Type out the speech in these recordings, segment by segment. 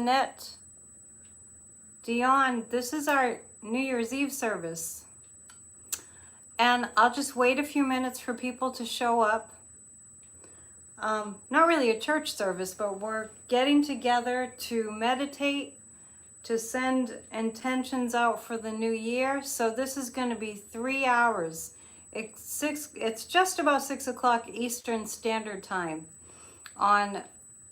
Annette, Dion, this is our New Year's Eve service. And I'll just wait a few minutes for people to show up. Not really a church service, but we're getting together to meditate, to send intentions out for the new year. So this is going to be 3 hours. It's just about 6 o'clock Eastern Standard Time on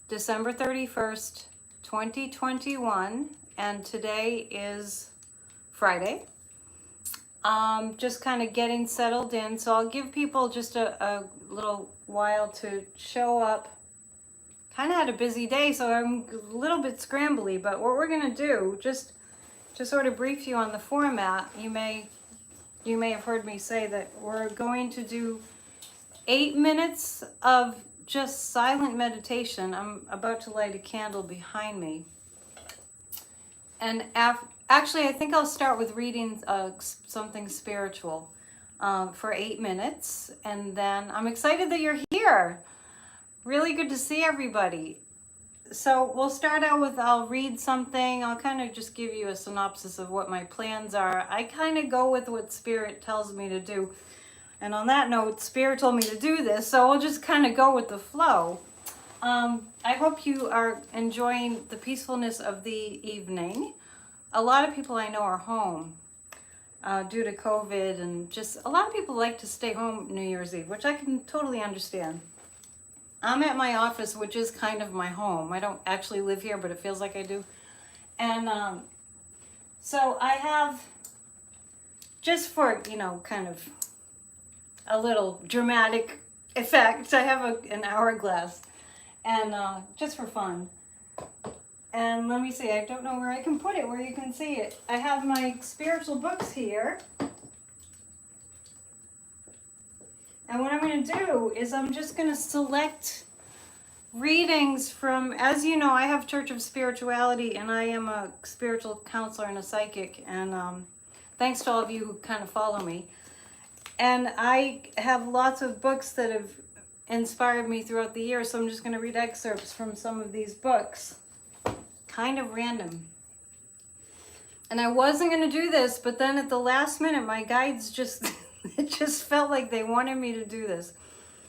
December 31st, 2021. And today is Friday. Just kind of getting settled in. So I'll give people just a little while to show up. Kind of had a busy day, so I'm a little bit scrambly, but what we're going to do, just to sort of brief you on the format, you may have heard me say that we're going to do 8 minutes of just silent meditation. I'm about to light a candle behind me. And actually, I think I'll start with reading something spiritual for 8 minutes. And then I'm excited that you're here. Really good to see everybody. So we'll start out with, I'll read something. I'll kind of just give you a synopsis of what my plans are. I kind of go with what Spirit tells me to do. And on that note, Spirit told me to do this, so we'll just kind of go with the flow. I hope you are enjoying the peacefulness of the evening. A lot of people I know are home due to COVID, and just a lot of people like to stay home New Year's Eve, which I can totally understand. I'm at my office, which is kind of my home. I don't actually live here, but it feels like I do. And so I have, just for, kind of a little dramatic effect, I have an hourglass, and just for fun. And let me see, I don't know where I can put it, where you can see it. I have my spiritual books here. And what I'm going to do is I'm just going to select readings from, as you know, I have Church of Spirituality, and I am a spiritual counselor and a psychic. And thanks to all of you who kind of follow me. And I have lots of books that have inspired me throughout the year, so I'm just going to read excerpts from some of these books. Kind of random. And I wasn't going to do this, but then at the last minute, my guides just... it just felt like they wanted me to do this.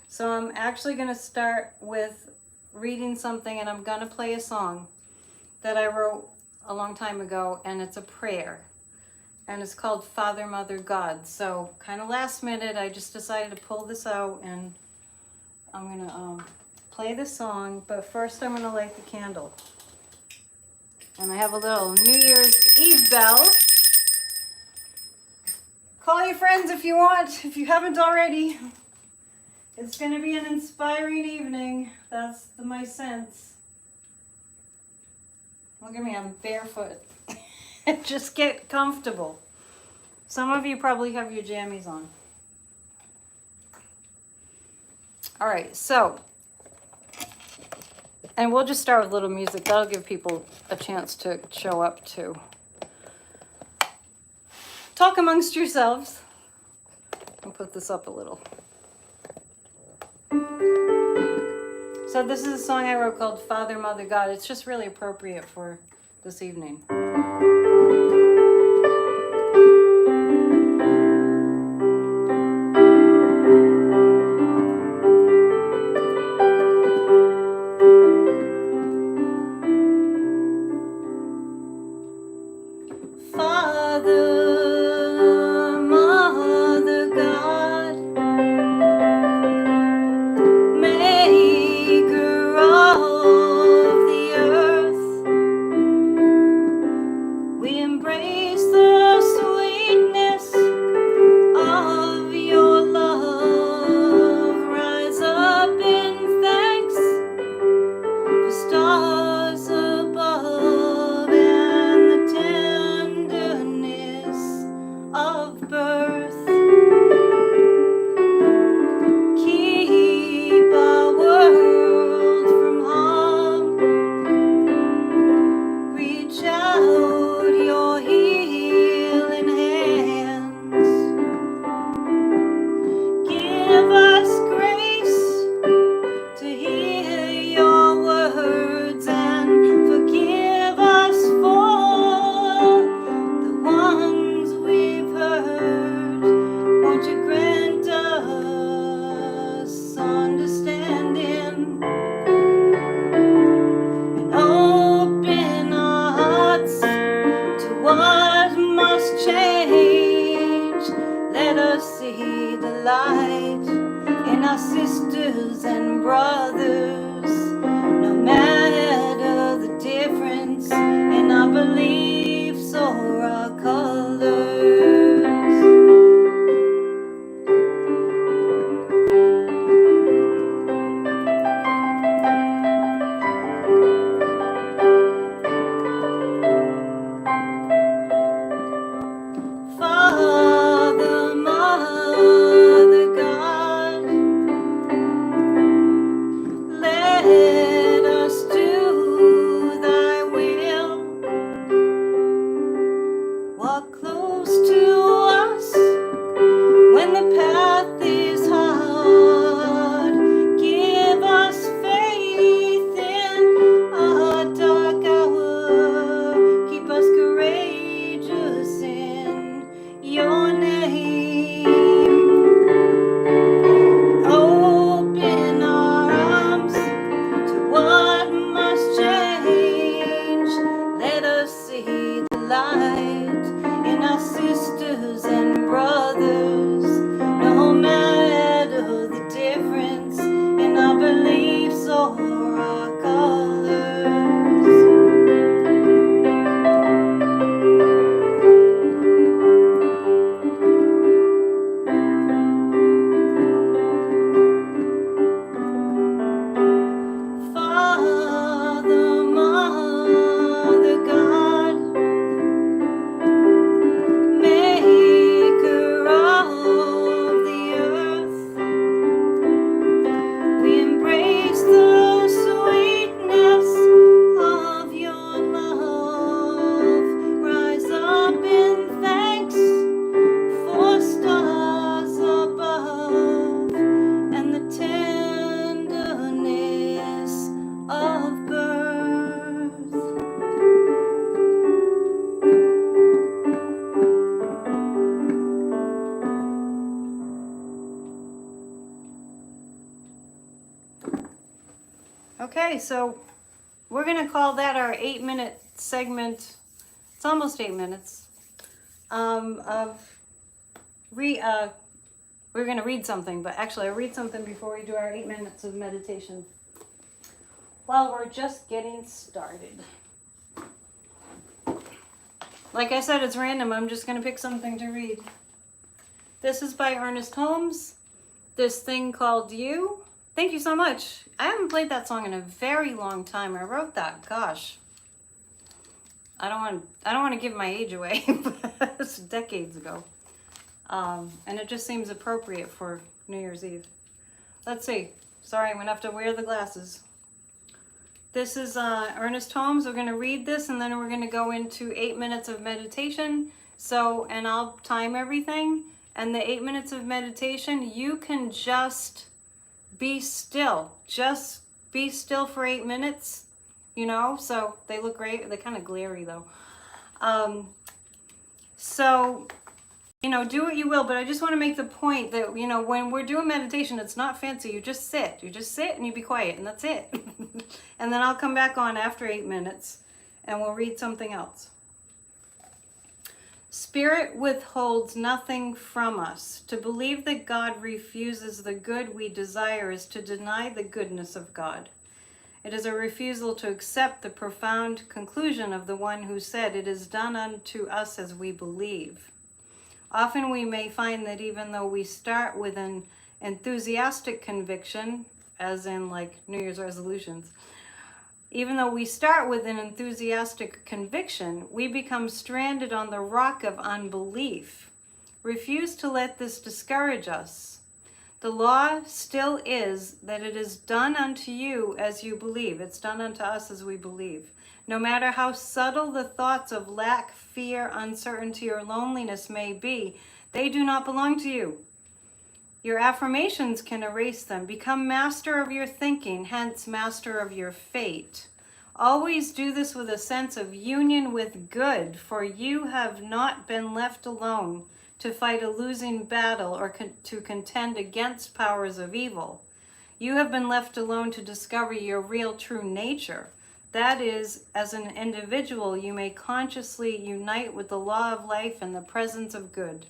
So I'm actually going to start with reading something, and I'm going to play a song that I wrote a long time ago, and it's a prayer. And it's called Father, Mother, God. So kind of last minute, I just decided to pull this out, and I'm going to play the song. But first, I'm going to light the candle. And I have a little New Year's Eve bell. Call your friends if you want, if you haven't already. It's going to be an inspiring evening. That's my sense. Look at me, I'm barefoot. Just get comfortable. Some of you probably have your jammies on. All right, so, and we'll just start with a little music. That'll give people a chance to show up too. Talk amongst yourselves. I'll put this up a little. So this is a song I wrote called Father, Mother, God. It's just really appropriate for this evening. Embrace see the light in our sisters and brothers, no matter the difference in our beliefs or our colors. Okay, so we're going to call that our 8-minute segment. It's almost 8 minutes. We're going to read something, but actually I'll read something before we do our 8 minutes of meditation. While we're just getting started. Like I said, it's random. I'm just going to pick something to read. This is by Ernest Holmes. This thing called You. Thank you so much. I haven't played that song in a very long time. I wrote that, gosh. I don't want to give my age away, but it's decades ago. And it just seems appropriate for New Year's Eve. Let's see. Sorry, I'm going to have to wear the glasses. This is Ernest Holmes. We're going to read this, and then we're going to go into 8 minutes of meditation. So, and I'll time everything. And the 8 minutes of meditation, you can just be still. Just be still for 8 minutes, you know? So they look great. They're kind of glary, though. So, you know, do what you will, but I just want to make the point that, you know, when we're doing meditation, it's not fancy. You just sit. You just sit and you be quiet, and that's it. And then I'll come back on after 8 minutes, and we'll read something else. Spirit withholds nothing from us. To believe that God refuses the good we desire is to deny the goodness of God. It is a refusal to accept the profound conclusion of the one who said, "It is done unto us as we believe." Often we may find that even though we start with an enthusiastic conviction, as in like New Year's resolutions, even though we start with an enthusiastic conviction, we become stranded on the rock of unbelief. Refuse to let this discourage us. The law still is that it is done unto you as you believe. It's done unto us as we believe. No matter how subtle the thoughts of lack, fear, uncertainty, or loneliness may be, they do not belong to you. Your affirmations can erase them. Become master of your thinking, hence master of your fate. Always do this with a sense of union with good, for you have not been left alone to fight a losing battle or to contend against powers of evil. You have been left alone to discover your real true nature. That is, as an individual, you may consciously unite with the law of life and the presence of good.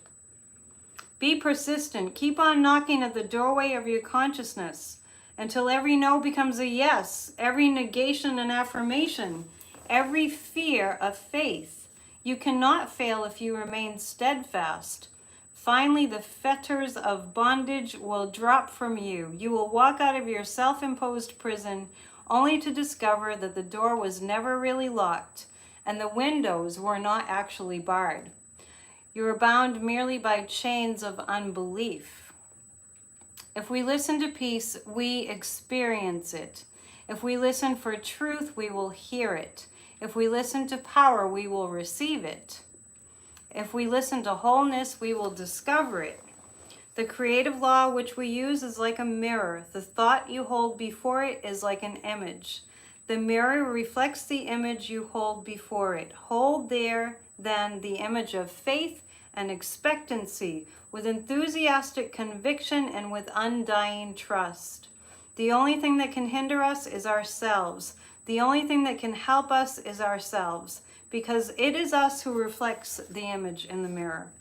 Be persistent. Keep on knocking at the doorway of your consciousness until every no becomes a yes, every negation an affirmation, every fear a faith. You cannot fail if you remain steadfast. Finally, the fetters of bondage will drop from you. You will walk out of your self-imposed prison only to discover that the door was never really locked and the windows were not actually barred. You are bound merely by chains of unbelief. If we listen to peace, we experience it. If we listen for truth, we will hear it. If we listen to power, we will receive it. If we listen to wholeness, we will discover it. The creative law which we use is like a mirror. The thought you hold before it is like an image. The mirror reflects the image you hold before it. Hold there, then, the image of faith and expectancy with enthusiastic conviction and with undying trust. The only thing that can hinder us is ourselves. The only thing that can help us is ourselves, because it is us who reflects the image in the mirror.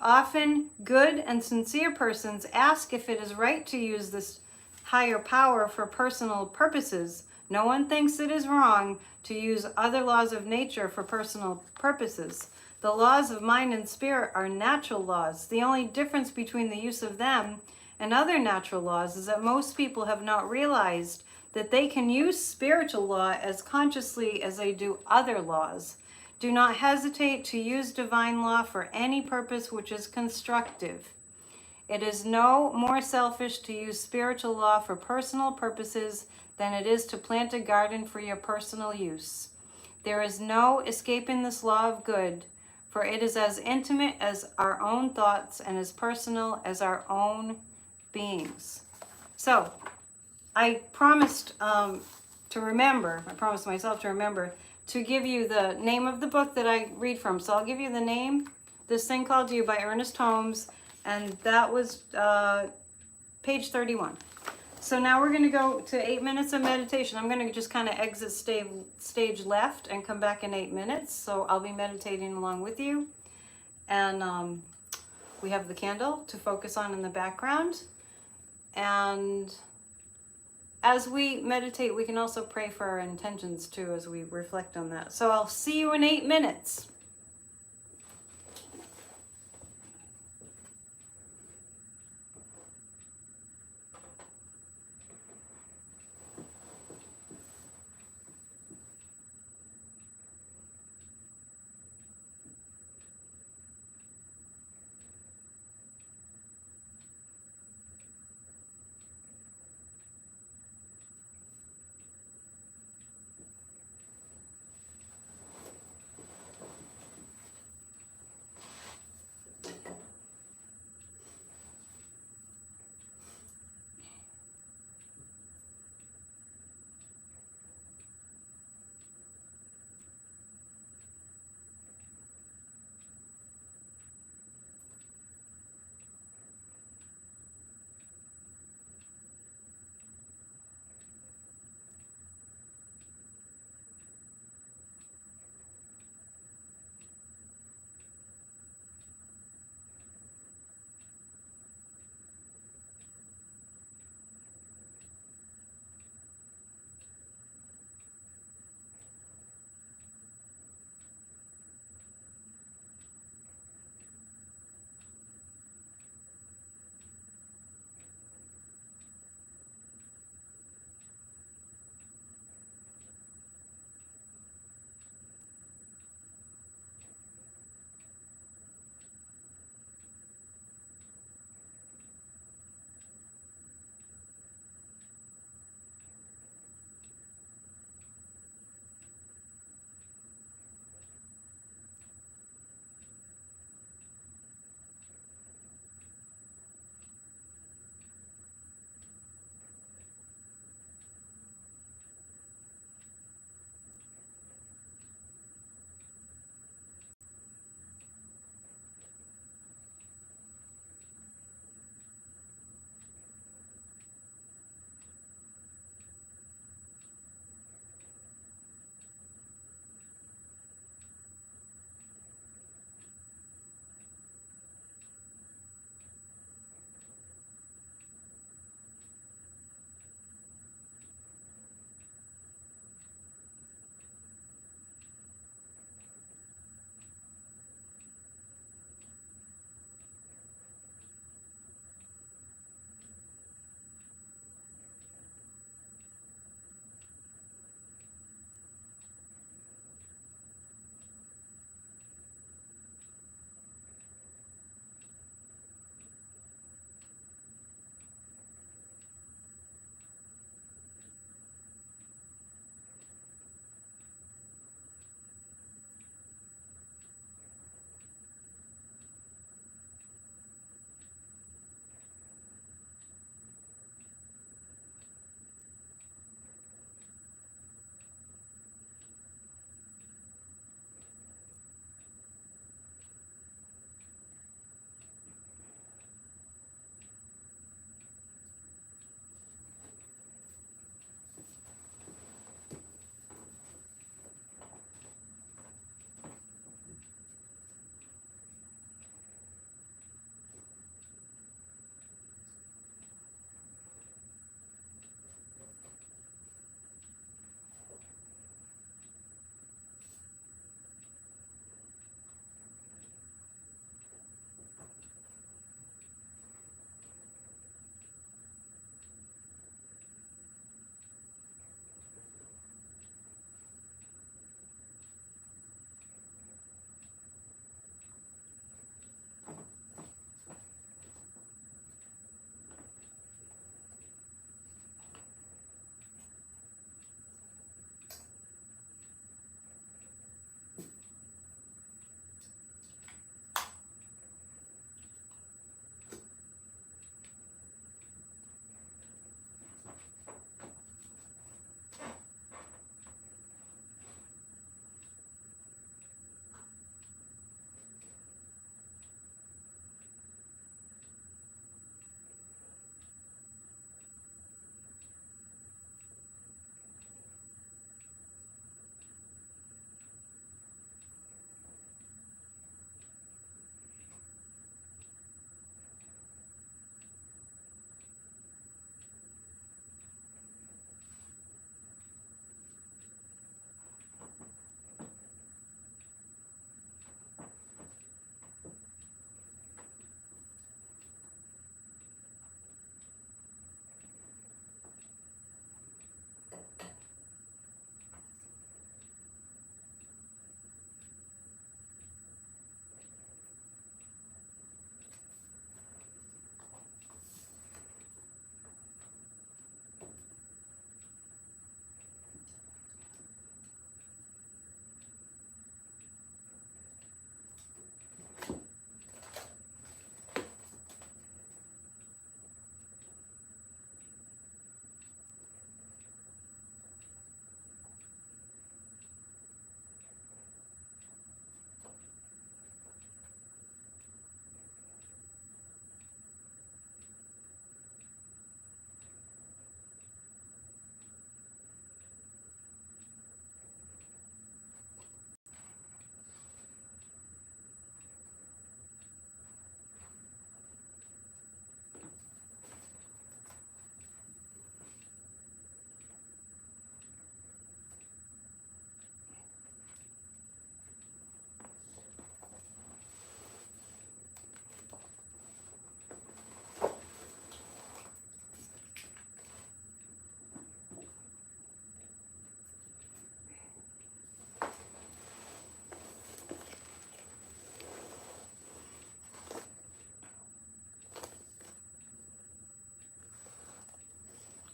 Often, good and sincere persons ask if it is right to use this higher power for personal purposes. No one thinks it is wrong to use other laws of nature for personal purposes. The laws of mind and spirit are natural laws. The only difference between the use of them and other natural laws is that most people have not realized that they can use spiritual law as consciously as they do other laws. Do not hesitate to use divine law for any purpose which is constructive. It is no more selfish to use spiritual law for personal purposes than it is to plant a garden for your personal use. There is no escaping this law of good, for it is as intimate as our own thoughts and as personal as our own beings. So, I promised I promised myself to remember to give you the name of the book that I read from. So I'll give you the name, This Thing Called You by Ernest Holmes, and that was page 31. So now we're going to go to 8 minutes of meditation. I'm going to just kind of exit stage left and come back in 8 minutes. So I'll be meditating along with you. And we have the candle to focus on in the background. And as we meditate, we can also pray for our intentions too as we reflect on that. So I'll see you in 8 minutes.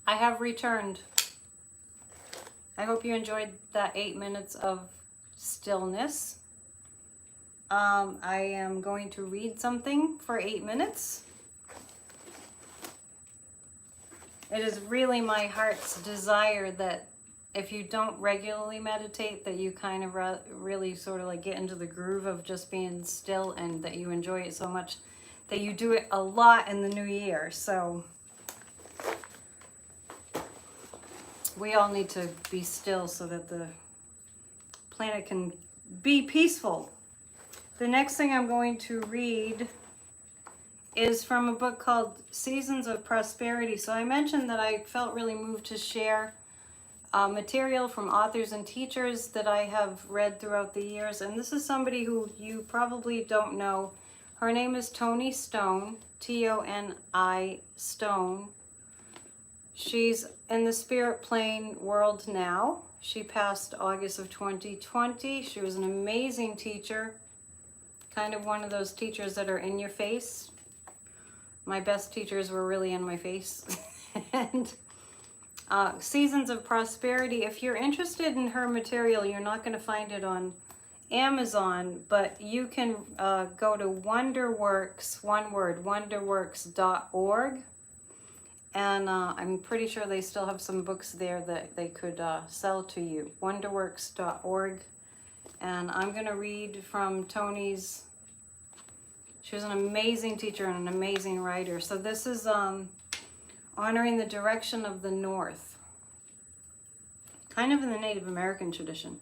I have returned. I hope you enjoyed that 8 minutes of stillness. I am going to read something for 8 minutes. It is really my heart's desire that if you don't regularly meditate, that you kind of really sort of like get into the groove of just being still, and that you enjoy it so much that you do it a lot in the new year. So we all need to be still so that the planet can be peaceful. The next thing I'm going to read is from a book called Seasons of Prosperity. So I mentioned that I felt really moved to share material from authors and teachers that I have read throughout the years. And this is somebody who you probably don't know. Her name is Toni Stone, T-O-N-I Stone. She's in the spirit plane world now. She passed August of 2020. She was an amazing teacher, kind of one of those teachers that are in your face. My best teachers were really in my face. And Seasons of Prosperity, if you're interested in her material, you're not going to find it on Amazon, but you can go to Wonderworks, one word, wonderworks.org. And I'm pretty sure they still have some books there that they could sell to you. Wonderworks.org. And I'm going to read from Toni's. She was an amazing teacher and an amazing writer. So this is honoring the direction of the North. Kind of in the Native American tradition.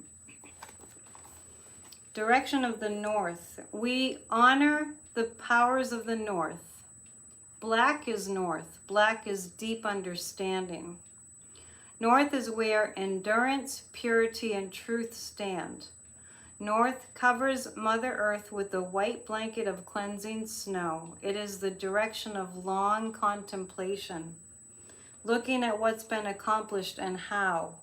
Direction of the North. We honor the powers of the North. Black is North. Black is deep understanding. North is where endurance, purity, and truth stand. North covers Mother Earth with a white blanket of cleansing snow. It is the direction of long contemplation, looking at what's been accomplished and how.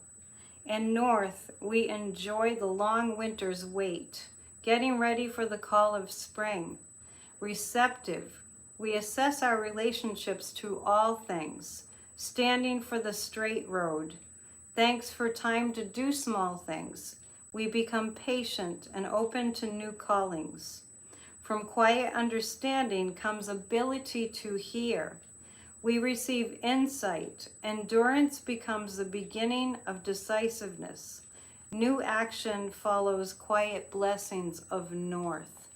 In North, we enjoy the long winter's wait, getting ready for the call of spring. Receptive, we assess our relationships to all things, standing for the straight road. Thanks for time to do small things. We become patient and open to new callings. From quiet understanding comes ability to hear. We receive insight. Endurance becomes the beginning of decisiveness. New action follows quiet blessings of North.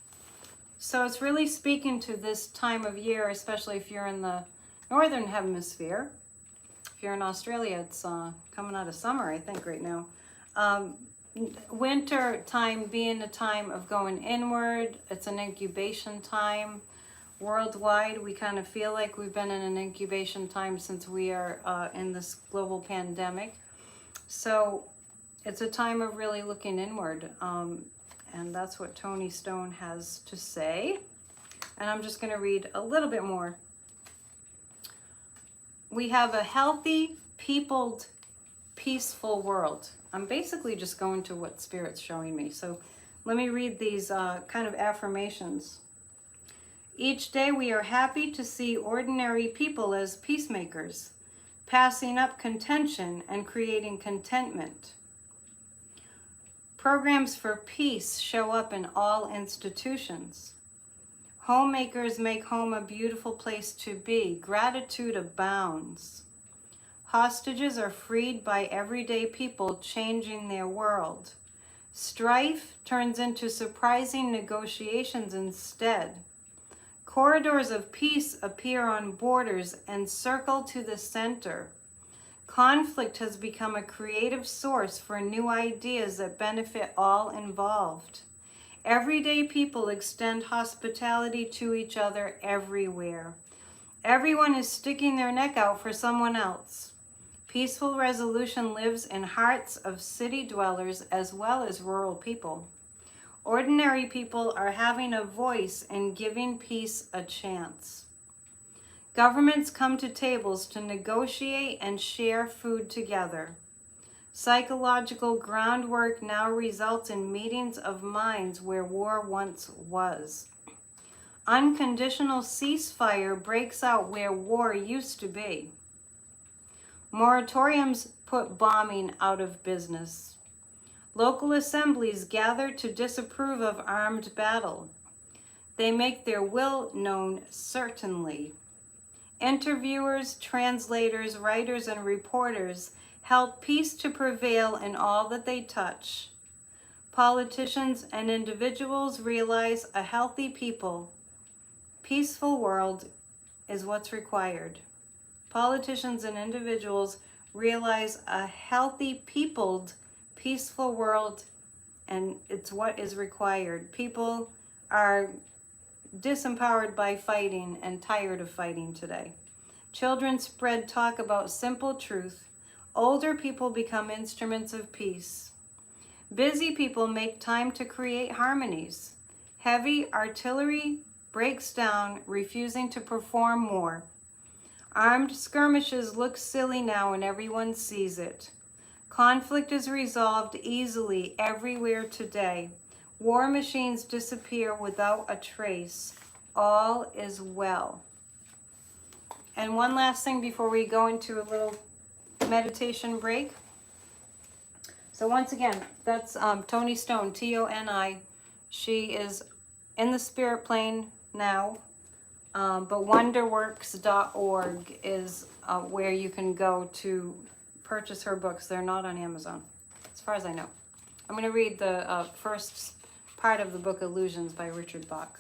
So it's really speaking to this time of year, especially if you're in the Northern Hemisphere. If you're in Australia, it's coming out of summer, I think, right now. Winter time being a time of going inward. It's an incubation time. Worldwide, we kind of feel like we've been in an incubation time since we are in this global pandemic. So it's a time of really looking inward. And that's what Toni Stone has to say. And I'm just going to read a little bit more. We have a healthy, peopled, peaceful world. I'm basically just going to what Spirit's showing me. So let me read these kind of affirmations. Each day we are happy to see ordinary people as peacemakers, passing up contention and creating contentment. Programs for peace show up in all institutions. Homemakers make home a beautiful place to be. Gratitude abounds. Hostages are freed by everyday people changing their world. Strife turns into surprising negotiations instead. Corridors of peace appear on borders and circle to the center. Conflict has become a creative source for new ideas that benefit all involved. Everyday people extend hospitality to each other everywhere. Everyone is sticking their neck out for someone else. Peaceful resolution lives in hearts of city dwellers as well as rural people. Ordinary people are having a voice in giving peace a chance. Governments come to tables to negotiate and share food together. Psychological groundwork now results in meetings of minds where war once was. Unconditional ceasefire breaks out where war used to be. Moratoriums put bombing out of business. Local assemblies gather to disapprove of armed battle. They make their will known certainly. Interviewers, translators, writers, and reporters help peace to prevail in all that they touch. Politicians and individuals realize a healthy people, peaceful world is what's required. Politicians and individuals realize a healthy, peopled, peaceful world, and it's what is required. People are disempowered by fighting and tired of fighting today. Children spread talk about simple truth. Older people become instruments of peace. Busy people make time to create harmonies. Heavy artillery breaks down, refusing to perform more. Armed skirmishes look silly now and everyone sees it. Conflict is resolved easily everywhere today. War machines disappear without a trace. All is well. And one last thing before we go into a little meditation break. So once again, that's Toni Stone, T-O-N-I. She is in the spirit plane now, but wonderworks.org is where you can go to purchase her books. They're not on Amazon, as far as I know. I'm going to read the first part of the book, Illusions by Richard Bach.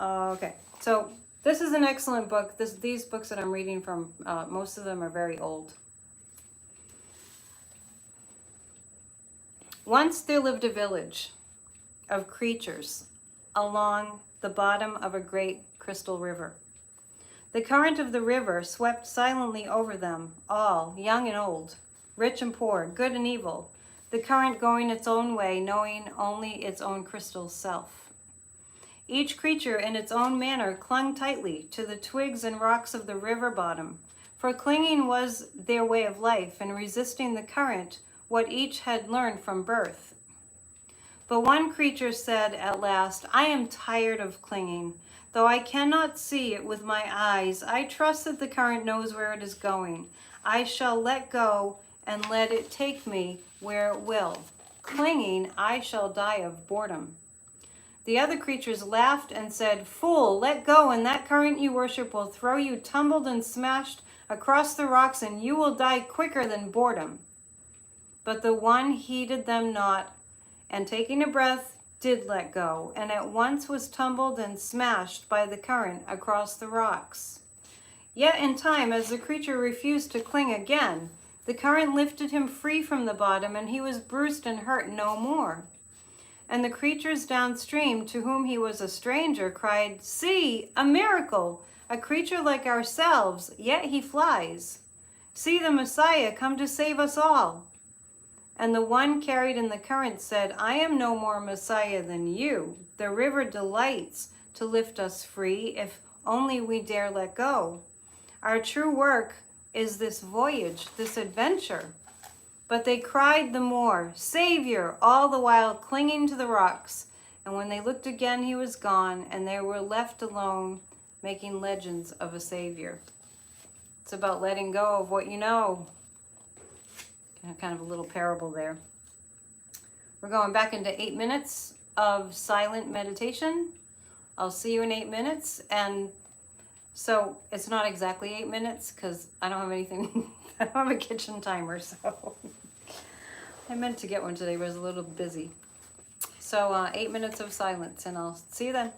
Okay, so this is an excellent book. These books that I'm reading from, most of them are very old. Once there lived a village of creatures along the bottom of a great crystal river. The current of the river swept silently over them all, young and old, rich and poor, good and evil, the current going its own way, knowing only its own crystal self. Each creature in its own manner clung tightly to the twigs and rocks of the river bottom, for clinging was their way of life, and resisting the current what each had learned from birth. But one creature said at last, I am tired of clinging. Though I cannot see it with my eyes, I trust that the current knows where it is going. I shall let go and let it take me where it will. Clinging, I shall die of boredom. The other creatures laughed and said, Fool, let go, and that current you worship will throw you tumbled and smashed across the rocks, and you will die quicker than boredom. But the one heeded them not, and taking a breath, did let go, and at once was tumbled and smashed by the current across the rocks. Yet in time, as the creature refused to cling again, the current lifted him free from the bottom, and he was bruised and hurt no more. And the creatures downstream, to whom he was a stranger, cried, See, a miracle! A creature like ourselves, yet he flies. See the Messiah come to save us all. And the one carried in the current said, I am no more Messiah than you. The river delights to lift us free, if only we dare let go. Our true work is this voyage, this adventure. But they cried the more, Savior, all the while clinging to the rocks. And when they looked again, he was gone, and they were left alone, making legends of a Savior. It's about letting go of what you know. Kind of a little parable there. We're going back into 8 minutes of silent meditation. I'll see you in 8 minutes. And so it's not exactly 8 minutes because I don't have anything. I don't have a kitchen timer, so I meant to get one today, but I was a little busy. So 8 minutes of silence, and I'll see you then.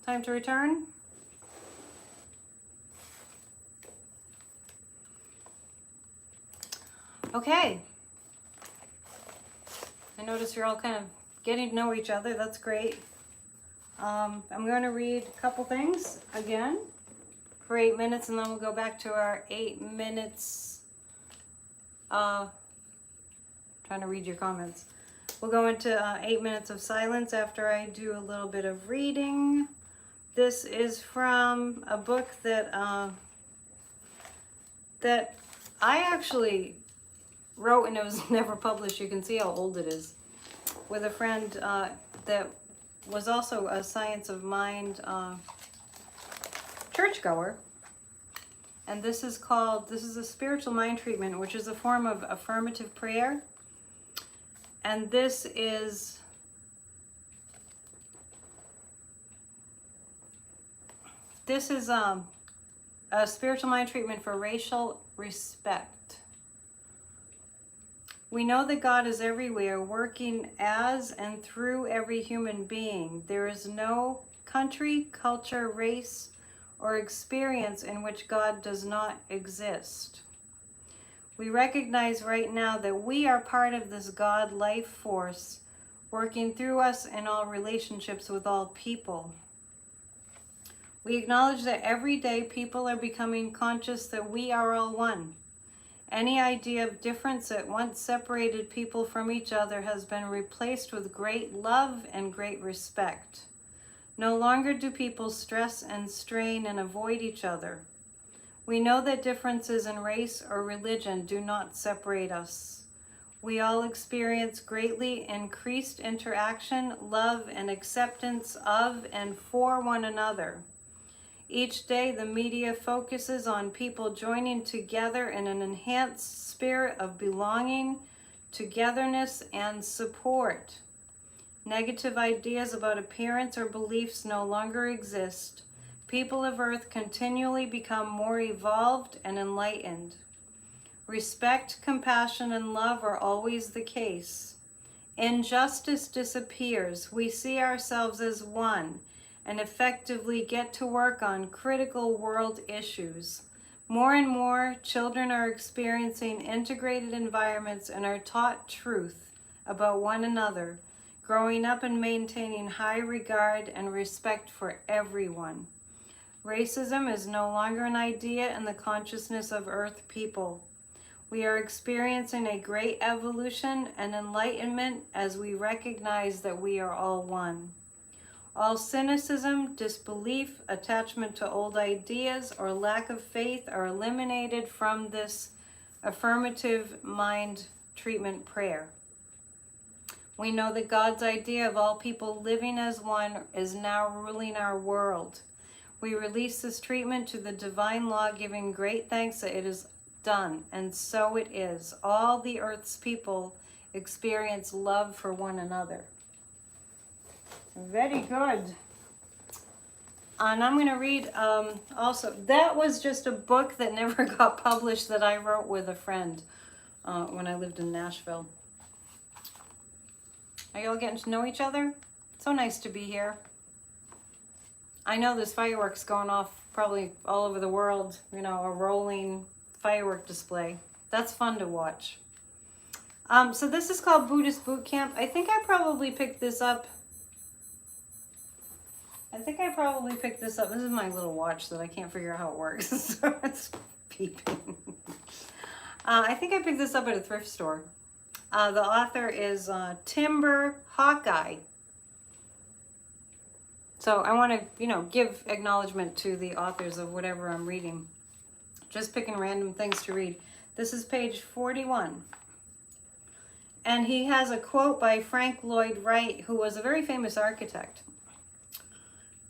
Time to return. Okay. I notice you're all kind of getting to know each other. That's great. I'm going to read a couple things again for 8 minutes, and then we'll go back to our 8 minutes. Trying to read your comments. We'll go into 8 minutes of silence after I do a little bit of reading. This is from a book that that I actually wrote, and it was never published. You can see how old it is. With a friend that was also a Science of Mind churchgoer. And this is a spiritual mind treatment, which is a form of affirmative prayer. And this is a spiritual mind treatment for racial respect. We know that God is everywhere, working as and through every human being. There is no country, culture, race, or experience in which God does not exist. We recognize right now that we are part of this God life force, working through us in all relationships with all people. We acknowledge that every day people are becoming conscious that we are all one. Any idea of difference that once separated people from each other has been replaced with great love and great respect. No longer do people stress and strain and avoid each other. We know that differences in race or religion do not separate us. We all experience greatly increased interaction, love, and acceptance of and for one another. Each day, the media focuses on people joining together in an enhanced spirit of belonging, togetherness, and support. Negative ideas about appearance or beliefs no longer exist. People of Earth continually become more evolved and enlightened. Respect, compassion, and love are always the case. Injustice disappears. We see ourselves as one and effectively get to work on critical world issues. More and more, children are experiencing integrated environments and are taught truth about one another, growing up and maintaining high regard and respect for everyone. Racism is no longer an idea in the consciousness of Earth people. We are experiencing a great evolution and enlightenment as we recognize that we are all one. All cynicism, disbelief, attachment to old ideas, or lack of faith are eliminated from this affirmative mind treatment prayer. We know that God's idea of all people living as one is now ruling our world. We release this treatment to the divine law, giving great thanks that it is done, and so it is. All the earth's people experience love for one another. Very good. And I'm going to read also, that was just a book that never got published that I wrote with a friend when I lived in Nashville. Are you all getting to know each other? So nice to be here. I know there's fireworks going off probably all over the world, you know, a rolling firework display. That's fun to watch. So this is called Buddhist Boot Camp. I think I probably picked this up. This is my little watch that I can't figure out how it works. So it's beeping. I think I picked this up at a thrift store. The author is Timber Hawkeye. So I want to, give acknowledgement to the authors of whatever I'm reading. Just picking random things to read. This is page 41. And he has a quote by Frank Lloyd Wright, who was a very famous architect.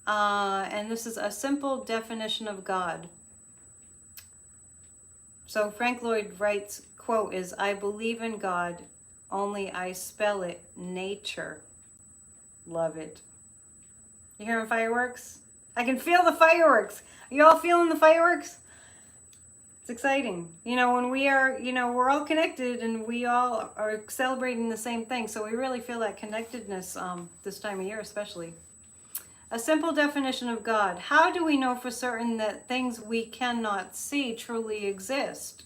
And this is a simple definition of God. So Frank Lloyd Wright's quote is, "I believe in God, only I spell it nature. Love it." You hearing fireworks? I can feel the fireworks. Are you all feeling the fireworks? It's exciting. When we are, we're all connected and we all are celebrating the same thing. So we really feel that connectedness this time of year especially. A simple definition of God. How do we know for certain that things we cannot see truly exist?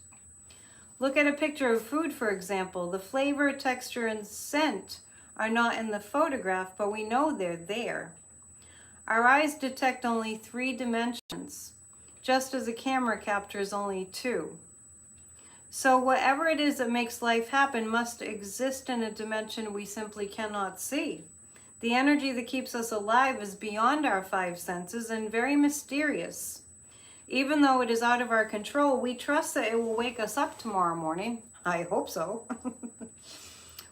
Look at a picture of food, for example. The flavor, texture, and scent are not in the photograph, but we know they're there. Our eyes detect only 3 dimensions, just as a camera captures only 2. So whatever it is that makes life happen must exist in a dimension we simply cannot see. The energy that keeps us alive is beyond our 5 senses and very mysterious. Even though it is out of our control, we trust that it will wake us up tomorrow morning. I hope so.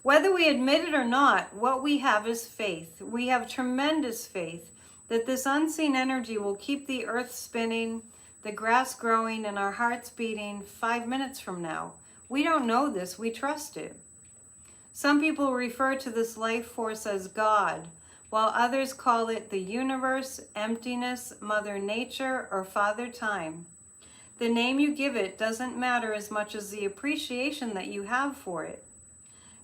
Whether we admit it or not, what we have is faith. We have tremendous faith that this unseen energy will keep the earth spinning, the grass growing, and our hearts beating 5 minutes from now. We don't know this, we trust it. Some people refer to this life force as God, while others call it the universe, emptiness, Mother Nature, or Father Time. The name you give it doesn't matter as much as the appreciation that you have for it.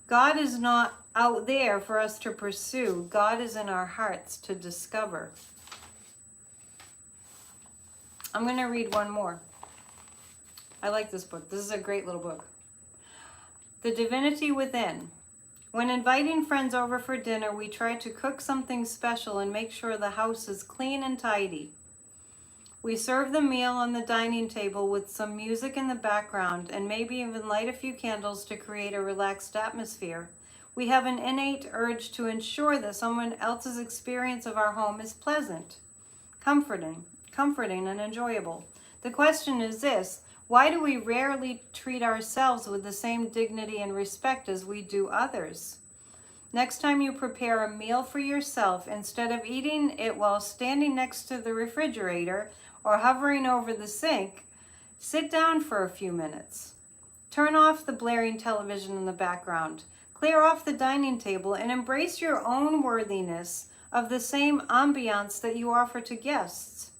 God is not out there for us to pursue. God is in our hearts to discover. I'm going to read one more. I like this book. This is a great little book. The Divinity Within. When inviting friends over for dinner, we try to cook something special and make sure the house is clean and tidy. We serve the meal on the dining table with some music in the background and maybe even light a few candles to create a relaxed atmosphere. We have an innate urge to ensure that someone else's experience of our home is pleasant, comforting and enjoyable. The question is this: why do we rarely treat ourselves with the same dignity and respect as we do others? Next time you prepare a meal for yourself, instead of eating it while standing next to the refrigerator or hovering over the sink, sit down for a few minutes. Turn off the blaring television in the background. Clear off the dining table and embrace your own worthiness of the same ambiance that you offer to guests.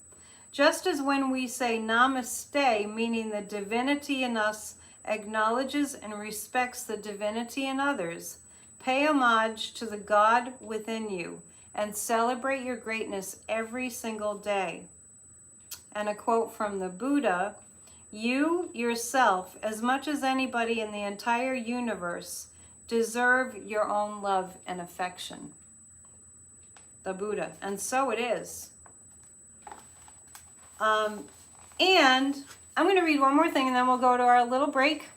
Just as when we say Namaste, meaning the divinity in us acknowledges and respects the divinity in others, pay homage to the God within you and celebrate your greatness every single day. And a quote from the Buddha: you yourself, as much as anybody in the entire universe, deserve your own love and affection. The Buddha. And so it is. And I'm going to read one more thing and then we'll go to our little break.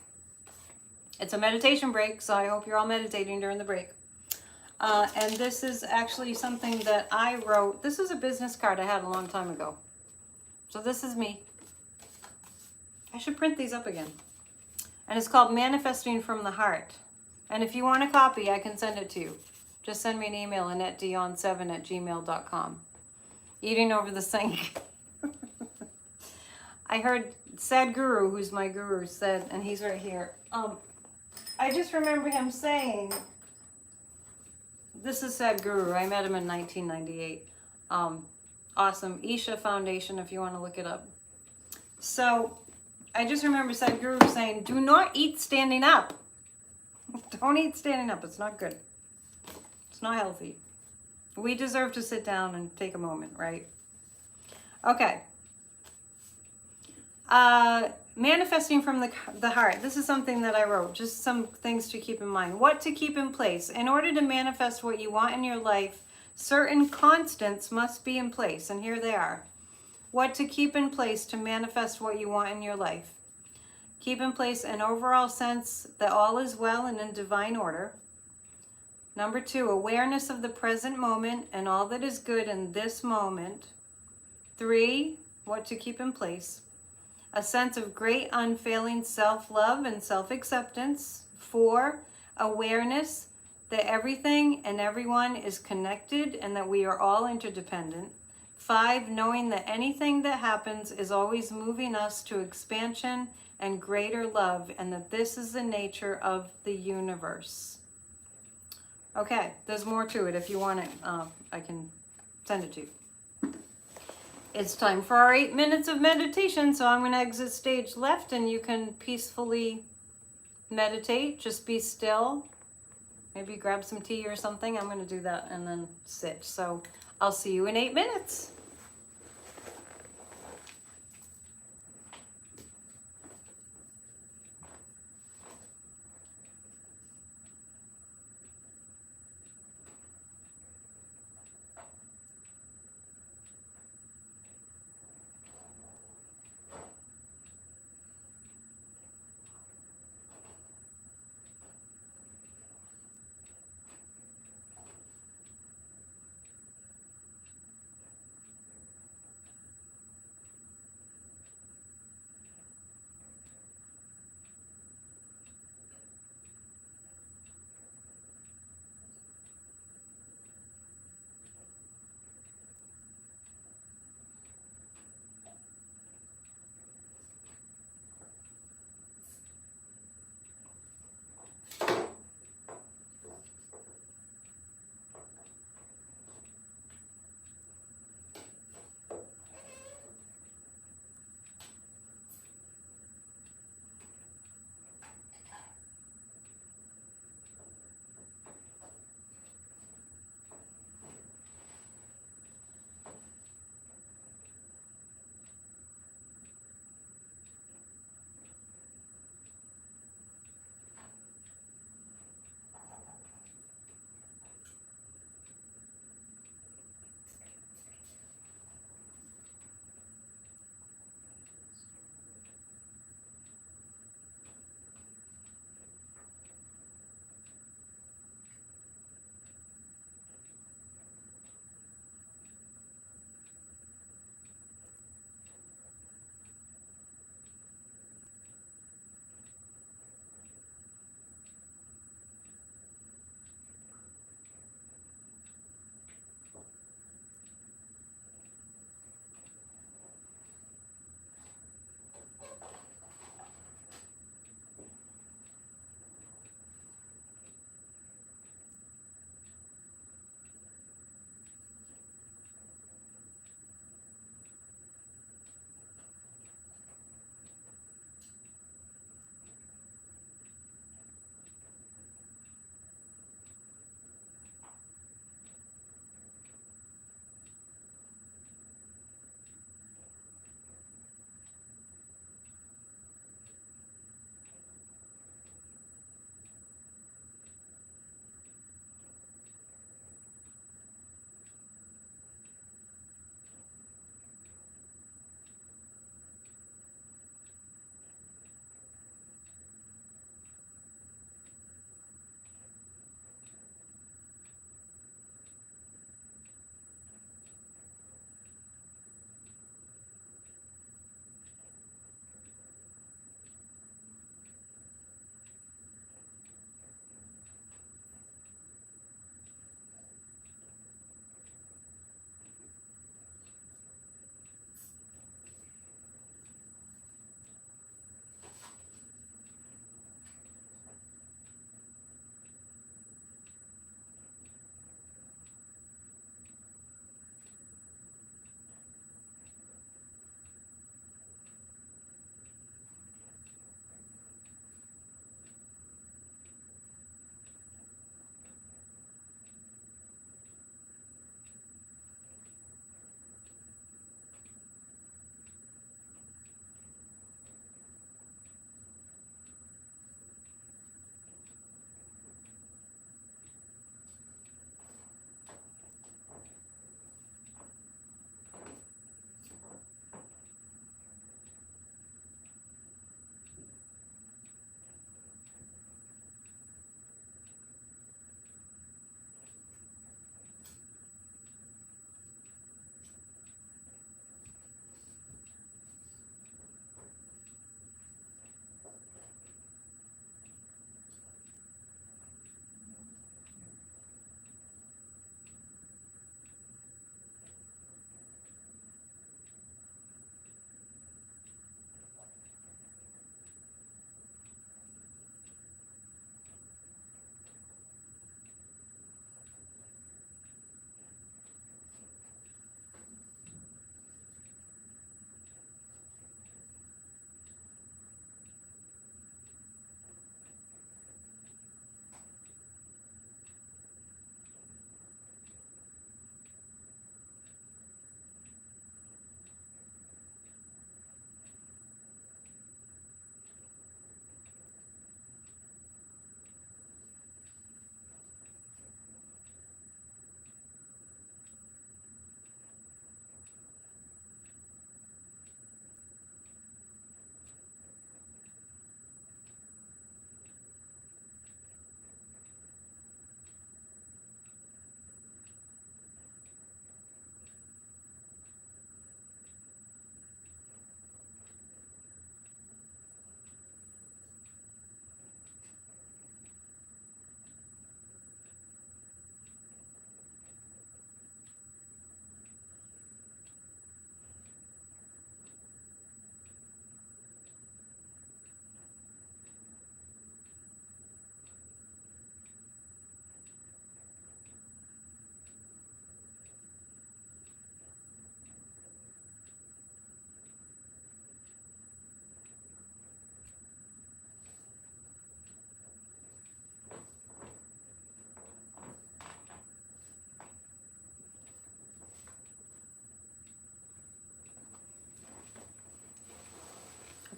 It's a meditation break, so I hope you're all meditating during the break. And this is actually something that I wrote. This is a business card I had a long time ago. So this is me. I should print these up again. And it's called Manifesting from the Heart. And if you want a copy, I can send it to you. Just send me an email, AnnetteDion7@gmail.com. Eating over the sink. I heard Sadhguru, who's my guru, said, and he's right here. I just remember him saying, this is Sadhguru. I met him in 1998. Awesome. Isha Foundation, if you want to look it up. So I just remember Sadhguru saying, do not eat standing up. Don't eat standing up. It's not good. It's not healthy. We deserve to sit down and take a moment, right? Okay. Manifesting from the heart. This is something that I wrote. Just some things to keep in mind. What to keep in place. In order to manifest what you want in your life, certain constants must be in place. And here they are. What to keep in place to manifest what you want in your life. Keep in place an overall sense that all is well and in divine order. Number 2, awareness of the present moment and all that is good in this moment. 3, what to keep in place. A sense of great unfailing self-love and self-acceptance. 4, awareness that everything and everyone is connected and that we are all interdependent. 5, knowing that anything that happens is always moving us to expansion and greater love, and that this is the nature of the universe. Okay, there's more to it. If you want it, I can send it to you. It's time for our 8 minutes of meditation, so I'm going to exit stage left and you can peacefully meditate. Just be still. Maybe grab some tea or something. I'm going to do that and then sit. So I'll see you in 8 minutes.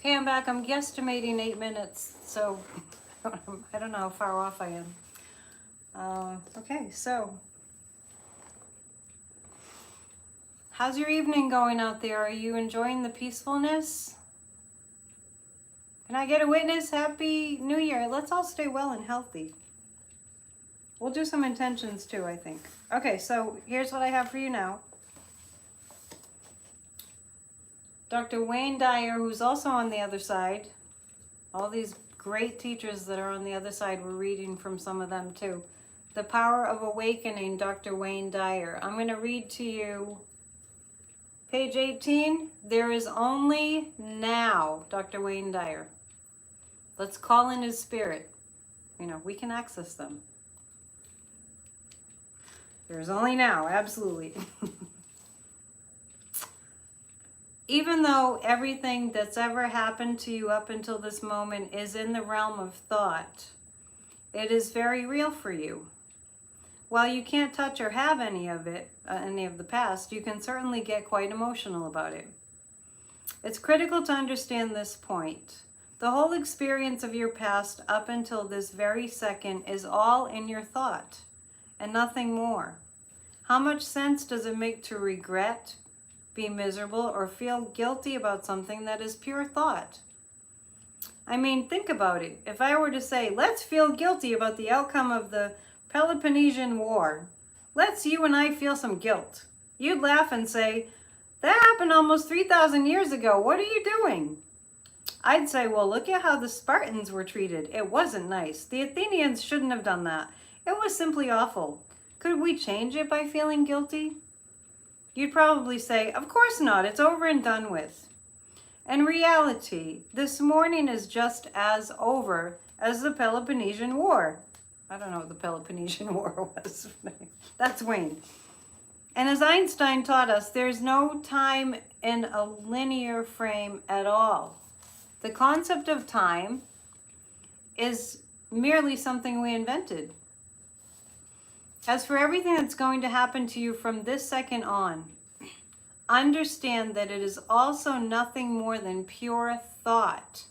Okay, I'm back. I'm guesstimating 8 minutes, so I don't know how far off I am. Okay, so how's your evening going out there? Are you enjoying the peacefulness? Can I get a witness? Happy New Year. Let's all stay well and healthy. We'll do some intentions too, I think. Okay, so here's what I have for you now. Dr. Wayne Dyer, who's also on the other side. All these great teachers that are on the other side, we're reading from some of them too. The Power of Awakening, Dr. Wayne Dyer. I'm going to read to you page 18. There is only now, Dr. Wayne Dyer. Let's call in his spirit. You know, we can access them. There's only now, absolutely. Even though everything that's ever happened to you up until this moment is in the realm of thought, it is very real for you. While you can't touch or have any of it, any of the past, you can certainly get quite emotional about it. It's critical to understand this point. The whole experience of your past up until this very second is all in your thought and nothing more. How much sense does it make to regret, be miserable, or feel guilty about something that is pure thought? I mean, think about it. If I were to say, let's feel guilty about the outcome of the Peloponnesian War, let's you and I feel some guilt. You'd laugh and say, that happened almost 3,000 years ago. What are you doing? I'd say, well, look at how the Spartans were treated. It wasn't nice. The Athenians shouldn't have done that. It was simply awful. Could we change it by feeling guilty? You'd probably say, of course not, it's over and done with. In reality, this morning is just as over as the Peloponnesian War. I don't know what the Peloponnesian War was. That's Wayne. And as Einstein taught us, there's no time in a linear frame at all. The concept of time is merely something we invented. As for everything that's going to happen to you from this second on, understand that it is also nothing more than pure thought.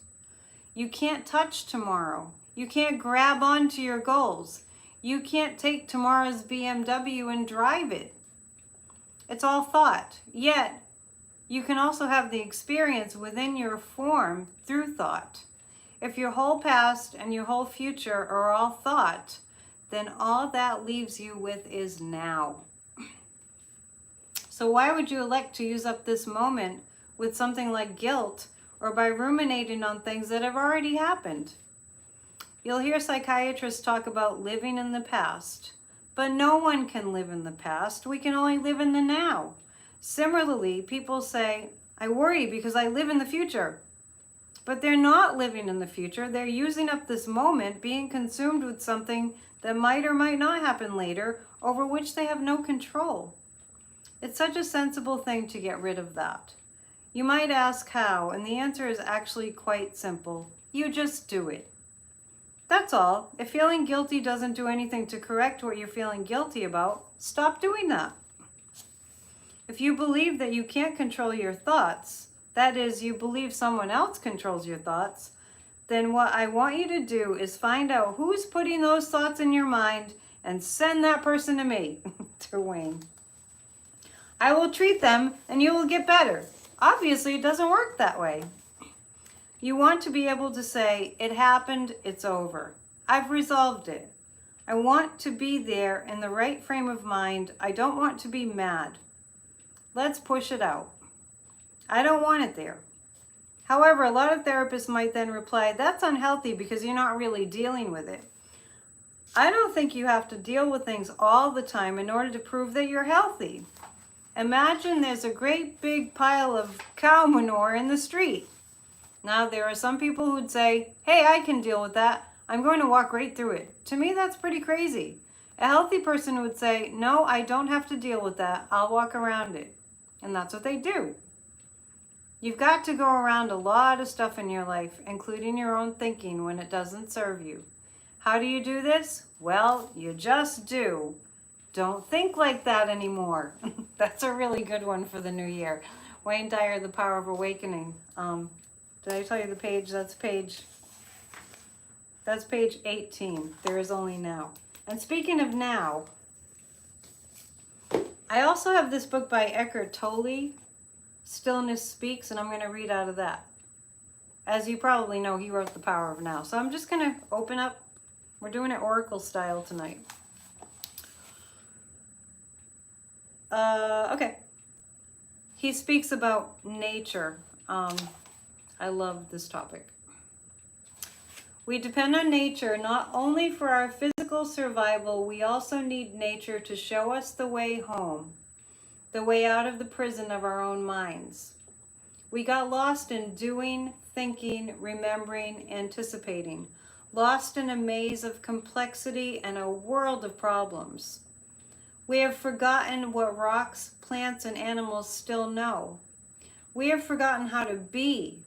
You can't touch tomorrow. You can't grab onto your goals. You can't take tomorrow's BMW and drive it. It's all thought. Yet, you can also have the experience within your form through thought. If your whole past and your whole future are all thought, then all that leaves you with is now. So why would you elect to use up this moment with something like guilt or by ruminating on things that have already happened? You'll hear psychiatrists talk about living in the past, but no one can live in the past. We can only live in the now. Similarly, people say, I worry because I live in the future. But they're not living in the future. They're using up this moment, being consumed with something that might or might not happen later, over which they have no control. It's such a sensible thing to get rid of that. You might ask how, and the answer is actually quite simple. You just do it. That's all. If feeling guilty doesn't do anything to correct what you're feeling guilty about, stop doing that. If you believe that you can't control your thoughts, that is, you believe someone else controls your thoughts, then what I want you to do is find out who's putting those thoughts in your mind and send that person to me, to Wayne. I will treat them and you will get better. Obviously, it doesn't work that way. You want to be able to say, it happened, it's over. I've resolved it. I want to be there in the right frame of mind. I don't want to be mad. Let's push it out. I don't want it there. However, a lot of therapists might then reply, that's unhealthy because you're not really dealing with it. I don't think you have to deal with things all the time in order to prove that you're healthy. Imagine there's a great big pile of cow manure in the street. Now, there are some people who would say, hey, I can deal with that. I'm going to walk right through it. To me, that's pretty crazy. A healthy person would say, no, I don't have to deal with that. I'll walk around it. And that's what they do. You've got to go around a lot of stuff in your life, including your own thinking when it doesn't serve you. How do you do this? Well, you just do. Don't think like that anymore. That's a really good one for the new year. Wayne Dyer, The Power of Awakening. Did I tell you the page? That's page 18. There is only now. And speaking of now, I also have this book by Eckhart Tolle, Stillness Speaks, and I'm going to read out of that. As you probably know, he wrote The Power of Now. So I'm just going to open up. We're doing it oracle style tonight. Okay. He speaks about nature. I love this topic. We depend on nature not only for our physical survival, we also need nature to show us the way home, the way out of the prison of our own minds. We got lost in doing, thinking, remembering, anticipating, lost in a maze of complexity and a world of problems. We have forgotten what rocks, plants, and animals still know. We have forgotten how to be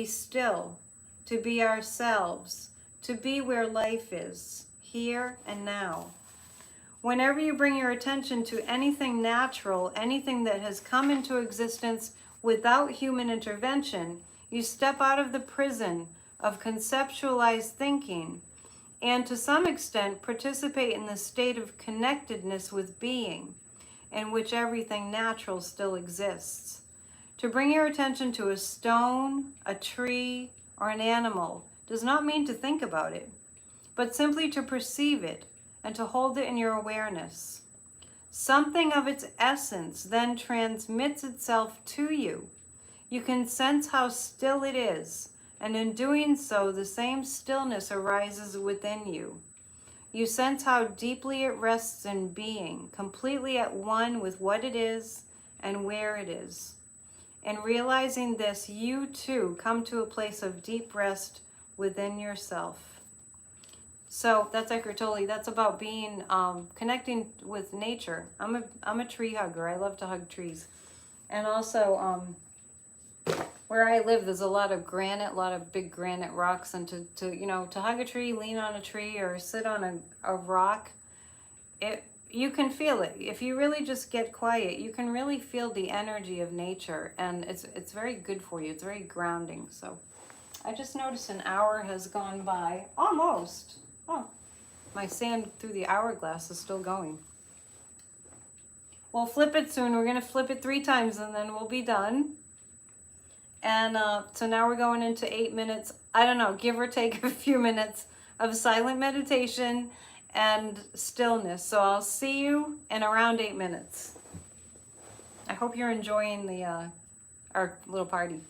still, to be ourselves, to be where life is, here and now. Whenever you bring your attention to anything natural, anything that has come into existence without human intervention, you step out of the prison of conceptualized thinking and to some extent participate in the state of connectedness with being, in which everything natural still exists. To bring your attention to a stone, a tree, or an animal does not mean to think about it, but simply to perceive it and to hold it in your awareness. Something of its essence then transmits itself to you. You can sense how still it is, and in doing so, the same stillness arises within you. You sense how deeply it rests in being, completely at one with what it is and where it is. In realizing this, you too come to a place of deep rest within yourself. So that's Eckhart Tolle. That's about being, connecting with nature. I'm a tree hugger. I love to hug trees. And also, where I live, there's a lot of granite, a lot of big granite rocks. And to hug a tree, lean on a tree, or sit on a rock, you can feel it. If you really just get quiet, you can really feel the energy of nature, and it's very good for you. It's very grounding. So I just noticed an hour has gone by, almost. Oh, my sand through the hourglass is still going. We'll flip it soon. We're going to flip it 3 times, and then we'll be done. And so now we're going into 8 minutes. I don't know, give or take a few minutes of silent meditation and stillness. So I'll see you in around 8 minutes. I hope you're enjoying our little party.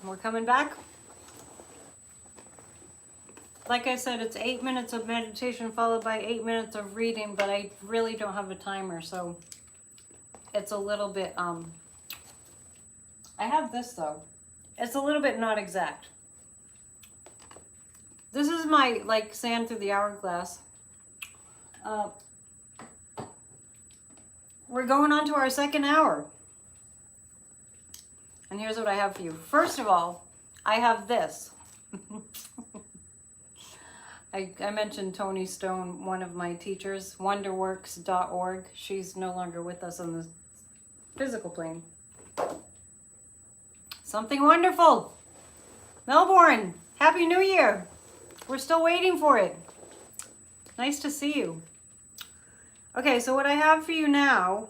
We're coming back. Like I said, it's 8 minutes of meditation followed by 8 minutes of reading, but I really don't have a timer, so it's a little bit, I have this though. It's a little bit not exact. This is my, like, sand through the hourglass. We're going on to our second hour. And here's what I have for you. First of all, I have this. I mentioned Toni Stone, one of my teachers, wonderworks.org. She's no longer with us on the physical plane. Something wonderful. Melbourne, Happy New Year. We're still waiting for it. Nice to see you. Okay, so what I have for you now,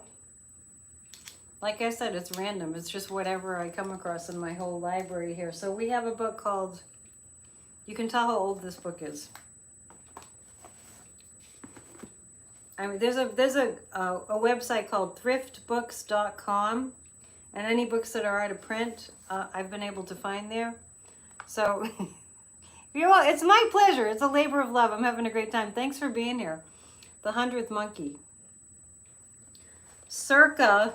like I said, it's random. It's just whatever I come across in my whole library here. So we have a book called, you can tell how old this book is. I mean, there's a website called thriftbooks.com, and any books that are out of print, I've been able to find there. So, you know what? It's my pleasure. It's a labor of love. I'm having a great time. Thanks for being here. The 100th Monkey. Circa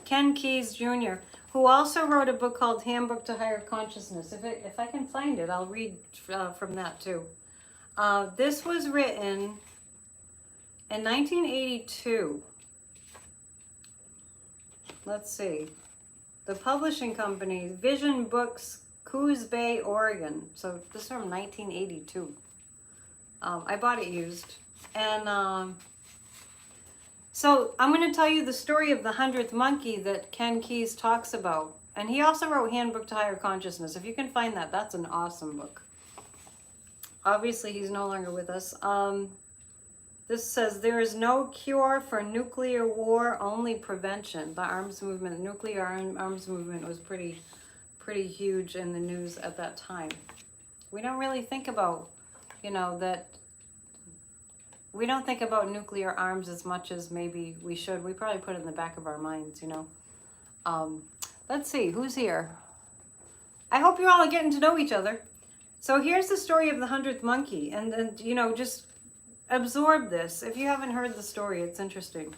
Ken Keyes Jr., who also wrote a book called Handbook to Higher Consciousness. If I can find it, I'll read from that too. This was written in 1982. Let's see. The publishing company, Vision Books, Coos Bay, Oregon. So this is from 1982. I bought it used. And so I'm going to tell you the story of the 100th Monkey that Ken Keyes talks about. And he also wrote Handbook to Higher Consciousness. If you can find that, that's an awesome book. Obviously, he's no longer with us. This says, there is no cure for nuclear war, only prevention. The arms movement, nuclear arms movement was pretty huge in the news at that time. We don't really think about, you know, that we don't think about nuclear arms as much as maybe we should. We probably put it in the back of our minds, you know. Let's see, who's here? I hope you all are getting to know each other. So here's the story of the 100th Monkey. And you know, just absorb this. If you haven't heard the story, it's interesting.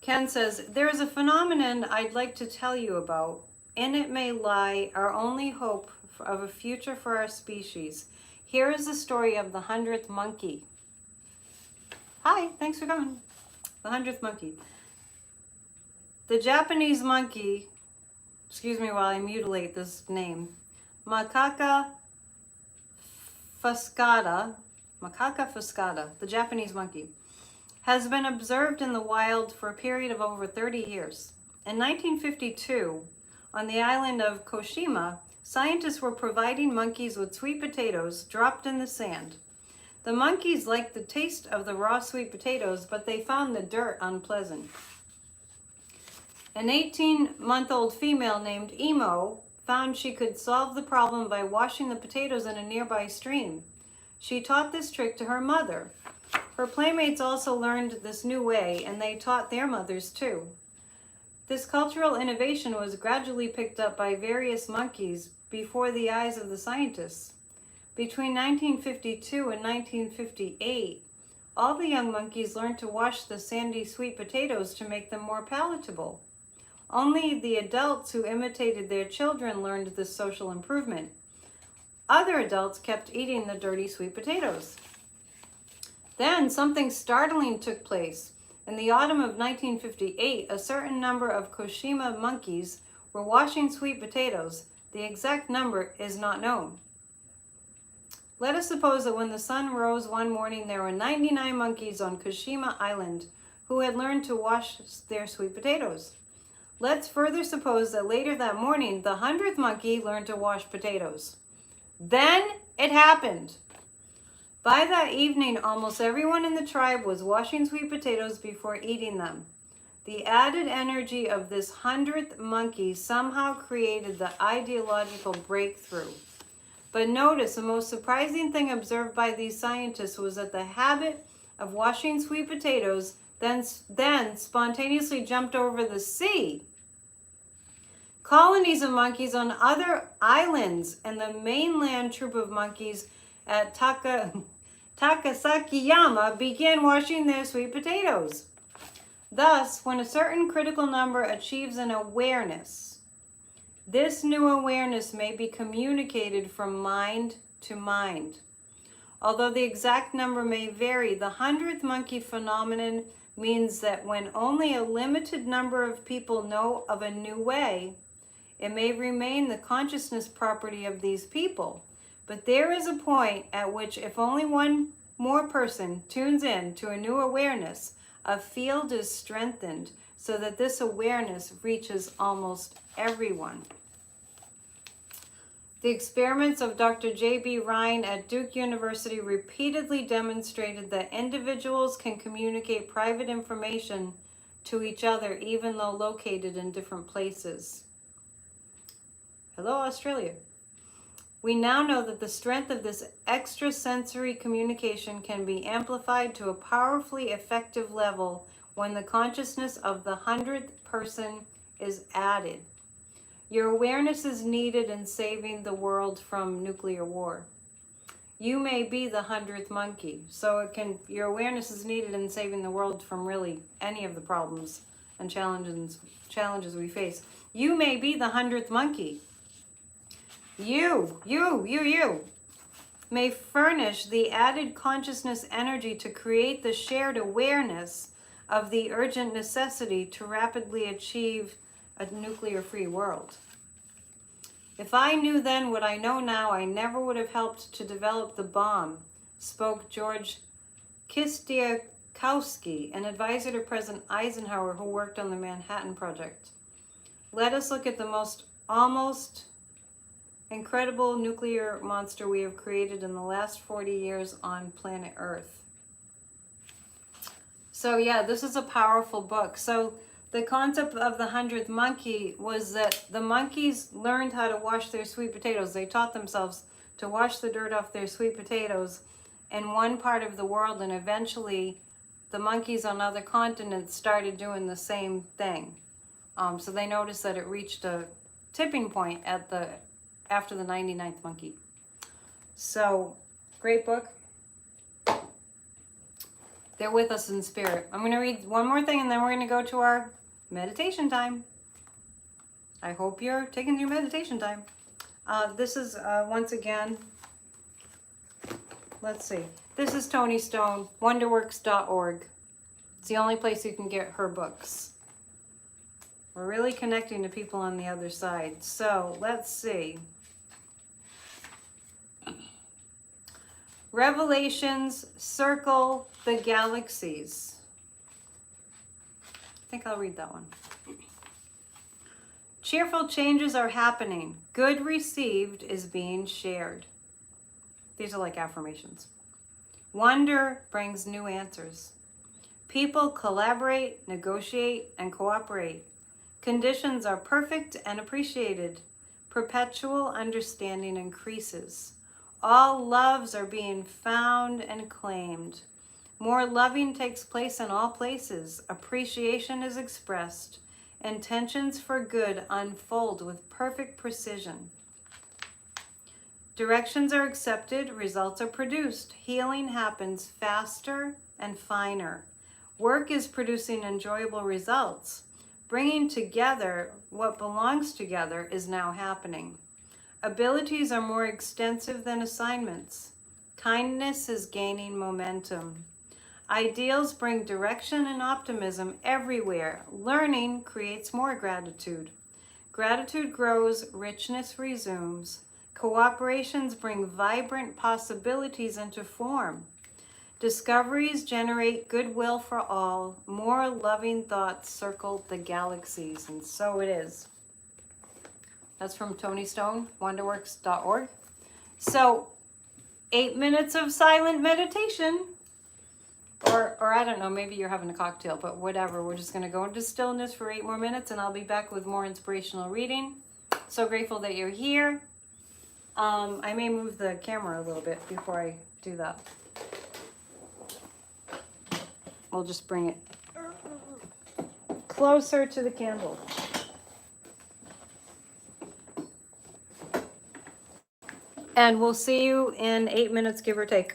Ken says, there is a phenomenon I'd like to tell you about. In it may lie our only hope of a future for our species. Here is the story of the 100th Monkey. Hi, thanks for coming. The 100th Monkey. The Japanese monkey, excuse me while I mutilate this name, Macaca fuscata, the Japanese monkey, has been observed in the wild for a period of over 30 years. In 1952, on the island of Koshima, scientists were providing monkeys with sweet potatoes dropped in the sand. The monkeys liked the taste of the raw sweet potatoes, but they found the dirt unpleasant. An 18-month-old female named Emo found she could solve the problem by washing the potatoes in a nearby stream. She taught this trick to her mother. Her playmates also learned this new way, and they taught their mothers too. This cultural innovation was gradually picked up by various monkeys before the eyes of the scientists. Between 1952 and 1958, all the young monkeys learned to wash the sandy sweet potatoes to make them more palatable. Only the adults who imitated their children learned this social improvement. Other adults kept eating the dirty sweet potatoes. Then something startling took place. In the autumn of 1958, a certain number of Koshima monkeys were washing sweet potatoes. The exact number is not known. Let us suppose that when the sun rose one morning, there were 99 monkeys on Koshima Island who had learned to wash their sweet potatoes. Let's further suppose that later that morning, the 100th monkey learned to wash potatoes. Then it happened. By that evening, almost everyone in the tribe was washing sweet potatoes before eating them. The added energy of this 100th monkey somehow created the ideological breakthrough. But notice, the most surprising thing observed by these scientists was that the habit of washing sweet potatoes then spontaneously jumped over the sea. colonies of monkeys on other islands, and the mainland troop of monkeys at Takasakiyama began washing their sweet potatoes. Thus, when a certain critical number achieves an awareness, this new awareness may be communicated from mind to mind. Although the exact number may vary, the 100th monkey phenomenon means that when only a limited number of people know of a new way, it may remain the consciousness property of these people. But there is a point at which if only one more person tunes in to a new awareness, a field is strengthened so that this awareness reaches almost everyone. The experiments of Dr. J.B. Ryan at Duke University repeatedly demonstrated that individuals can communicate private information to each other even though located in different places. Hello, Australia. We now know that the strength of this extrasensory communication can be amplified to a powerfully effective level when the consciousness of the 100th person is added. Your awareness is needed in saving the world from nuclear war. You may be the 100th monkey, so your awareness is needed in saving the world from really any of the problems and challenges we face. You may be the 100th monkey. You may furnish the added consciousness energy to create the shared awareness of the urgent necessity to rapidly achieve a nuclear-free world. If I knew then what I know now, I never would have helped to develop the bomb, spoke George Kistiakowsky, an advisor to President Eisenhower who worked on the Manhattan Project. Let us look at the almost incredible nuclear monster we have created in the last 40 years on planet Earth. So yeah, this is a powerful book. So the concept of the 100th monkey was that the monkeys learned how to wash their sweet potatoes. They taught themselves to wash the dirt off their sweet potatoes in one part of the world, and eventually the monkeys on other continents started doing the same thing. So they noticed that it reached a tipping point after the 99th monkey. So, great book. They're with us in spirit. I'm going to read one more thing and then we're going to go to our meditation time. I hope you're taking your meditation time. This is, once again, let's see. This is Toni Stone, wonderworks.org. It's the only place you can get her books. We're really connecting to people on the other side. So, let's see. Revelations circle the galaxies. I think I'll read that one. Cheerful changes are happening. Good received is being shared. These are like affirmations. Wonder brings new answers. People collaborate, negotiate, and cooperate. Conditions are perfect and appreciated. Perpetual understanding increases. All loves are being found and claimed. More loving takes place in all places. Appreciation is expressed. Intentions for good unfold with perfect precision. Directions are accepted. Results are produced. Healing happens faster and finer. Work is producing enjoyable results. Bringing together what belongs together is now happening. Abilities are more extensive than assignments. Kindness is gaining momentum. Ideals bring direction and optimism everywhere. Learning creates more gratitude. Gratitude grows, richness resumes. Cooperations bring vibrant possibilities into form. Discoveries generate goodwill for all. More loving thoughts circle the galaxies, and so it is. That's from Toni Stone, wonderworks.org. So, 8 minutes of silent meditation. Or I don't know, maybe you're having a cocktail, but whatever. We're just going to go into stillness for 8 more minutes, and I'll be back with more inspirational reading. So grateful that you're here. I may move the camera a little bit before I do that. We'll just bring it closer to the candle. And we'll see you in 8 minutes, give or take.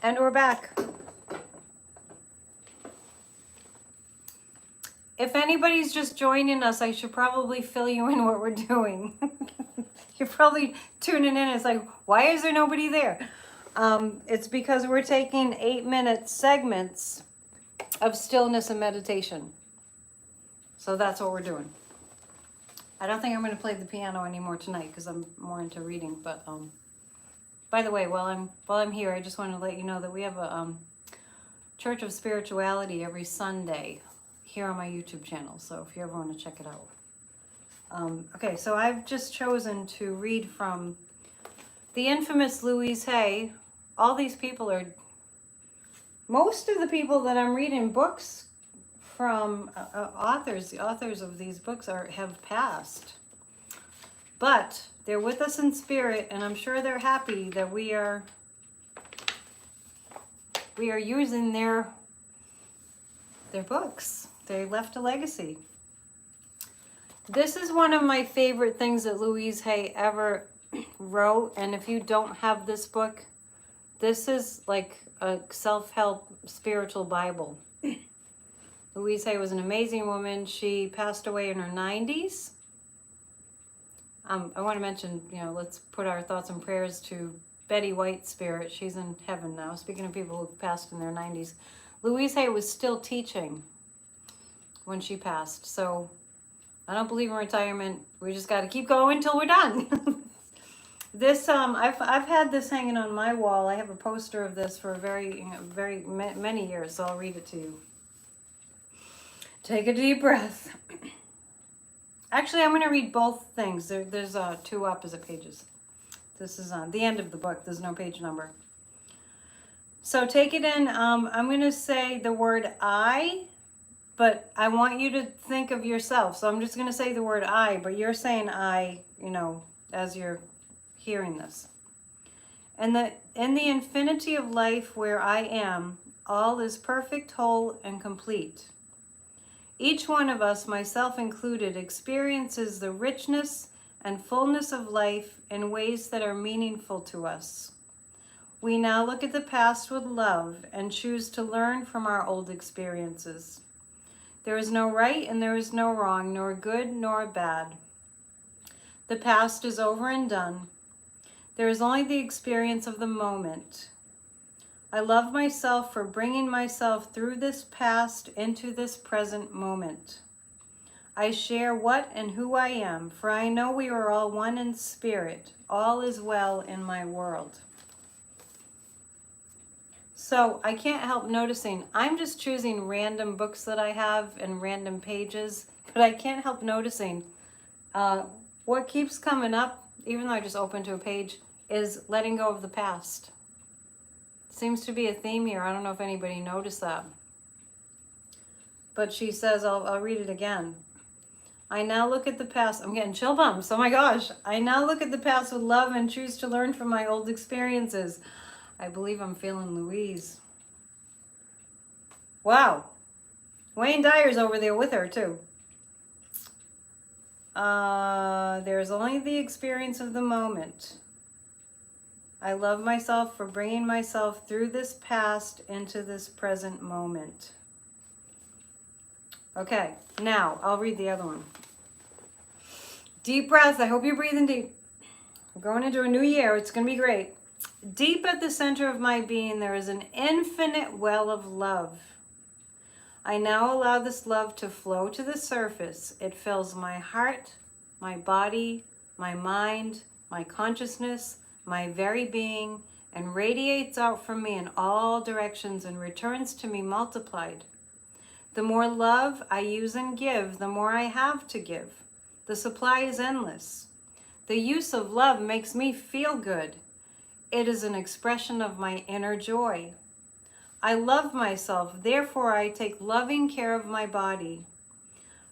And we're back. If anybody's just joining us, I should probably fill you in what we're doing. You're probably tuning in. It's like, why is there nobody there? It's because we're taking 8-minute segments of stillness and meditation. So that's what we're doing. I don't think I'm going to play the piano anymore tonight because I'm more into reading. But by the way, while I'm here, I just want to let you know that we have a Church of Spirituality every Sunday here on my YouTube channel. So if you ever want to check it out. Okay, so I've just chosen to read from the infamous Louise Hay. All these people are, most of the people that I'm reading books from, the authors of these books have passed. But they're with us in spirit, and I'm sure they're happy that we are using their books. They left a legacy. This is one of my favorite things that Louise Hay ever wrote, and if you don't have this book, this is like a self-help spiritual Bible. Louise Hay was an amazing woman. She passed away in her 90s. I want to mention, let's put our thoughts and prayers to Betty White's spirit. She's in heaven now. Speaking of people who passed in their 90s, Louise Hay was still teaching when she passed. So I don't believe in retirement. We just got to keep going until we're done. This, I've had this hanging on my wall. I have a poster of this for many years, so I'll read it to you. Take a deep breath. Actually, I'm going to read both things. There's 2 opposite pages. This is on the end of the book. There's no page number. So take it in. I'm going to say the word I, but I want you to think of yourself. So I'm just going to say the word I, but you're saying I, as you're hearing this. And in the infinity of life where I am, all is perfect, whole, and complete. Each one of us, myself included, experiences the richness and fullness of life in ways that are meaningful to us. We now look at the past with love and choose to learn from our old experiences. There is no right and there is no wrong, nor good nor bad. The past is over and done. There is only the experience of the moment. I love myself for bringing myself through this past into this present moment. I share what and who I am, for I know we are all one in spirit. All is well in my world. So I can't help noticing, I'm just choosing random books that I have and random pages, but I can't help noticing what keeps coming up, even though I just opened to a page, is letting go of the past. Seems to be a theme here. I don't know if anybody noticed that. But she says, I'll read it again. I now look at the past. I'm getting chill bumps. Oh my gosh. I now look at the past with love and choose to learn from my old experiences. I believe I'm feeling Louise. Wow. Wayne Dyer's over there with her too. There's only the experience of the moment. I love myself for bringing myself through this past into this present moment. Okay, now I'll read the other one. Deep breath. I hope you're breathing deep. We're going into a new year. It's going to be great. Deep at the center of my being, there is an infinite well of love. I now allow this love to flow to the surface. It fills my heart, my body, my mind, my consciousness, my very being, and radiates out from me in all directions and returns to me multiplied. The more love I use and give, the more I have to give. The supply is endless. The use of love makes me feel good. It is an expression of my inner joy. I love myself, therefore I take loving care of my body.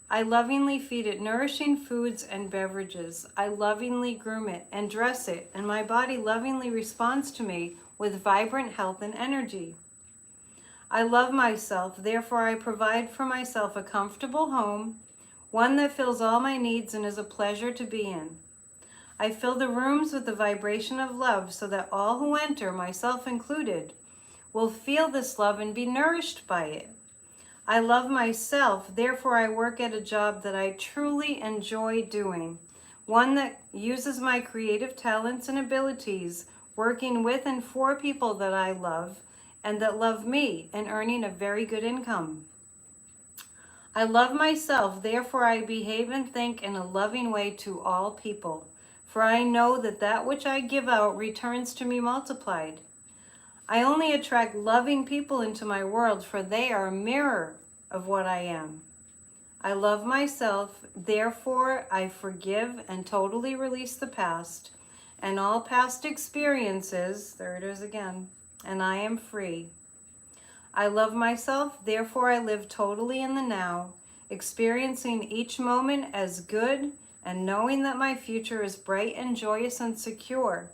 I lovingly feed it nourishing foods and beverages. I lovingly groom it and dress it, and my body lovingly responds to me with vibrant health and energy. I love myself, therefore I provide for myself a comfortable home, one that fills all my needs and is a pleasure to be in. I fill the rooms with the vibration of love so that all who enter, myself included, will feel this love and be nourished by it. I love myself, therefore I work at a job that I truly enjoy doing, one that uses my creative talents and abilities, working with and for people that I love and that love me, and earning a very good income. I love myself, therefore I behave and think in a loving way to all people, for I know that that which I give out returns to me multiplied. I only attract loving people into my world, for they are a mirror of what I am. I love myself, therefore I forgive and totally release the past and all past experiences, there it is again, and I am free. I love myself, therefore I live totally in the now, experiencing each moment as good and knowing that my future is bright and joyous and secure.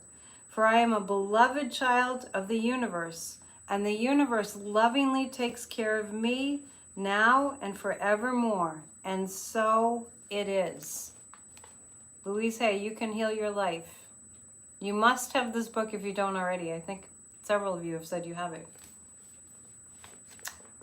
For I am a beloved child of the universe, and the universe lovingly takes care of me now and forevermore. And so it is. Louise Hay, You Can Heal Your Life. You must have this book if you don't already. I think several of you have said you have it.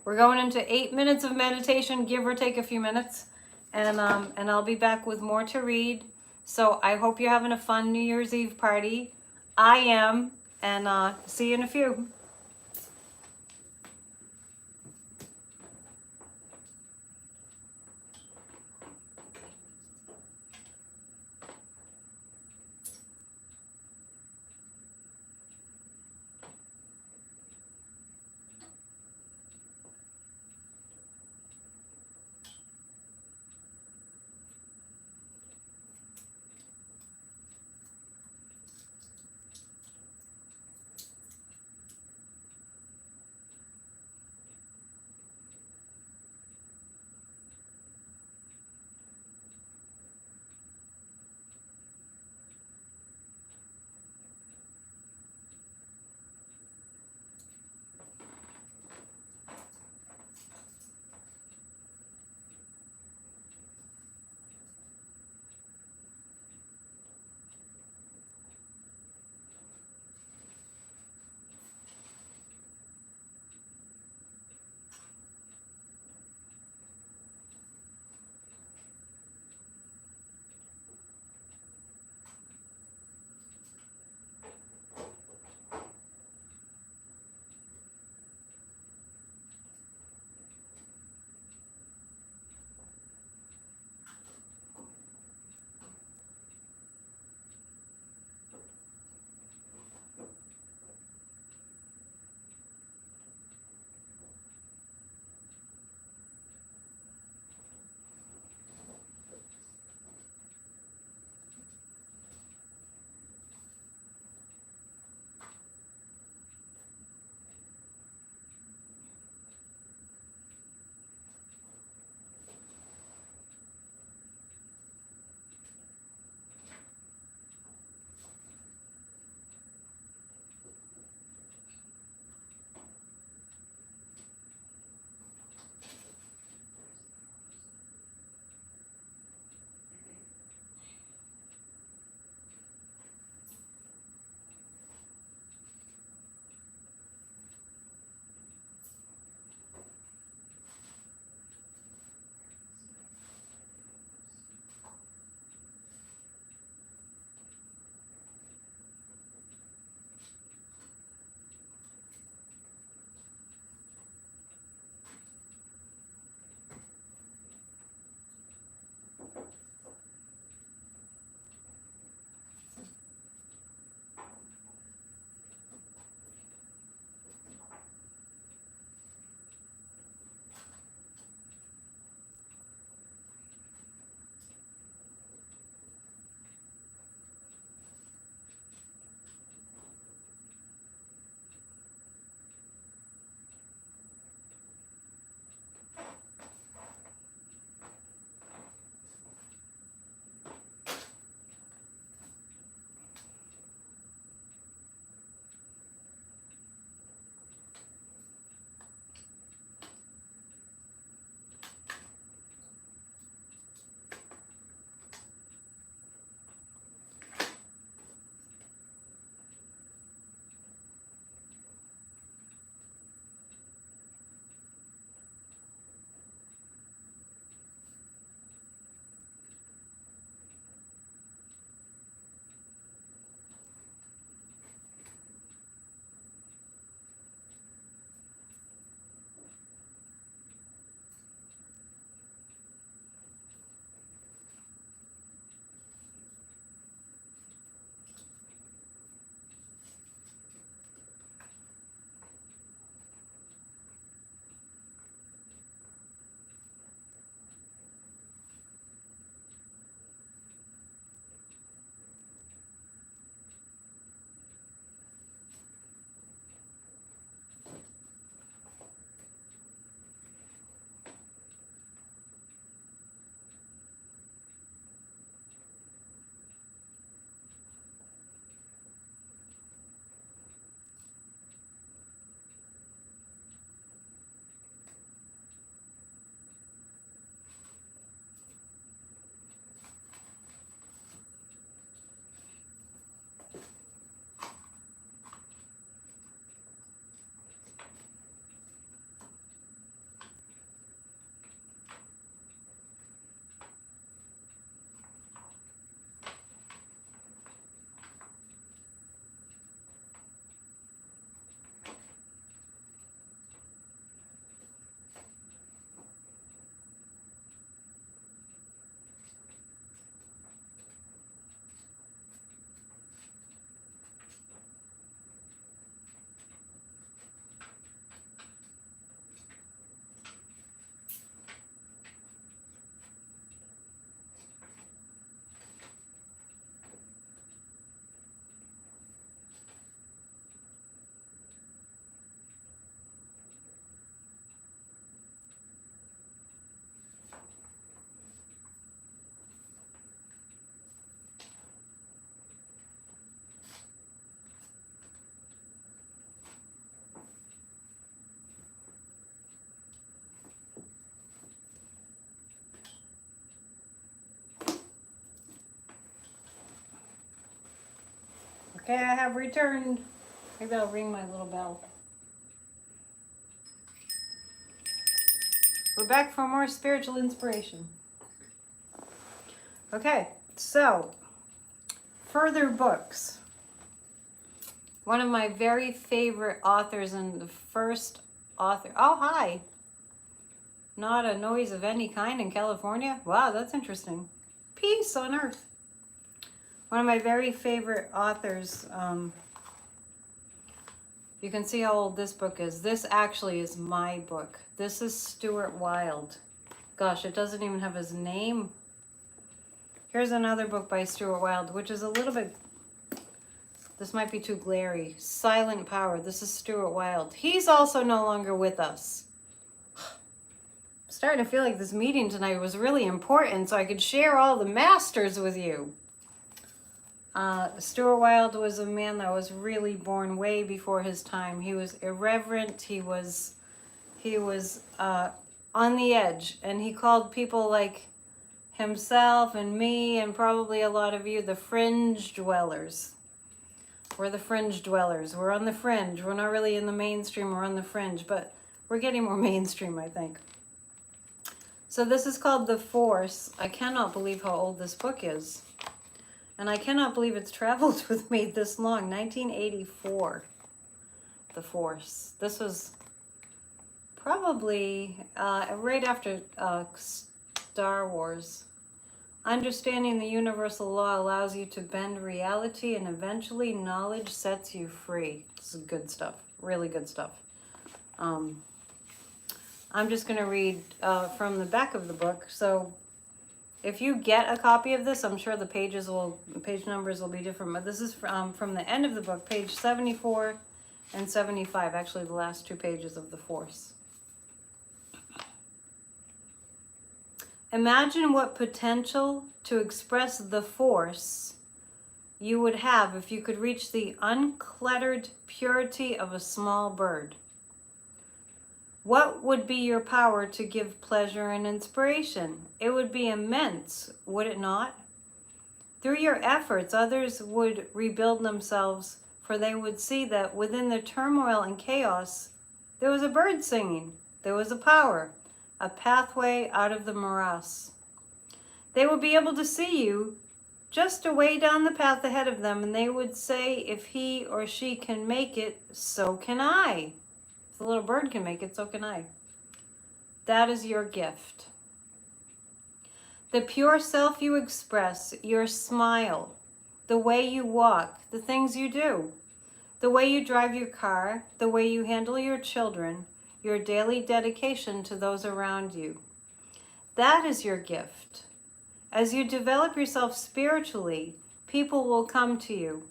We're going into 8 minutes of meditation, give or take a few minutes. And I'll be back with more to read. So I hope you're having a fun New Year's Eve party. I am, and see you in a few. Okay, I have returned. Maybe I'll ring my little bell. We're back for more spiritual inspiration. Okay, so further books. One of my very favorite authors and the first author. Oh, hi. Not a noise of any kind in California. Wow, that's interesting. Peace on earth. One of my very favorite authors. You can see how old this book is. This actually is my book. This is Stuart Wilde. Gosh, it doesn't even have his name. Here's another book by Stuart Wilde, which is a little bit, this might be too glary. Silent Power. This is Stuart Wilde. He's also no longer with us. I'm starting to feel like this meeting tonight was really important so I could share all the masters with you. Stuart Wilde was a man that was really born way before his time. He was irreverent. He was on the edge, and he called people like himself and me and probably a lot of you the fringe dwellers. We're the fringe dwellers. We're on the fringe. We're not really in the mainstream. We're on the fringe, but we're getting more mainstream, I think. So this is called The Force. I cannot believe how old this book is. And I cannot believe it's traveled with me this long. 1984, The Force. This was probably right after Star Wars. Understanding the universal law allows you to bend reality, and eventually knowledge sets you free. This is good stuff. Really good stuff. I'm just going to read from the back of the book. So if you get a copy of this, I'm sure the page numbers will be different, but this is from the end of the book, page 74 and 75, actually the last two pages of The Force. Imagine what potential to express the force you would have if you could reach the uncluttered purity of a small bird. What would be your power to give pleasure and inspiration? It would be immense, would it not? Through your efforts, others would rebuild themselves, for they would see that within the turmoil and chaos, there was a bird singing, there was a power, a pathway out of the morass. They would be able to see you just a way down the path ahead of them, and they would say, if he or she can make it, so can I. If the little bird can make it, so can I. That is your gift. The pure self you express, your smile, the way you walk, the things you do, the way you drive your car, the way you handle your children, your daily dedication to those around you. That is your gift. As you develop yourself spiritually, people will come to you.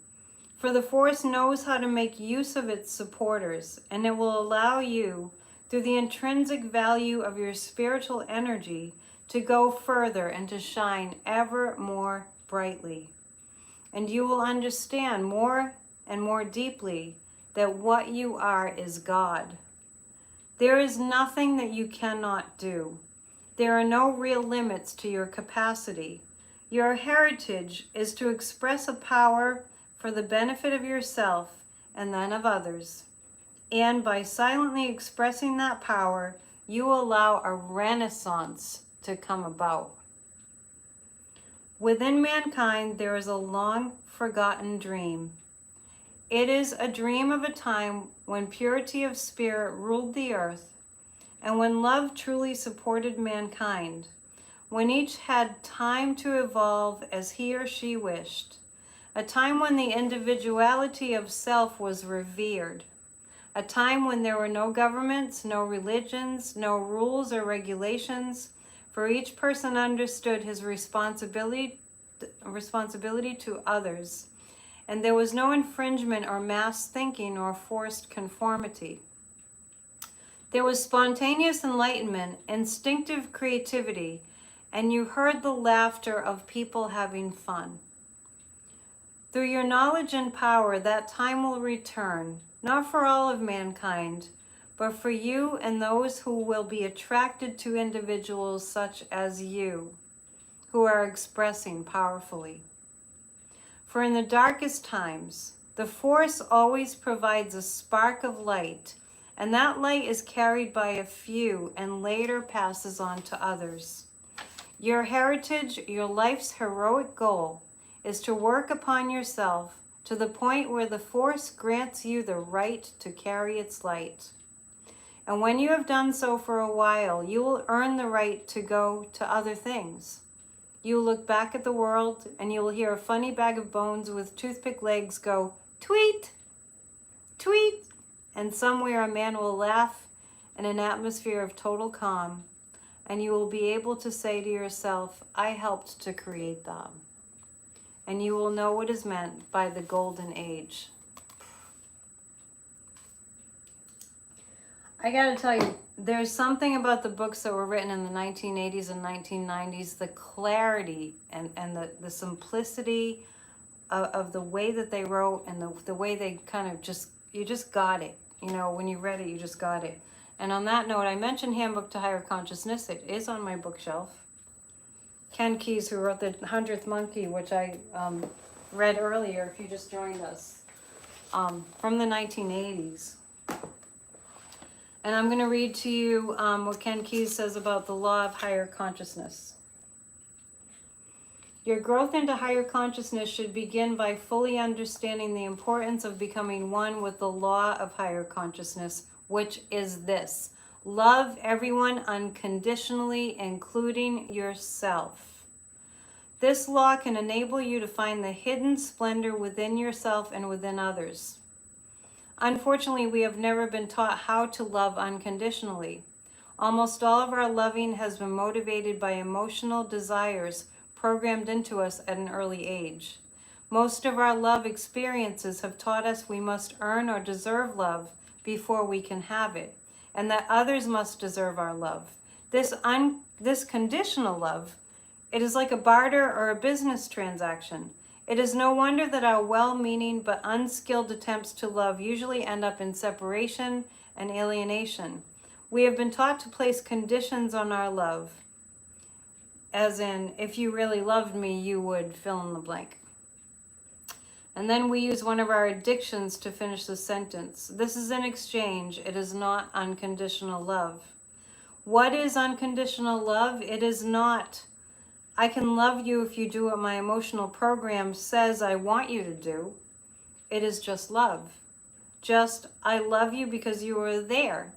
For the Force knows how to make use of its supporters, and it will allow you, through the intrinsic value of your spiritual energy, to go further and to shine ever more brightly. And you will understand more and more deeply that what you are is God. There is nothing that you cannot do. There are no real limits to your capacity. Your heritage is to express a power for the benefit of yourself and then of others. And by silently expressing that power, you allow a renaissance to come about. Within mankind, there is a long forgotten dream. It is a dream of a time when purity of spirit ruled the earth, and when love truly supported mankind, when each had time to evolve as he or she wished, a time when the individuality of self was revered, a time when there were no governments, no religions, no rules or regulations, for each person understood his responsibility to others, and there was no infringement or mass thinking or forced conformity. There was spontaneous enlightenment, instinctive creativity, and you heard the laughter of people having fun. Through your knowledge and power, that time will return, not for all of mankind, but for you and those who will be attracted to individuals such as you, who are expressing powerfully. For in the darkest times, The force always provides a spark of light, and that light is carried by a few and later passes on to others. Your heritage, your life's heroic goal, is to work upon yourself to the point where the force grants you the right to carry its light. And when you have done so for a while, you will earn the right to go to other things. You will look back at the world and you will hear a funny bag of bones with toothpick legs go, tweet, tweet, and somewhere a man will laugh in an atmosphere of total calm, and you will be able to say to yourself, I helped to create them. And you will know what is meant by the golden age. I gotta tell you, there's something about the books that were written in the 1980s and 1990s, the clarity and the simplicity of the way that they wrote, and the way they kind of you just got it. You know, when you read it, you just got it. And on that note, I mentioned Handbook to Higher Consciousness. It is on my bookshelf. Ken Keyes, who wrote the 100th Monkey, which I read earlier, if you just joined us, from the 1980s. And I'm going to read to you what Ken Keyes says about the law of higher consciousness. Your growth into higher consciousness should begin by fully understanding the importance of becoming one with the law of higher consciousness, which is this: love everyone unconditionally, including yourself. This law can enable you to find the hidden splendor within yourself and within others. Unfortunately, we have never been taught how to love unconditionally. Almost all of our loving has been motivated by emotional desires programmed into us at an early age. Most of our love experiences have taught us we must earn or deserve love before we can have it, and that others must deserve our love. This conditional love, it is like a barter or a business transaction. It is no wonder that our well-meaning but unskilled attempts to love usually end up in separation and alienation. We have been taught to place conditions on our love, as in, if you really loved me, you would fill in the blank. And then we use one of our addictions to finish the sentence. This is an exchange. It is not unconditional love. What is unconditional love? It is not, I can love you if you do what my emotional program says I want you to do. It is just love. Just, I love you because you are there.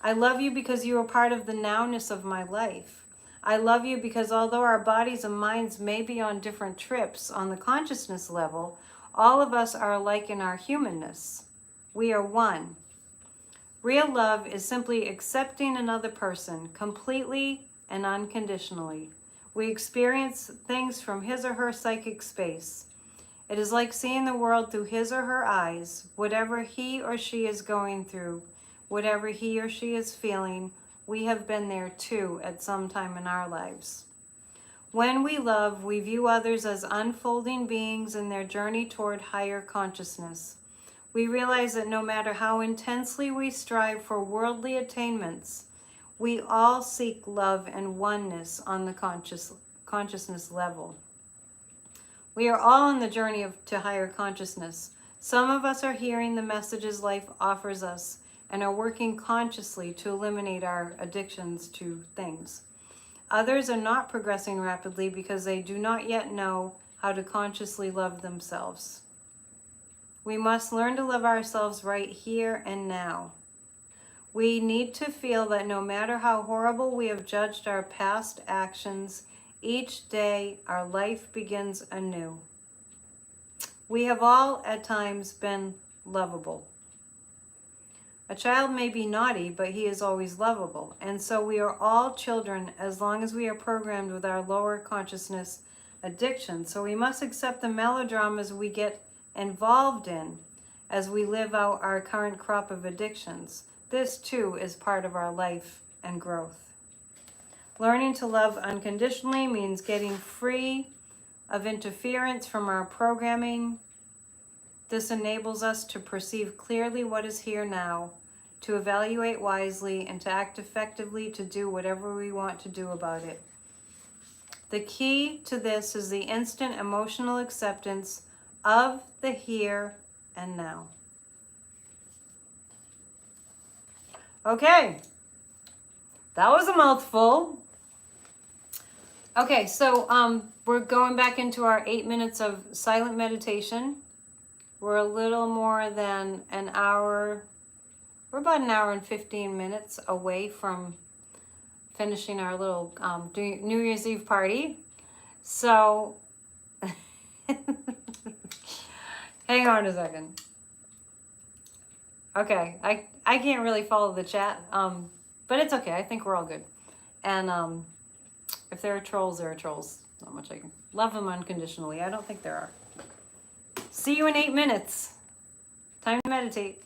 I love you because you are part of the nowness of my life. I love you because although our bodies and minds may be on different trips on the consciousness level, all of us are alike in our humanness. We are one. Real love is simply accepting another person completely and unconditionally. We experience things from his or her psychic space. It is like seeing the world through his or her eyes. Whatever he or she is going through, whatever he or she is feeling, we have been there too at some time in our lives. When we love, we view others as unfolding beings in their journey toward higher consciousness. We realize that no matter how intensely we strive for worldly attainments, we all seek love and oneness on the consciousness level. We are all on the journey to higher consciousness. Some of us are hearing the messages life offers us and are working consciously to eliminate our addictions to things. Others are not progressing rapidly because they do not yet know how to consciously love themselves. We must learn to love ourselves right here and now. We need to feel that no matter how horrible we have judged our past actions, each day our life begins anew. We have all at times been lovable. A child may be naughty, but he is always lovable. And so we are all children as long as we are programmed with our lower consciousness addiction. So we must accept the melodramas we get involved in as we live out our current crop of addictions. This too is part of our life and growth. Learning to love unconditionally means getting free of interference from our programming. This enables us to perceive clearly what is here now, to evaluate wisely, and to act effectively to do whatever we want to do about it. The key to this is the instant emotional acceptance of the here and now. Okay, that was a mouthful. Okay, so we're going back into our 8 minutes of silent meditation. We're a little more than an hour. We're about an hour and 15 minutes away from finishing our little New Year's Eve party. So, hang on a second. Okay, I can't really follow the chat, but it's okay. I think we're all good. And if there are trolls, there are trolls. Not much I can love them unconditionally. I don't think there are. See you in 8 minutes. Time to meditate.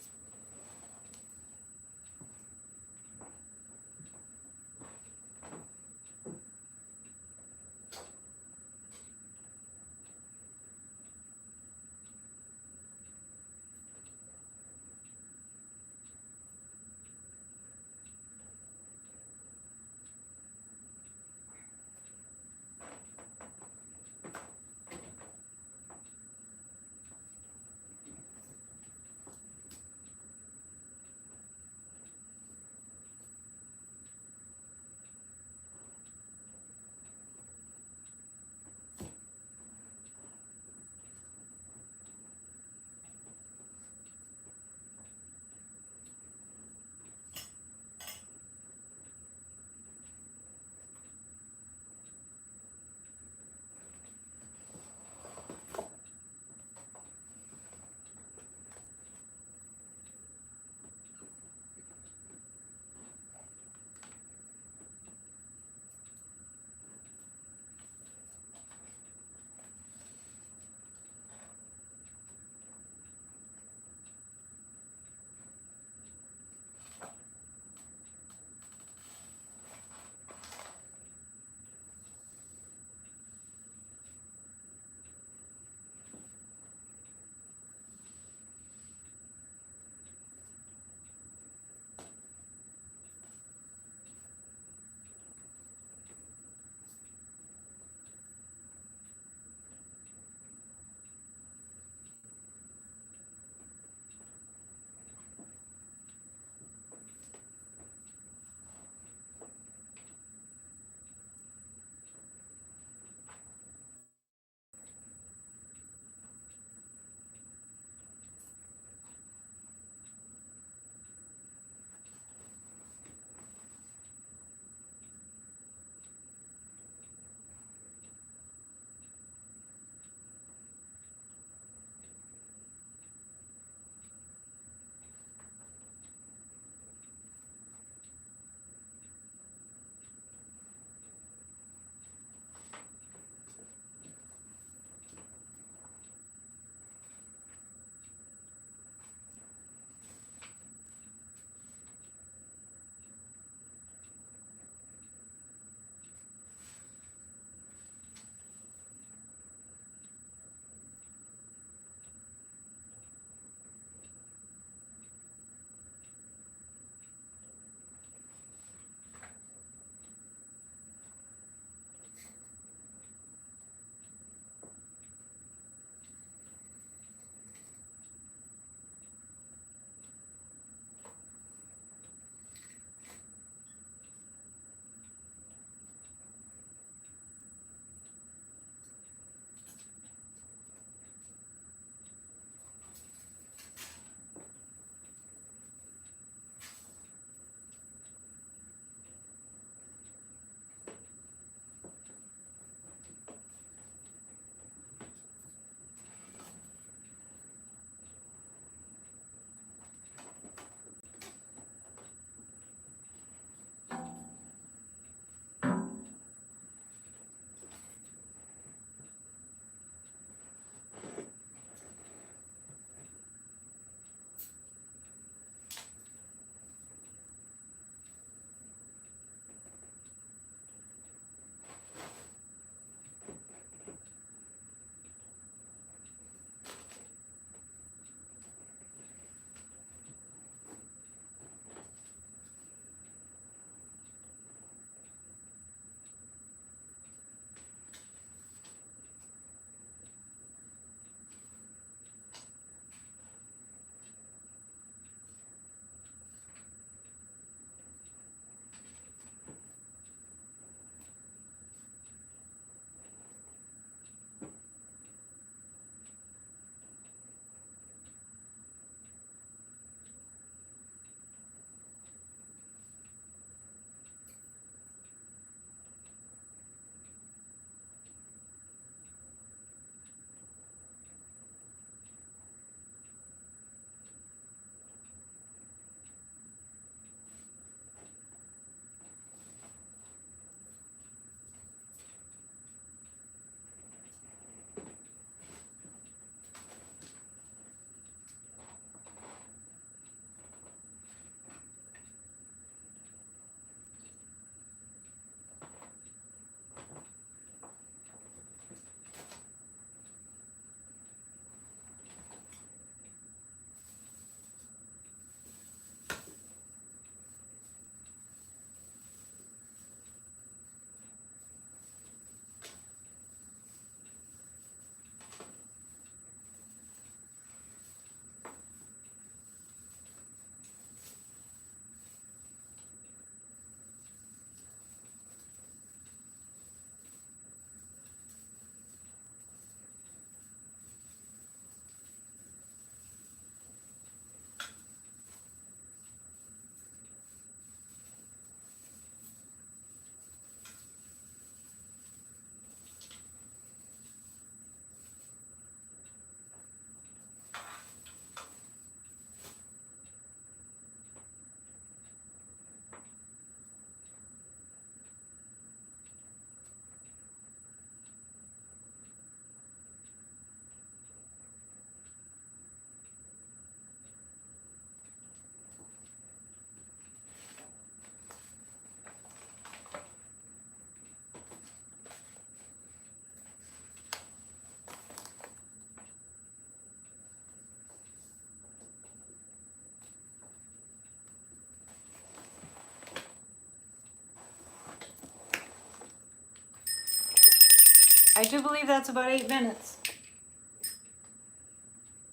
I do believe that's about 8 minutes.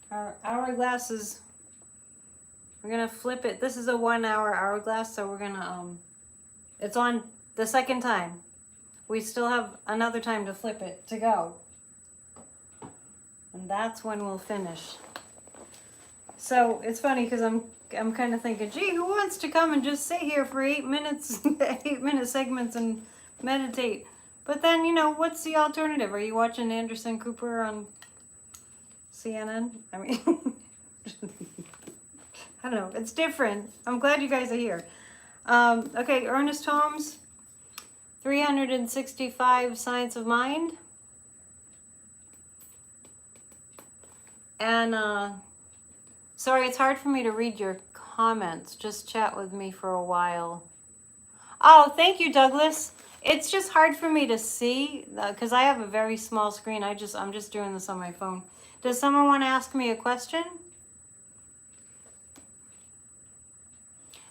Our hourglass is, we're gonna flip it. This is a 1 hour hourglass, so we're gonna, it's on the second time. We still have another time to flip it, to go. And that's when we'll finish. So it's funny because I'm kind of thinking, gee, who wants to come and just sit here for 8 minutes, 8-minute segments and meditate? But then, you know, what's the alternative? Are you watching Anderson Cooper on CNN? I mean, I don't know. It's different. I'm glad you guys are here. Okay, Ernest Holmes, 365 Science of Mind. And, sorry, it's hard for me to read your comments. Just chat with me for a while. Oh, thank you, Douglas. It's just hard for me to see because I have a very small screen. I'm just doing this on my phone. Does someone want to ask me a question?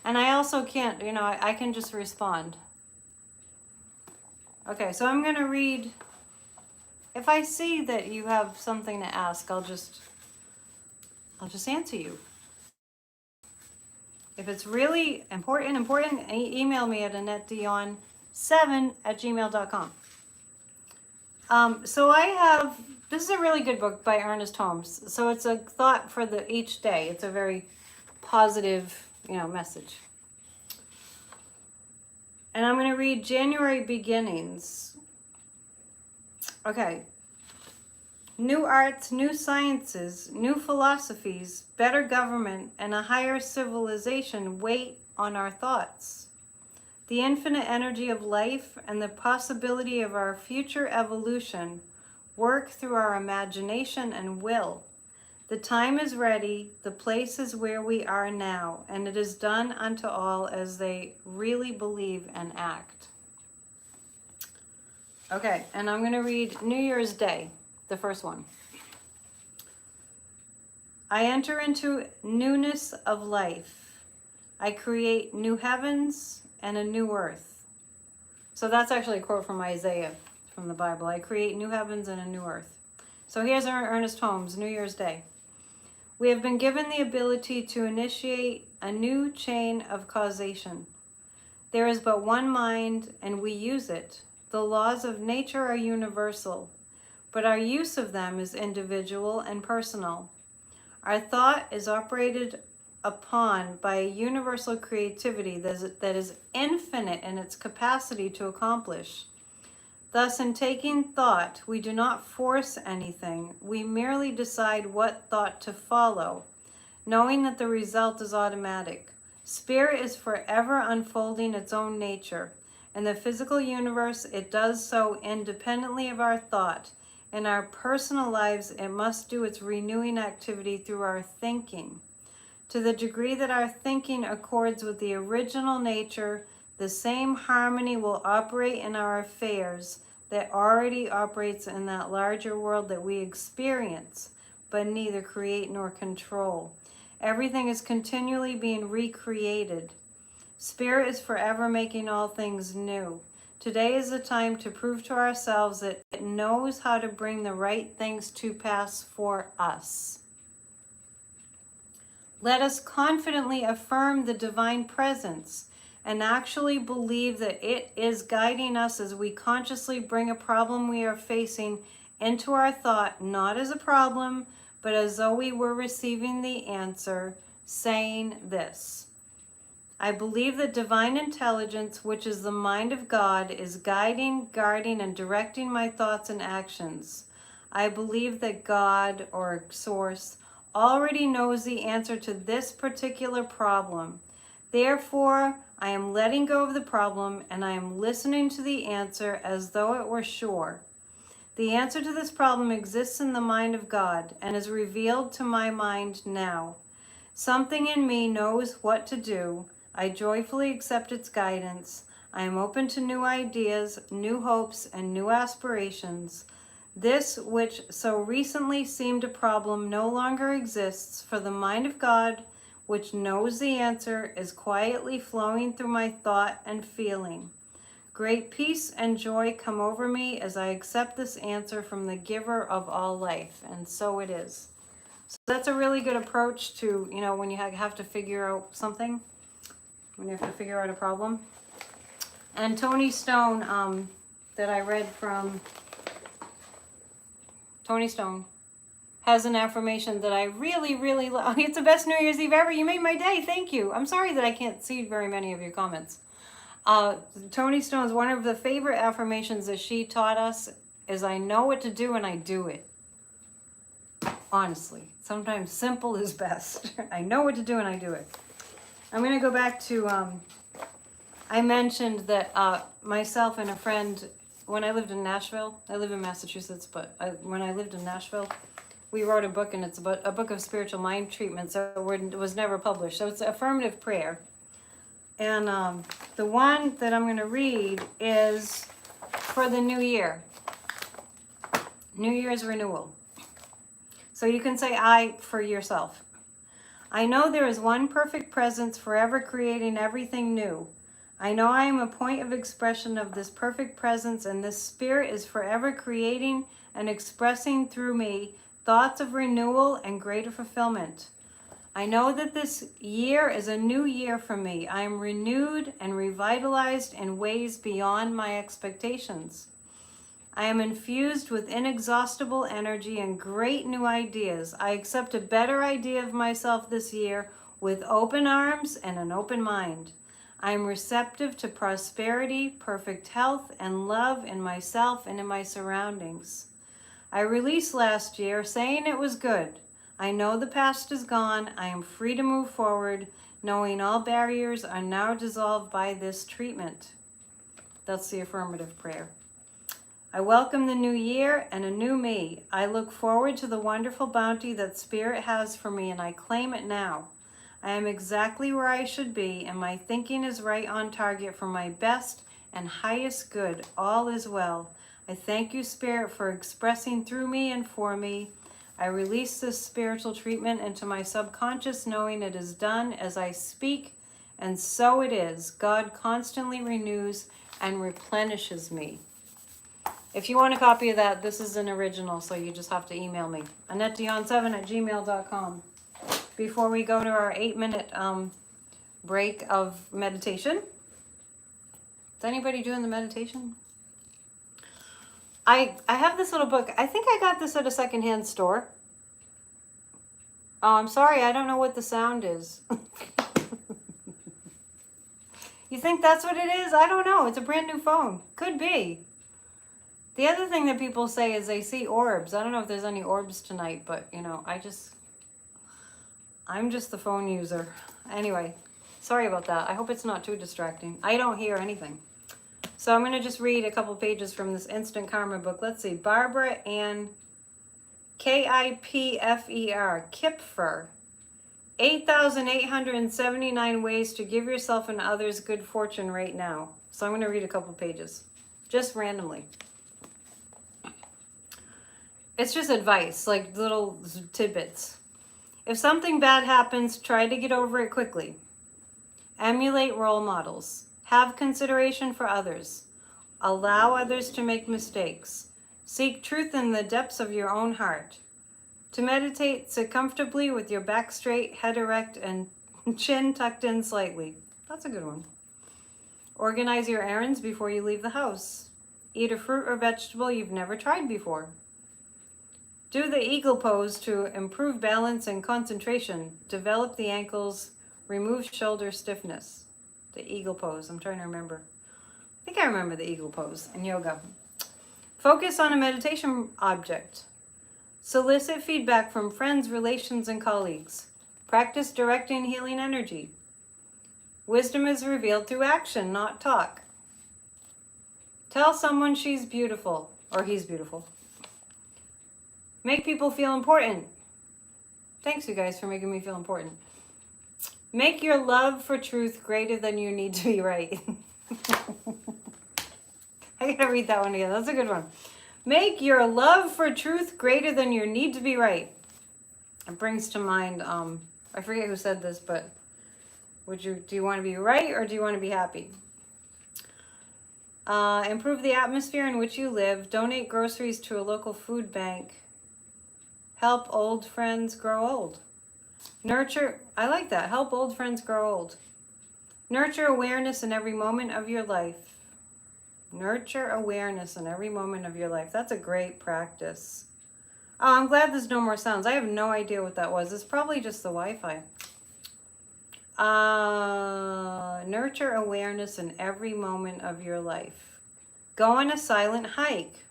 And I also can't, you know, I can just respond. Okay, so I'm going to read. If I see that you have something to ask, I'll just answer you. If it's really important, email me at AnnetteDion7@gmail.com. So I have, this is a really good book by Ernest Holmes. So it's a thought for each day. It's a very positive, you know, message. And I'm going to read January Beginnings. Okay. New arts, new sciences, new philosophies, better government, and a higher civilization wait on our thoughts. The infinite energy of life and the possibility of our future evolution work through our imagination and will. The time is ready, the place is where we are now, and it is done unto all as they really believe and act. Okay, and I'm going to read New Year's Day. The first one. I enter into newness of life. I create new heavens and a new earth. So that's actually a quote from Isaiah from the Bible. I create new heavens and a new earth. So here's Ernest Holmes, New Year's Day. We have been given the ability to initiate a new chain of causation. There is but one mind and we use it. The laws of nature are universal, but our use of them is individual and personal. Our thought is operated upon by a universal creativity that is infinite in its capacity to accomplish. Thus, in taking thought, we do not force anything. We merely decide what thought to follow, knowing that the result is automatic. Spirit is forever unfolding its own nature. In the physical universe, it does so independently of our thought. In our personal lives, it must do its renewing activity through our thinking. To the degree that our thinking accords with the original nature, the same harmony will operate in our affairs that already operates in that larger world that we experience, but neither create nor control. Everything is continually being recreated. Spirit is forever making all things new. Today is the time to prove to ourselves that it knows how to bring the right things to pass for us. Let us confidently affirm the divine presence and actually believe that it is guiding us as we consciously bring a problem we are facing into our thought, not as a problem, but as though we were receiving the answer, saying this. I believe that divine intelligence, which is the mind of God, is guiding, guarding, and directing my thoughts and actions. I believe that God, or Source, already knows the answer to this particular problem. Therefore, I am letting go of the problem and I am listening to the answer as though it were sure. The answer to this problem exists in the mind of God and is revealed to my mind now. Something in me knows what to do. I joyfully accept its guidance. I am open to new ideas, new hopes, and new aspirations. This which so recently seemed a problem no longer exists, for the mind of God, which knows the answer, is quietly flowing through my thought and feeling. Great peace and joy come over me as I accept this answer from the giver of all life. And so it is. So that's a really good approach to, you know, when you have to figure out something, when you have to figure out a problem. And Tony Stone, that I read from Tony Stone, has an affirmation that I really, really love. It's the best New Year's Eve ever. You made my day. Thank you. I'm sorry that I can't see very many of your comments. Tony Stone's one of the favorite affirmations that she taught us is I know what to do and I do it. Honestly, sometimes simple is best. I know what to do and I do it. I'm going to go back to, I mentioned that myself and a friend, when I lived in Nashville, I live in Massachusetts, but when I lived in Nashville, we wrote a book, and it's about a book of spiritual mind treatment, so it was never published. So it's affirmative prayer. And the one that I'm going to read is for the new year. New Year's renewal. So you can say I for yourself. I know there is one perfect presence forever creating everything new. I know I am a point of expression of this perfect presence, and this spirit is forever creating and expressing through me thoughts of renewal and greater fulfillment. I know that this year is a new year for me. I am renewed and revitalized in ways beyond my expectations. I am infused with inexhaustible energy and great new ideas. I accept a better idea of myself this year with open arms and an open mind. I am receptive to prosperity, perfect health, and love in myself and in my surroundings. I released last year saying it was good. I know the past is gone. I am free to move forward, knowing all barriers are now dissolved by this treatment. That's the affirmative prayer. I welcome the new year and a new me. I look forward to the wonderful bounty that Spirit has for me, and I claim it now. I am exactly where I should be, and my thinking is right on target for my best and highest good. All is well. I thank you, Spirit, for expressing through me and for me. I release this spiritual treatment into my subconscious, knowing it is done as I speak, and so it is. God constantly renews and replenishes me. If you want a copy of that, this is an original, so you just have to email me. AnnetteDion7@gmail.com. Before we go to our 8-minute break of meditation. Is anybody doing the meditation? I have this little book. I think I got this at a secondhand store. Oh, I'm sorry. I don't know what the sound is. You think that's what it is? I don't know. It's a brand new phone. Could be. The other thing that people say is they see orbs. I don't know if there's any orbs tonight, but, you know, I'm just the phone user. Anyway, sorry about that. I hope it's not too distracting. I don't hear anything. So I'm going to just read a couple pages from this Instant Karma book. Let's see. Barbara Ann Kipfer. 8,879 ways to give yourself and others good fortune right now. So I'm going to read a couple pages. Just randomly. It's just advice, like little tidbits. If something bad happens, try to get over it quickly. Emulate role models. Have consideration for others. Allow others to make mistakes. Seek truth in the depths of your own heart. To meditate, sit comfortably with your back straight, head erect, and chin tucked in slightly. That's a good one. Organize your errands before you leave the house. Eat a fruit or vegetable you've never tried before. Do the eagle pose to improve balance and concentration. Develop the ankles. Remove shoulder stiffness. The eagle pose. I'm trying to remember. I think I remember the eagle pose in yoga. Focus on a meditation object. Solicit feedback from friends, relations, and colleagues. Practice directing healing energy. Wisdom is revealed through action, not talk. Tell someone she's beautiful or he's beautiful. Make people feel important. Thanks, you guys, for making me feel important. Make your love for truth greater than your need to be right. I gotta read that one again. That's a good one. Make your love for truth greater than your need to be right. It brings to mind, I forget who said this, but do you want to be right or do you want to be happy? Improve the atmosphere in which you live. Donate groceries to a local food bank. Help old friends grow old. Nurture, I like that. Help old friends grow old. Nurture awareness in every moment of your life. Nurture awareness in every moment of your life. That's a great practice. Oh, I'm glad there's no more sounds. I have no idea what that was. It's probably just the Wi-Fi. Nurture awareness in every moment of your life. Go on a silent hike.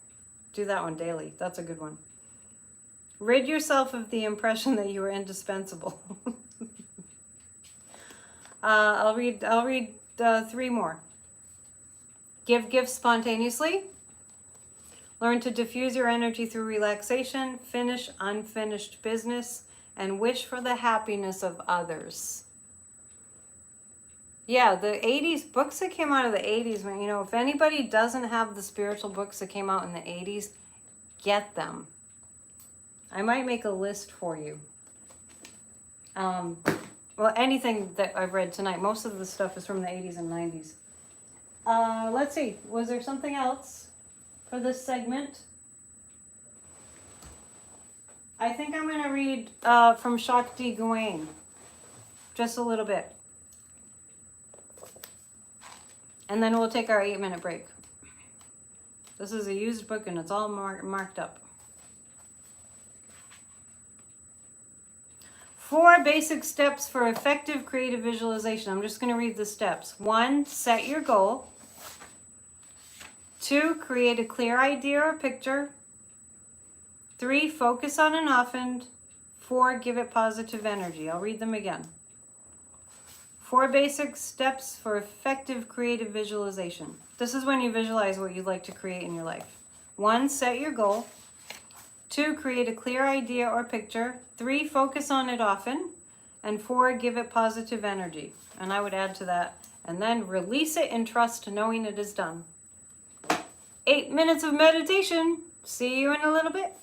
Do that one daily. That's a good one. Rid yourself of the impression that you are indispensable. I'll read 3 more. Give gifts spontaneously. Learn to diffuse your energy through relaxation. Finish unfinished business. And wish for the happiness of others. Yeah, the 80s, books that came out of the 80s, man, you know, if anybody doesn't have the spiritual books that came out in the 80s, get them. I might make a list for you. Well, anything that I've read tonight, most of the stuff is from the 80s and 90s. Let's see, was there something else for this segment? I think I'm going to read from Shakti Gawain, just a little bit. And then we'll take our 8-minute break. This is a used book and it's all marked up. 4 basic steps for effective creative visualization. I'm just going to read the steps. 1, set your goal. 2, create a clear idea or picture. 3, focus on it often. 4, give it positive energy. I'll read them again. 4 basic steps for effective creative visualization. This is when you visualize what you'd like to create in your life. 1, set your goal. 2, create a clear idea or picture. 3, focus on it often. And 4, give it positive energy. And I would add to that. And then release it and trust knowing it is done. 8 minutes of meditation. See you in a little bit.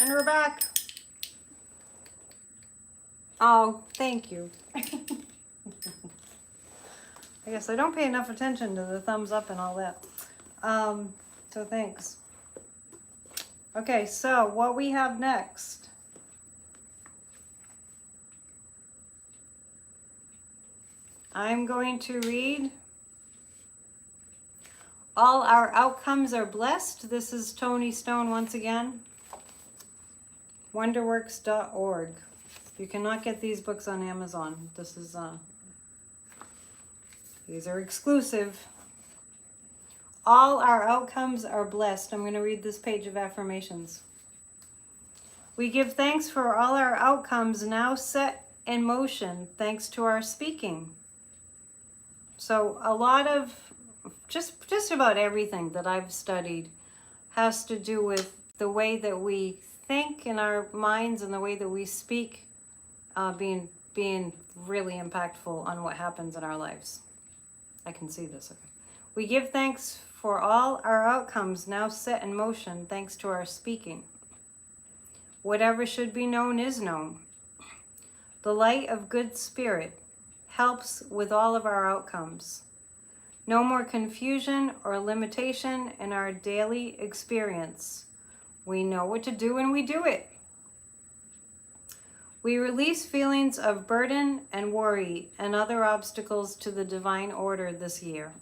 And we're back. Oh, thank you. I guess I don't pay enough attention to the thumbs up and all that. So thanks. Okay, so what we have next. I'm going to read All Our Outcomes Are Blessed. This is Tony Stone once again. Wonderworks.org. You cannot get these books on Amazon. This is these are exclusive. All our outcomes are blessed. I'm going to read this page of affirmations. We give thanks for all our outcomes now set in motion thanks to our speaking. So a lot of just about everything that I've studied has to do with the way that we think in our minds and the way that we speak being really impactful on what happens in our lives. I can see this. Okay. We give thanks for all our outcomes now set in motion thanks to our speaking. Whatever should be known is known. The light of good spirit helps with all of our outcomes. No more confusion or limitation in our daily experience. We know what to do and we do it. We release feelings of burden and worry and other obstacles to the divine order this year.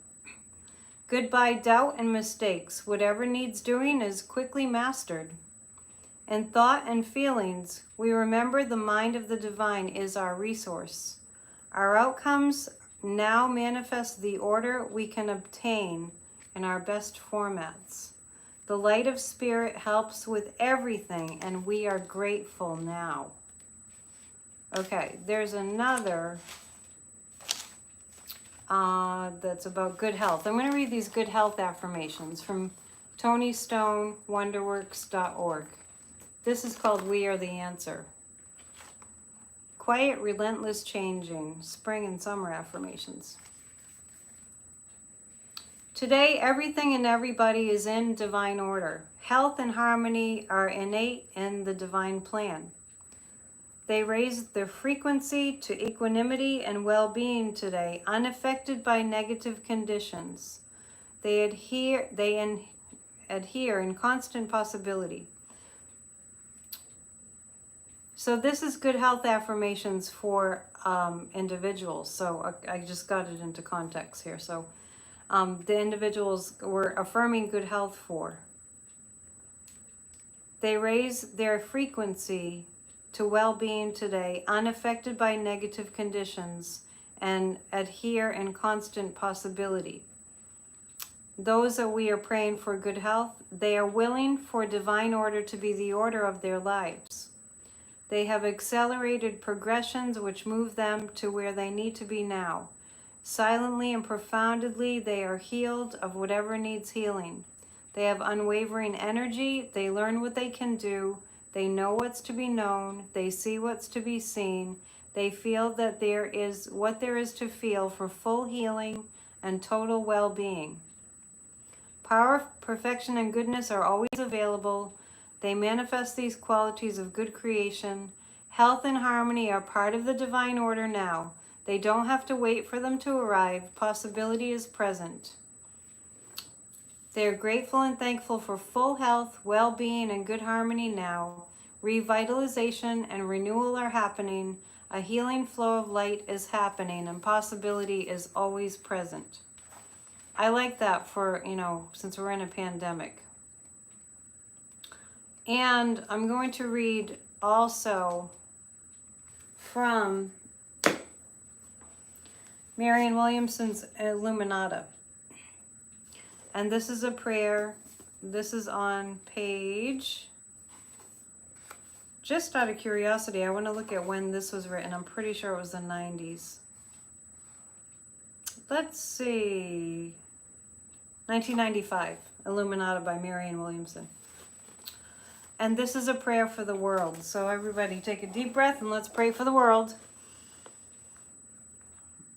Goodbye doubt and mistakes. Whatever needs doing is quickly mastered. In thought and feelings, we remember the mind of the divine is our resource. Our outcomes now manifest the order we can obtain in our best formats. The light of spirit helps with everything, and we are grateful now. Okay, there's another that's about good health. I'm going to read these good health affirmations from Tony Stone, Wonderworks.org. This is called We Are the Answer. Quiet, relentless changing, spring and summer affirmations. Today, everything and everybody is in divine order. Health and harmony are innate in the divine plan. They raise their frequency to equanimity and well-being today, unaffected by negative conditions. They adhere in constant possibility. So this is good health affirmations for individuals. So I just got it into context here. So the individuals we're affirming good health for. They raise their frequency to well-being today, unaffected by negative conditions, and adhere in constant possibility. Those that we are praying for good health, they are willing for divine order to be the order of their lives. They have accelerated progressions which move them to where they need to be now. Silently and profoundly, they are healed of whatever needs healing. They have unwavering energy. They learn what they can do. They know what's to be known. They see what's to be seen. They feel that there is what there is to feel for full healing and total well-being. Power, perfection, and goodness are always available. They manifest these qualities of good creation. Health and harmony are part of the divine order now. They don't have to wait for them to arrive. Possibility is present. They are grateful and thankful for full health, well-being, and good harmony now. Revitalization and renewal are happening. A healing flow of light is happening, and possibility is always present. I like that for, since we're in a pandemic. And I'm going to read also from Marianne Williamson's Illuminata. And this is a prayer. This is on page, just out of curiosity, I want to look at when this was written. I'm pretty sure it was the 90s. Let's see. 1995, Illuminata by Marianne Williamson. And this is a prayer for the world. So everybody take a deep breath and let's pray for the world.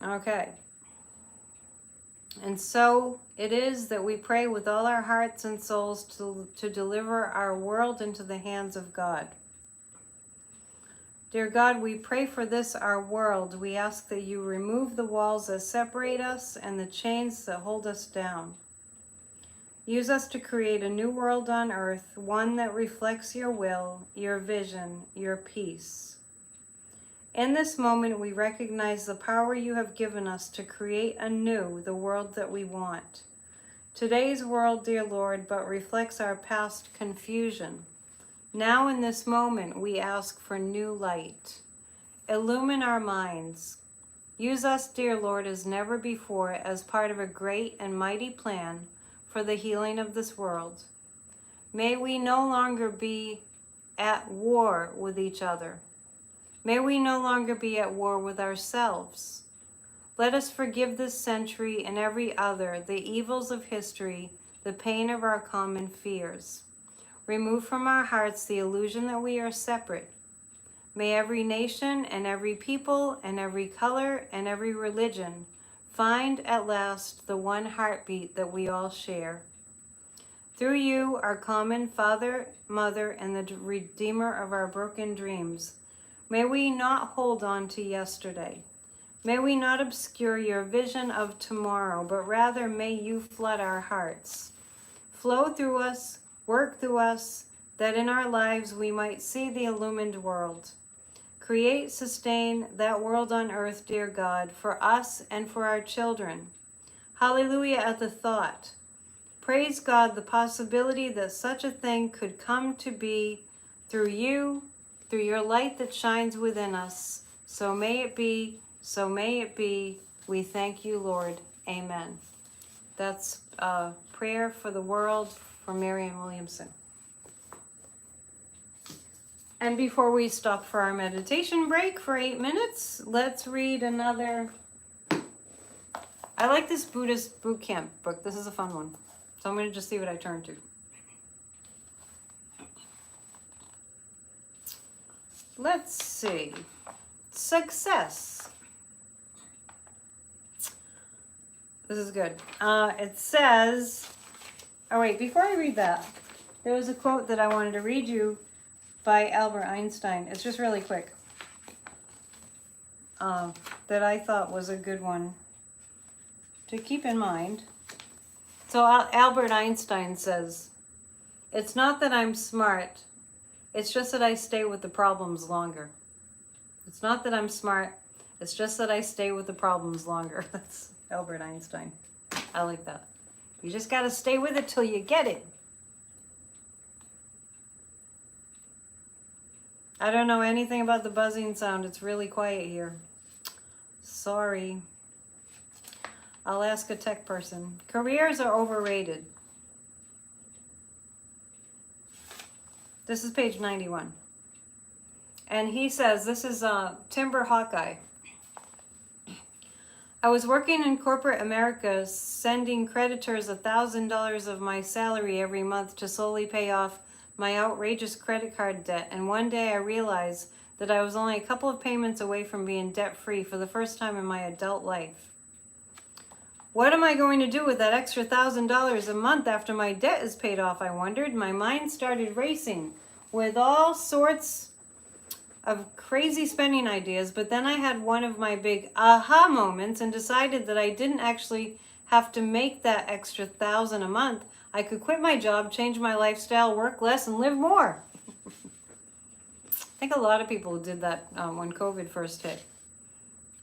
Okay. And so it is that we pray with all our hearts and souls to deliver our world into the hands of God. Dear God, we pray for this, our world. We ask that you remove the walls that separate us and the chains that hold us down. Use us to create a new world on earth, one that reflects your will, your vision, your peace. In this moment, we recognize the power you have given us to create anew the world that we want. Today's world, dear Lord, but reflects our past confusion. Now in this moment, we ask for new light. Illumine our minds. Use us, dear Lord, as never before, as part of a great and mighty plan for the healing of this world. May we no longer be at war with each other. May we no longer be at war with ourselves. Let us forgive this century and every other, the evils of history, the pain of our common fears. Remove from our hearts the illusion that we are separate. May every nation and every people and every color and every religion find at last the one heartbeat that we all share. Through you, our common Father, Mother, and the Redeemer of our broken dreams, may we not hold on to yesterday. May we not obscure your vision of tomorrow, but rather may you flood our hearts. Flow through us, work through us, that in our lives we might see the illumined world. Create, sustain that world on earth, dear God, for us and for our children. Hallelujah at the thought. Praise God, the possibility that such a thing could come to be through you, through your light that shines within us. So may it be, so may it be. We thank you, Lord. Amen. That's a prayer for the world for Marianne Williamson. And before we stop for our meditation break for 8 minutes, let's read another. I like this Buddhist boot camp book. This is a fun one. So I'm going to just see what I turn to. Let's see. Success. This is good. It says, oh wait, before I read that, there was a quote that I wanted to read you by Albert Einstein. It's just really quick. That I thought was a good one to keep in mind. So Albert Einstein says, "It's not that I'm smart, it's just that I stay with the problems longer." It's not that I'm smart, it's just that I stay with the problems longer. That's Albert Einstein. I like that. You just got to stay with it till you get it. I don't know anything about the buzzing sound. It's really quiet here. Sorry. I'll ask a tech person. Careers are overrated. This is page 91. And he says, this is Timber Hawkeye. I was working in corporate America, sending creditors $1,000 of my salary every month to slowly pay off my outrageous credit card debt. And one day I realized that I was only a couple of payments away from being debt-free for the first time in my adult life. What am I going to do with that extra $1,000 a month after my debt is paid off, I wondered. My mind started racing with all sorts of crazy spending ideas, but then I had one of my big aha moments and decided that I didn't actually have to make that extra $1,000 a month. I could quit my job, change my lifestyle, work less, and live more. I think a lot of people did that when COVID first hit.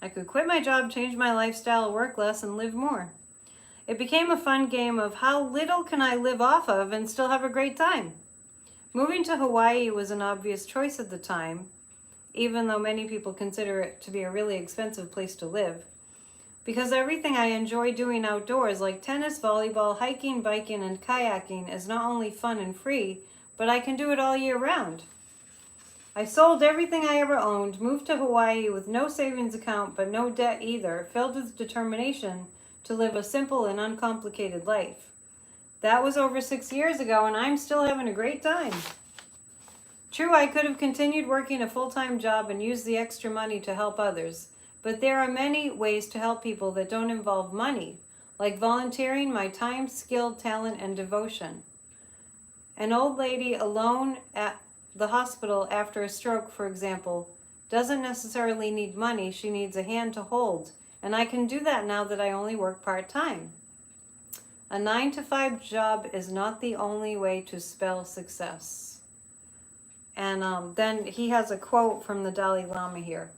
I could quit my job, change my lifestyle, work less, and live more. It became a fun game of how little can I live off of and still have a great time. Moving to Hawaii was an obvious choice at the time, even though many people consider it to be a really expensive place to live, because everything I enjoy doing outdoors, like tennis, volleyball, hiking, biking, and kayaking, is not only fun and free, but I can do it all year round. I sold everything I ever owned, moved to Hawaii with no savings account, but no debt either, filled with determination to live a simple and uncomplicated life. That was over 6 years ago, and I'm still having a great time. True, I could have continued working a full-time job and used the extra money to help others, but there are many ways to help people that don't involve money, like volunteering my time, skill, talent, and devotion. An old lady alone at the hospital after a stroke, for example, doesn't necessarily need money. She needs a hand to hold. And I can do that now that I only work part-time. A 9-to-5 job is not the only way to spell success. And then he has a quote from the Dalai Lama here.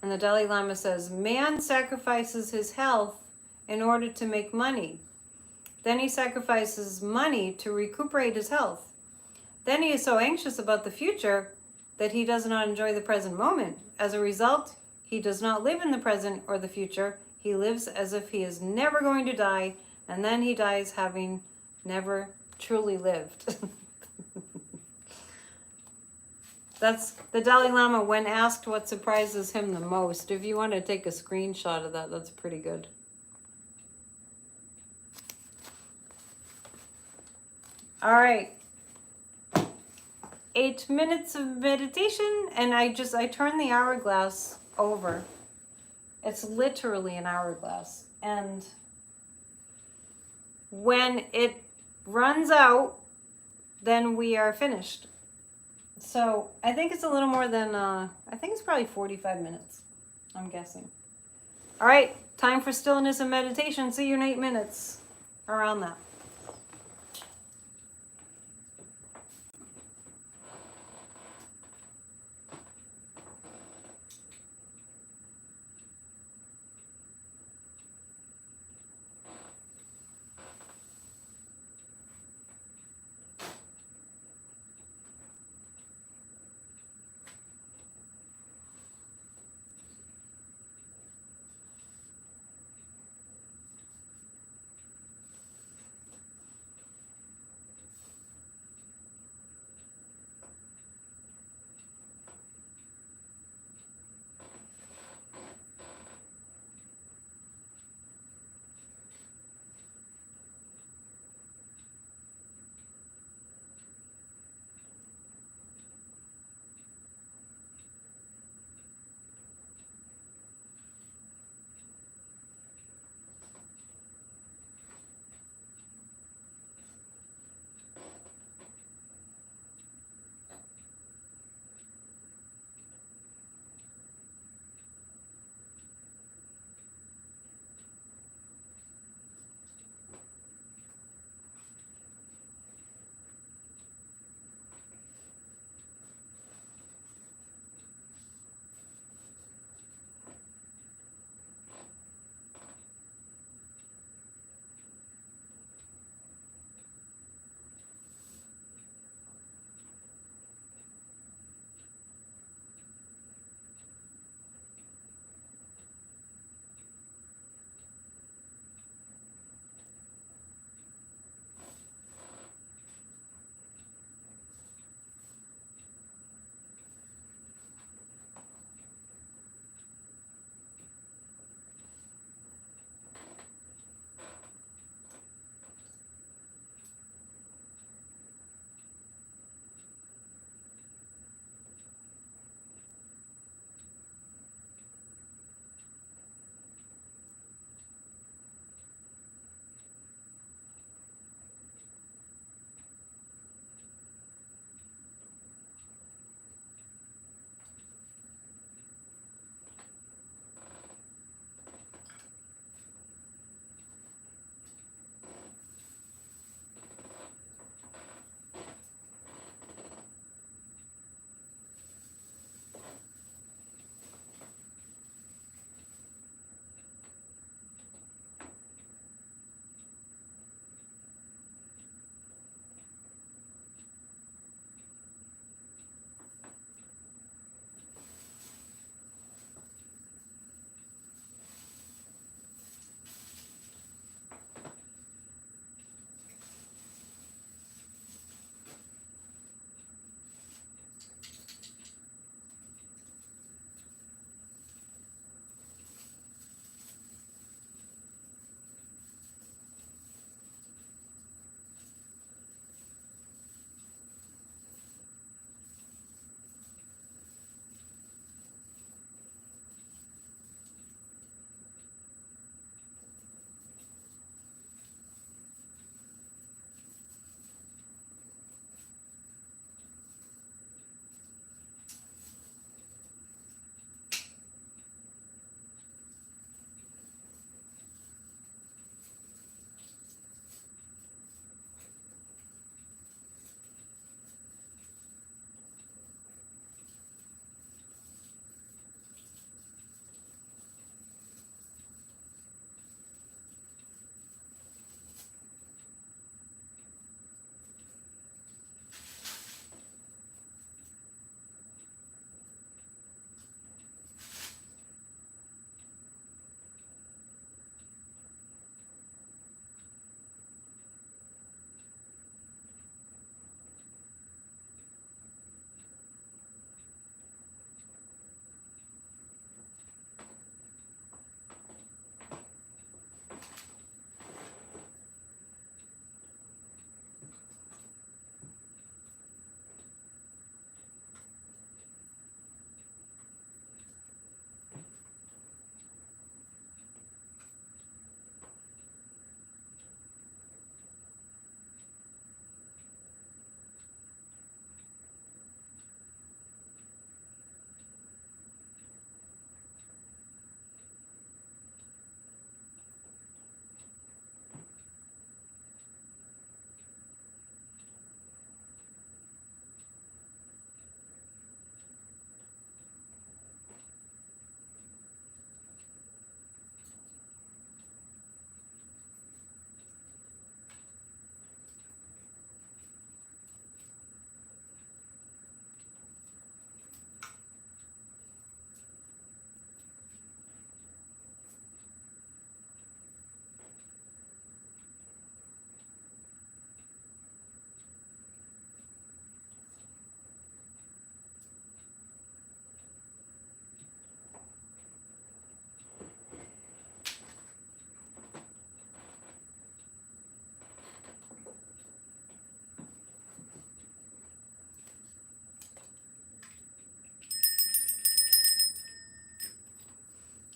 And the Dalai Lama says, man sacrifices his health in order to make money. Then he sacrifices money to recuperate his health. Then he is so anxious about the future that he does not enjoy the present moment. As a result, he does not live in the present or the future. He lives as if he is never going to die, and then he dies having never truly lived. That's the Dalai Lama when asked what surprises him the most. If you want to take a screenshot of that, that's pretty good. All right. 8 minutes of meditation, and I turn the hourglass over. It's literally an hourglass. And when it runs out, then we are finished. So I think it's a little more than, I think it's probably 45 minutes, I'm guessing. All right, time for stillness and meditation. See you in 8 minutes, around that.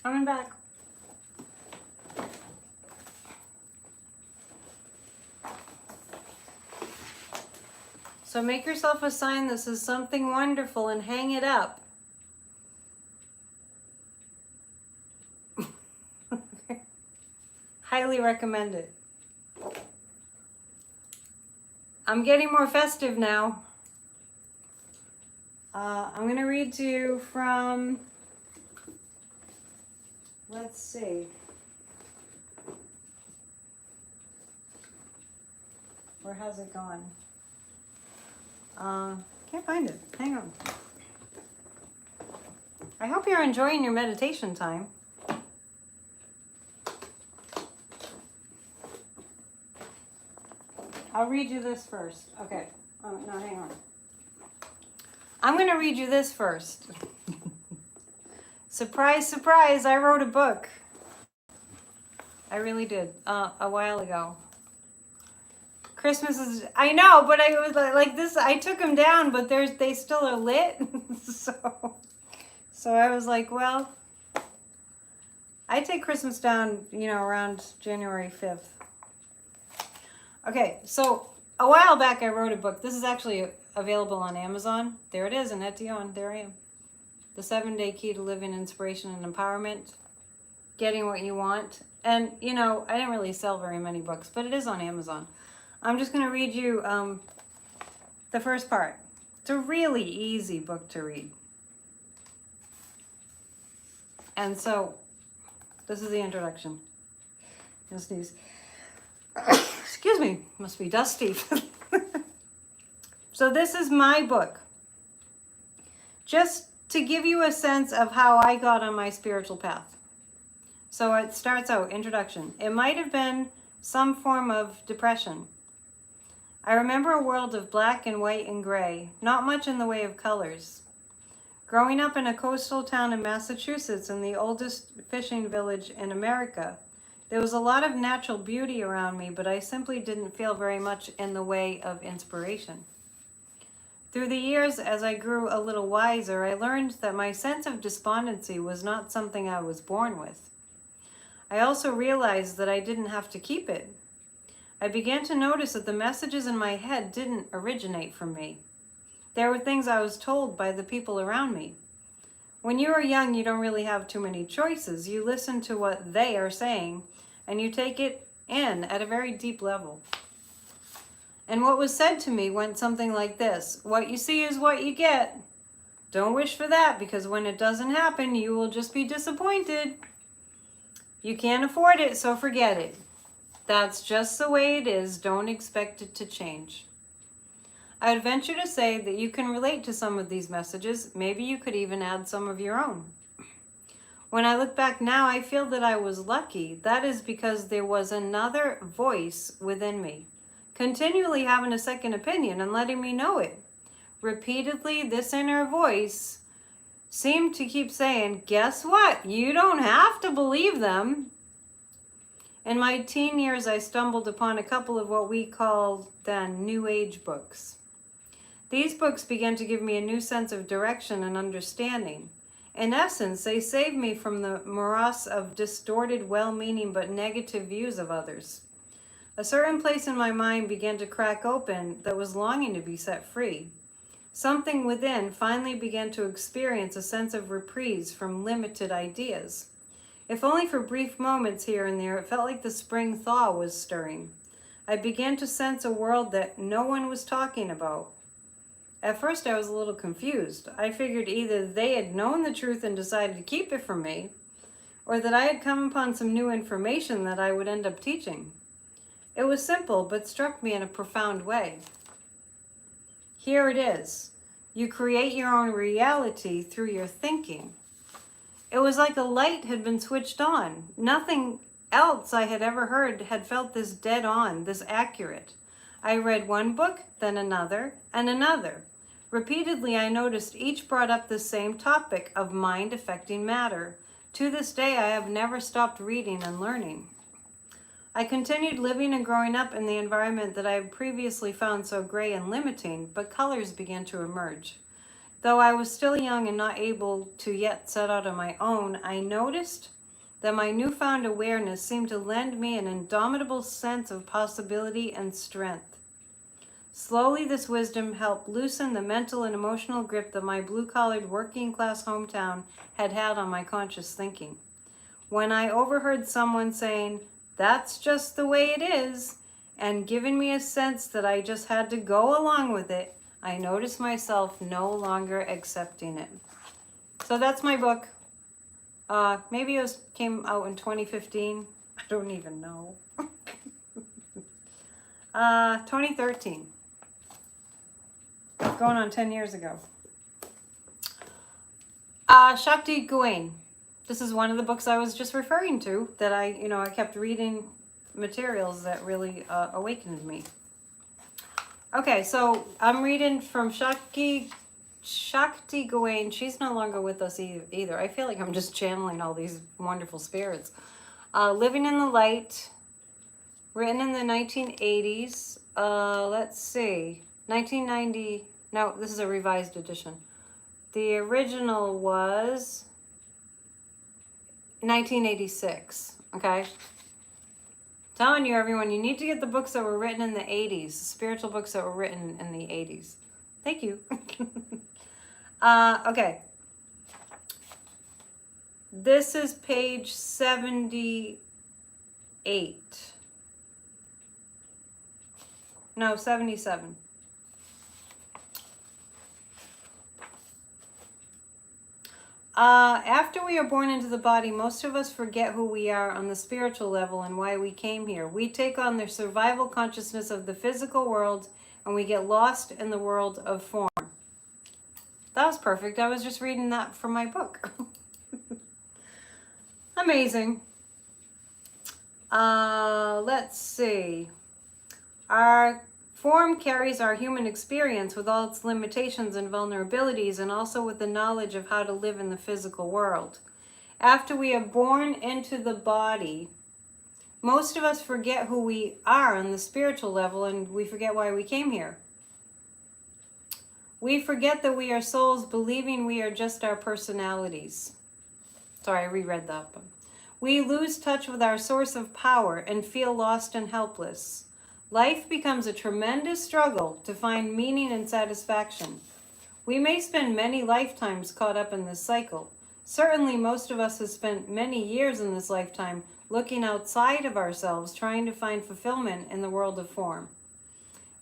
Coming back. So make yourself a sign this is something wonderful and hang it up. Highly recommend it. I'm getting more festive now. I'm going to read to you from, let's see. Where has it gone? Can't find it. Hang on. I hope you're enjoying your meditation time. I'll read you this first. Okay. Oh, no, hang on. I'm going to read you this first. Surprise, surprise, I wrote a book. I really did, a while ago. Christmas is, I know, but I was like this, I took them down, but they still are lit. So I was like, well, I take Christmas down, you know, around January 5th. Okay, so a while back I wrote a book. This is actually available on Amazon. There it is, Annette, and there I am. The 7-Day Key to Living Inspiration and Empowerment. Getting what you want. And, you know, I didn't really sell very many books, but it is on Amazon. I'm just going to read you the first part. It's a really easy book to read. And so, this is the introduction. You'll sneeze. Excuse me, must be dusty. So this is my book. Just to give you a sense of how I got on my spiritual path. So it starts out, introduction. It might have been some form of depression. I remember a world of black and white and gray, not much in the way of colors. Growing up in a coastal town in Massachusetts in the oldest fishing village in America, there was a lot of natural beauty around me, but I simply didn't feel very much in the way of inspiration. Through the years, as I grew a little wiser, I learned that my sense of despondency was not something I was born with. I also realized that I didn't have to keep it. I began to notice that the messages in my head didn't originate from me. There were things I was told by the people around me. When you are young, you don't really have too many choices. You listen to what they are saying, and you take it in at a very deep level. And what was said to me went something like this: what you see is what you get. Don't wish for that, because when it doesn't happen, you will just be disappointed. You can't afford it, so forget it. That's just the way it is. Don't expect it to change. I would venture to say that you can relate to some of these messages. Maybe you could even add some of your own. When I look back now, I feel that I was lucky. That is because there was another voice within me, continually having a second opinion and letting me know it. Repeatedly, this inner voice seemed to keep saying, guess what? You don't have to believe them. In my teen years, I stumbled upon a couple of what we called then New Age books. These books began to give me a new sense of direction and understanding. In essence, they saved me from the morass of distorted, well-meaning but negative views of others. A certain place in my mind began to crack open that was longing to be set free. Something within finally began to experience a sense of reprise from limited ideas. If only for brief moments here and there, it felt like the spring thaw was stirring. I began to sense a world that no one was talking about. At first, I was a little confused. I figured either they had known the truth and decided to keep it from me, or that I had come upon some new information that I would end up teaching. It was simple, but struck me in a profound way. Here it is. You create your own reality through your thinking. It was like a light had been switched on. Nothing else I had ever heard had felt this dead on, this accurate. I read one book, then another, and another. Repeatedly, I noticed each brought up the same topic of mind affecting matter. To this day, I have never stopped reading and learning. I continued living and growing up in the environment that I had previously found so gray and limiting, but colors began to emerge. Though I was still young and not able to yet set out on my own, I noticed that my newfound awareness seemed to lend me an indomitable sense of possibility and strength. Slowly, this wisdom helped loosen the mental and emotional grip that my blue-collared working-class hometown had had on my conscious thinking. When I overheard someone saying, "That's just the way it is," and giving me a sense that I just had to go along with it, I noticed myself no longer accepting it. So that's my book. Maybe it came out in 2015. I don't even know. 2013. Going on 10 years ago. Shakti Gawain. This is one of the books I was just referring to that I kept reading materials that really awakened me. Okay, so I'm reading from Shakti Gawain. She's no longer with us either. I feel like I'm just channeling all these wonderful spirits. Living in the Light, written in the 1980s. Let's see, 1990. No, this is a revised edition. The original was 1986. Okay. Telling you, everyone, you need to get the books that were written in the 80s, spiritual books that were written in the 80s. Thank you. Okay. This is page 78. No, 77. After we are born into the body, most of us forget who we are on the spiritual level and why we came here. We take on the survival consciousness of the physical world, and we get lost in the world of form. That was perfect. I was just reading that from my book. Amazing. Let's see. Our form carries our human experience with all its limitations and vulnerabilities, and also with the knowledge of how to live in the physical world. After we are born into the body, most of us forget who we are on the spiritual level, and we forget why we came here. We forget that we are souls, believing we are just our personalities. Sorry, I reread that one. We lose touch with our source of power and feel lost and helpless. Life becomes a tremendous struggle to find meaning and satisfaction. We may spend many lifetimes caught up in this cycle. Certainly, most of us have spent many years in this lifetime looking outside of ourselves, trying to find fulfillment in the world of form.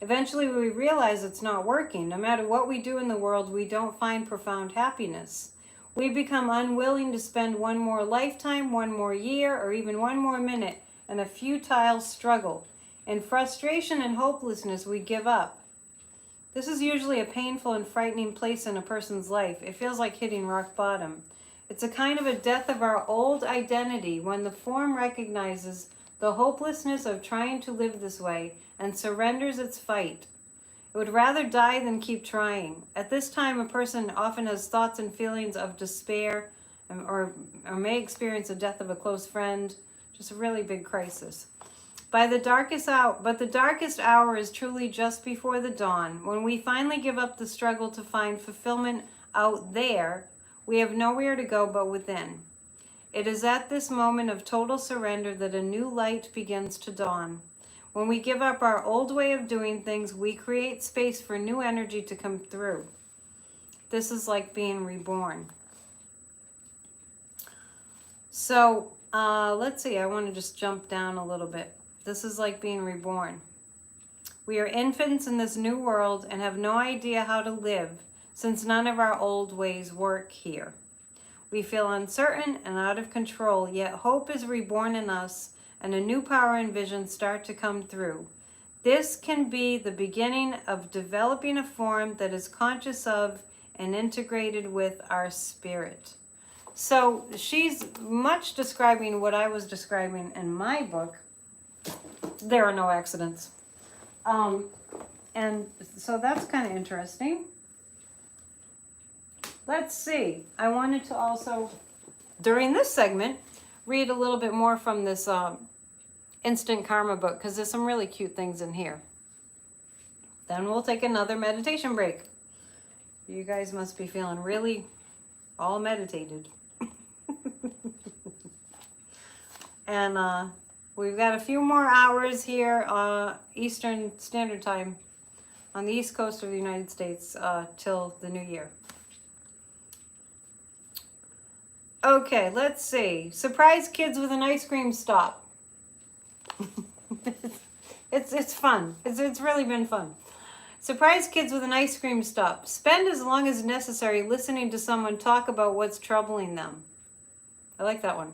Eventually, we realize it's not working. No matter what we do in the world, we don't find profound happiness. We become unwilling to spend one more lifetime, one more year, or even one more minute in a futile struggle. In frustration and hopelessness, we give up. This is usually a painful and frightening place in a person's life. It feels like hitting rock bottom. It's a kind of a death of our old identity when the form recognizes the hopelessness of trying to live this way and surrenders its fight. It would rather die than keep trying. At this time, a person often has thoughts and feelings of despair, or may experience the death of a close friend, just a really big crisis. But the darkest hour is truly just before the dawn. When we finally give up the struggle to find fulfillment out there, we have nowhere to go but within. It is at this moment of total surrender that a new light begins to dawn. When we give up our old way of doing things, we create space for new energy to come through. This is like being reborn. So, let's see. I want to just jump down a little bit. This is like being reborn. We are infants in this new world and have no idea how to live, since none of our old ways work here. We feel uncertain and out of control, yet hope is reborn in us, and a new power and vision start to come through. This can be the beginning of developing a form that is conscious of and integrated with our spirit. So she's much describing what I was describing in my book. There are no accidents. And so that's kind of interesting. Let's see. I wanted to also, during this segment, read a little bit more from this Instant Karma book, because there's some really cute things in here. Then we'll take another meditation break. You guys must be feeling really all meditated. And we've got a few more hours here, Eastern Standard Time on the East Coast of the United States till the new year. Okay, let's see. Surprise kids with an ice cream stop. It's fun. It's really been fun. Surprise kids with an ice cream stop. Spend as long as necessary listening to someone talk about what's troubling them. I like that one.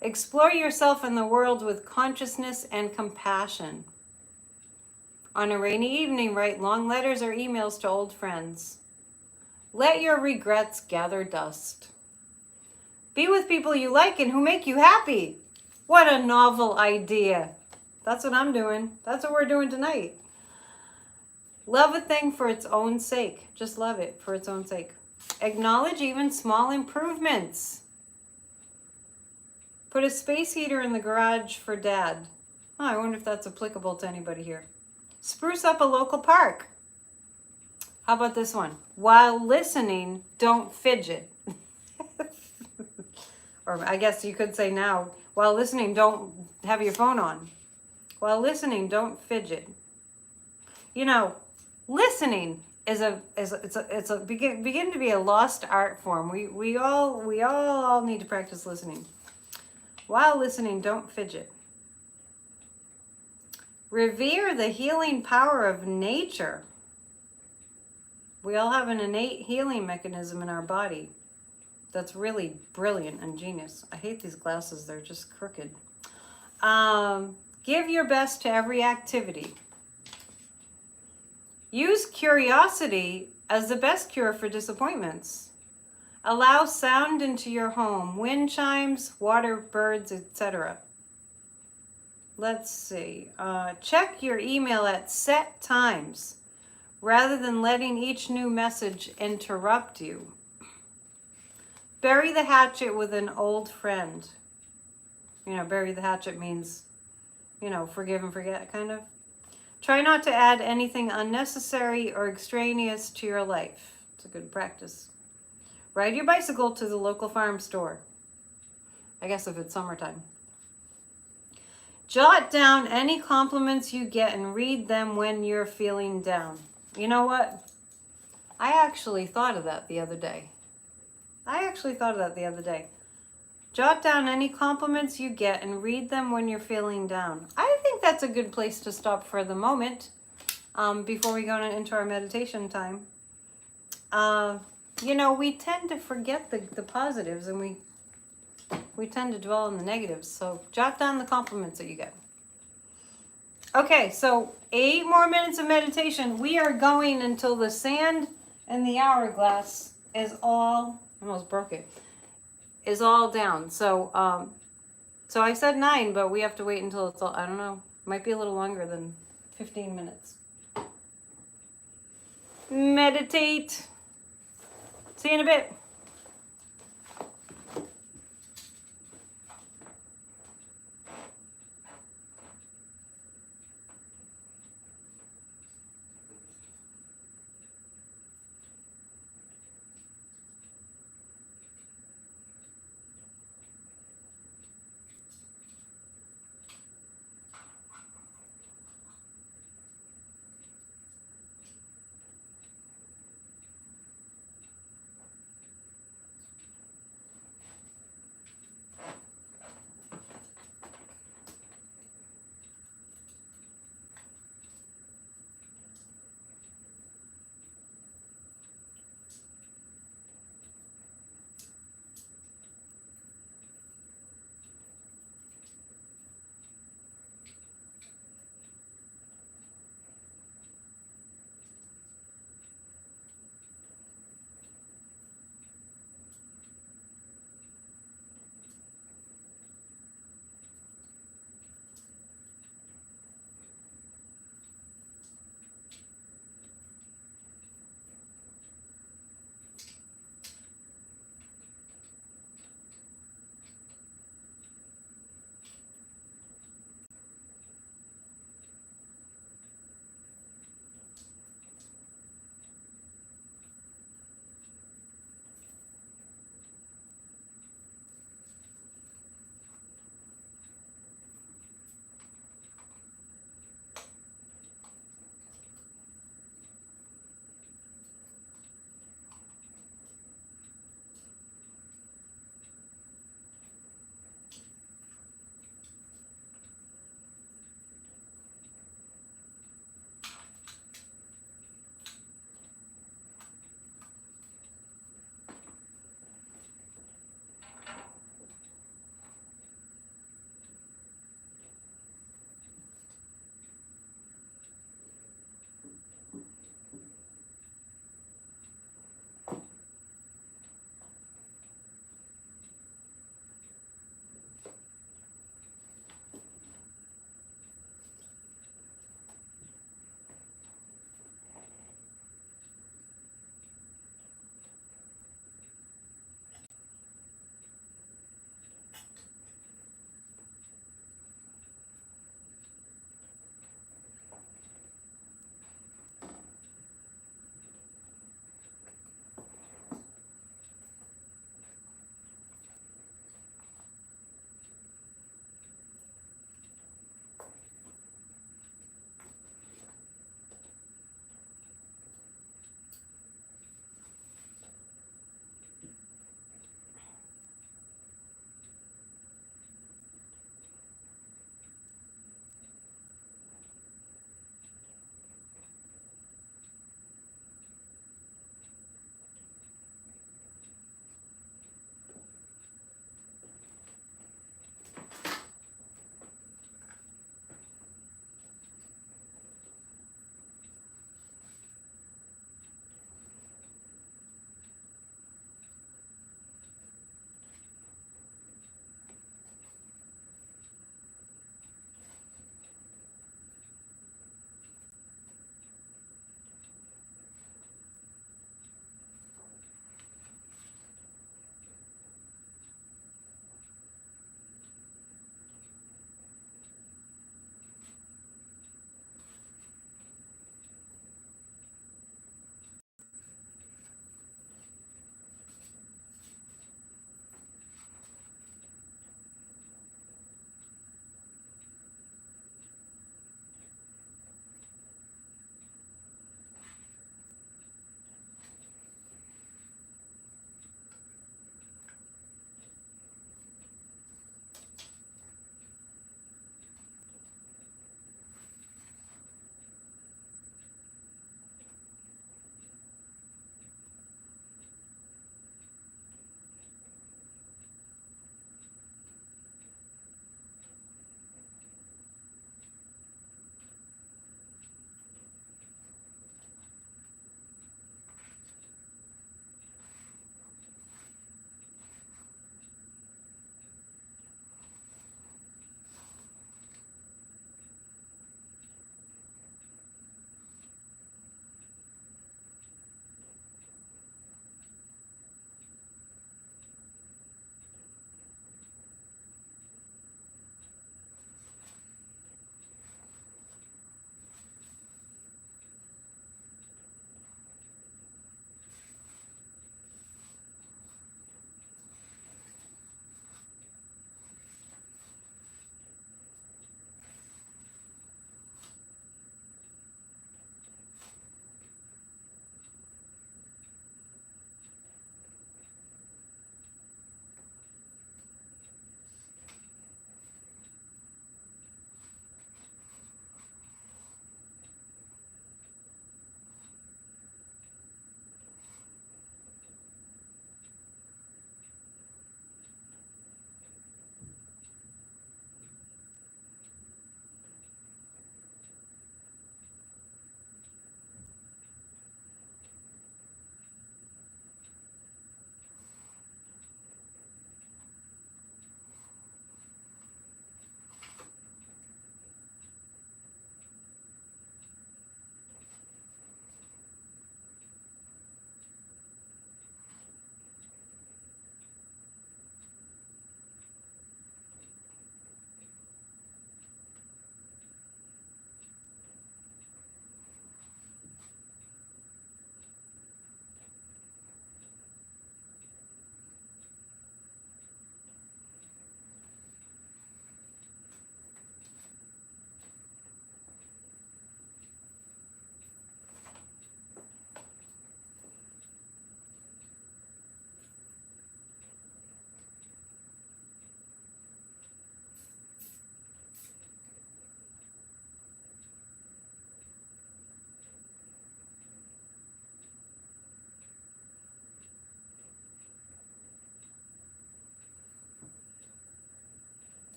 Explore yourself in the world with consciousness and compassion. On a rainy evening, write long letters or emails to old friends. Let your regrets gather dust. Be with people you like and who make you happy. What a novel idea. That's what I'm doing. That's what we're doing tonight. Love a thing for its own sake. Just love it for its own sake. Acknowledge even small improvements. Put a space heater in the garage for Dad. Oh, I wonder if that's applicable to anybody here. Spruce up a local park. How about this one? While listening, don't fidget. Or I guess you could say now, while listening, don't have your phone on. While listening, don't fidget. You know, listening is begin to be a lost art form. We all need to practice listening. While listening, don't fidget. Revere the healing power of nature. We all have an innate healing mechanism in our body that's really brilliant and genius. I hate these glasses, they're just crooked. Give your best to every activity. Use curiosity as the best cure for disappointments. Allow sound into your home, wind chimes, water, birds, etc. Let's see. Check your email at set times rather than letting each new message interrupt you. Bury the hatchet with an old friend. You know, bury the hatchet means, you know, forgive and forget, kind of. Try not to add anything unnecessary or extraneous to your life. It's a good practice. Ride your bicycle to the local farm store. I guess if it's summertime. Jot down any compliments you get and read them when you're feeling down. You know what? I actually thought of that the other day. Jot down any compliments you get and read them when you're feeling down. I think that's a good place to stop for the moment before we go into our meditation time. You know, we tend to forget the positives and we tend to dwell on the negatives. So jot down the compliments that you get. Okay, so 8 more minutes of meditation. We are going until the sand and the hourglass is all, I almost broke it, is all down. So so I said 9, but we have to wait until it's all, I don't know, might be a little longer than 15 minutes. Meditate. See you in a bit.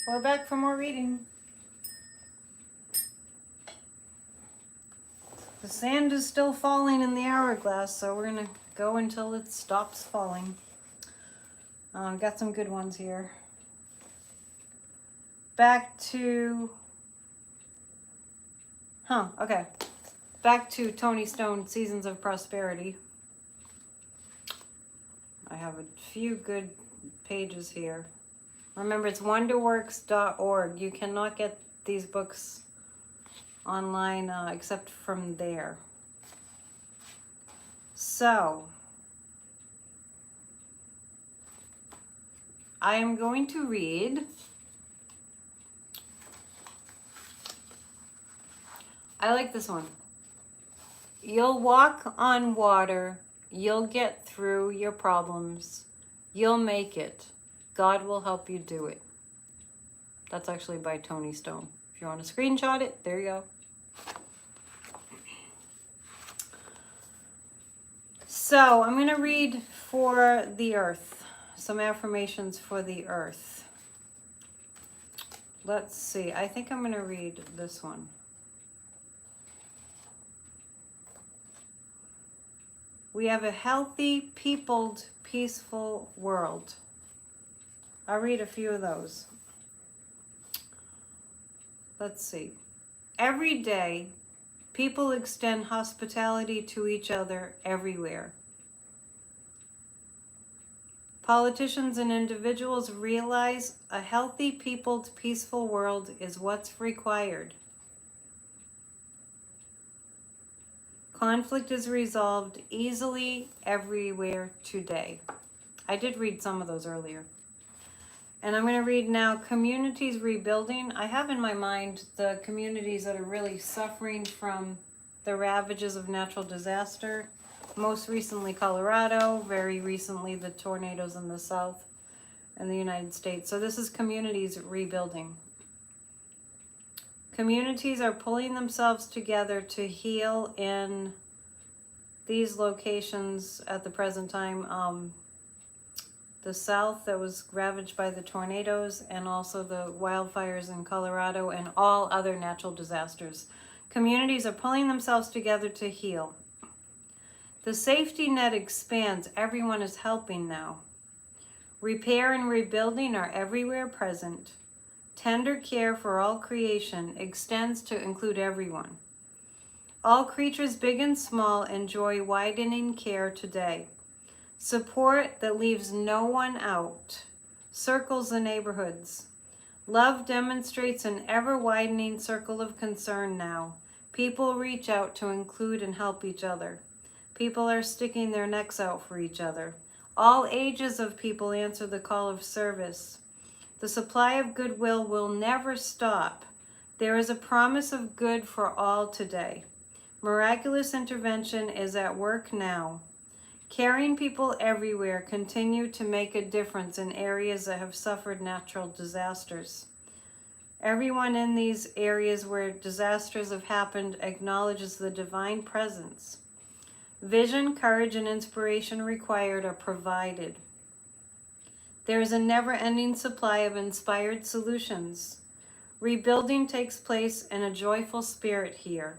We're back for more reading. The sand is still falling in the hourglass, so we're going to go until it stops falling. Got some good ones here. Back to... okay. Back to Tony Stone, Seasons of Prosperity. I have a few good pages here. Remember, it's wonderworks.org. You cannot get these books online except from there. So, I am going to read. I like this one. You'll walk on water. You'll get through your problems. You'll make it. God will help you do it. That's actually by Tony Stone. If you want to screenshot it, there you go. So I'm going to read for the earth. Some affirmations for the earth. Let's see. I think I'm going to read this one. We have a healthy, peopled, peaceful world. I'll read a few of those. Let's see. Every day, people extend hospitality to each other everywhere. Politicians and individuals realize a healthy, peopled, peaceful world is what's required. Conflict is resolved easily everywhere today. I did read some of those earlier. And I'm going to read now Communities Rebuilding. I have in my mind the communities that are really suffering from the ravages of natural disaster. Most recently Colorado, very recently the tornadoes in the south and the United States. So this is Communities Rebuilding. Communities are pulling themselves together to heal in these locations at the present time. The south that was ravaged by the tornadoes, and also the wildfires in Colorado and all other natural disasters. Communities are pulling themselves together to heal. The safety net expands. Everyone is helping now. Repair and rebuilding are everywhere present. Tender care for all creation extends to include everyone. All creatures, big and small, enjoy widening care today. Support that leaves no one out circles the neighborhoods. Love demonstrates an ever-widening circle of concern now. People reach out to include and help each other. People are sticking their necks out for each other. All ages of people answer the call of service. The supply of goodwill will never stop. There is a promise of good for all today. Miraculous intervention is at work now. Caring people everywhere continue to make a difference in areas that have suffered natural disasters. Everyone in these areas where disasters have happened acknowledges the divine presence. Vision, courage, and inspiration required are provided. There is a never-ending supply of inspired solutions. Rebuilding takes place in a joyful spirit here.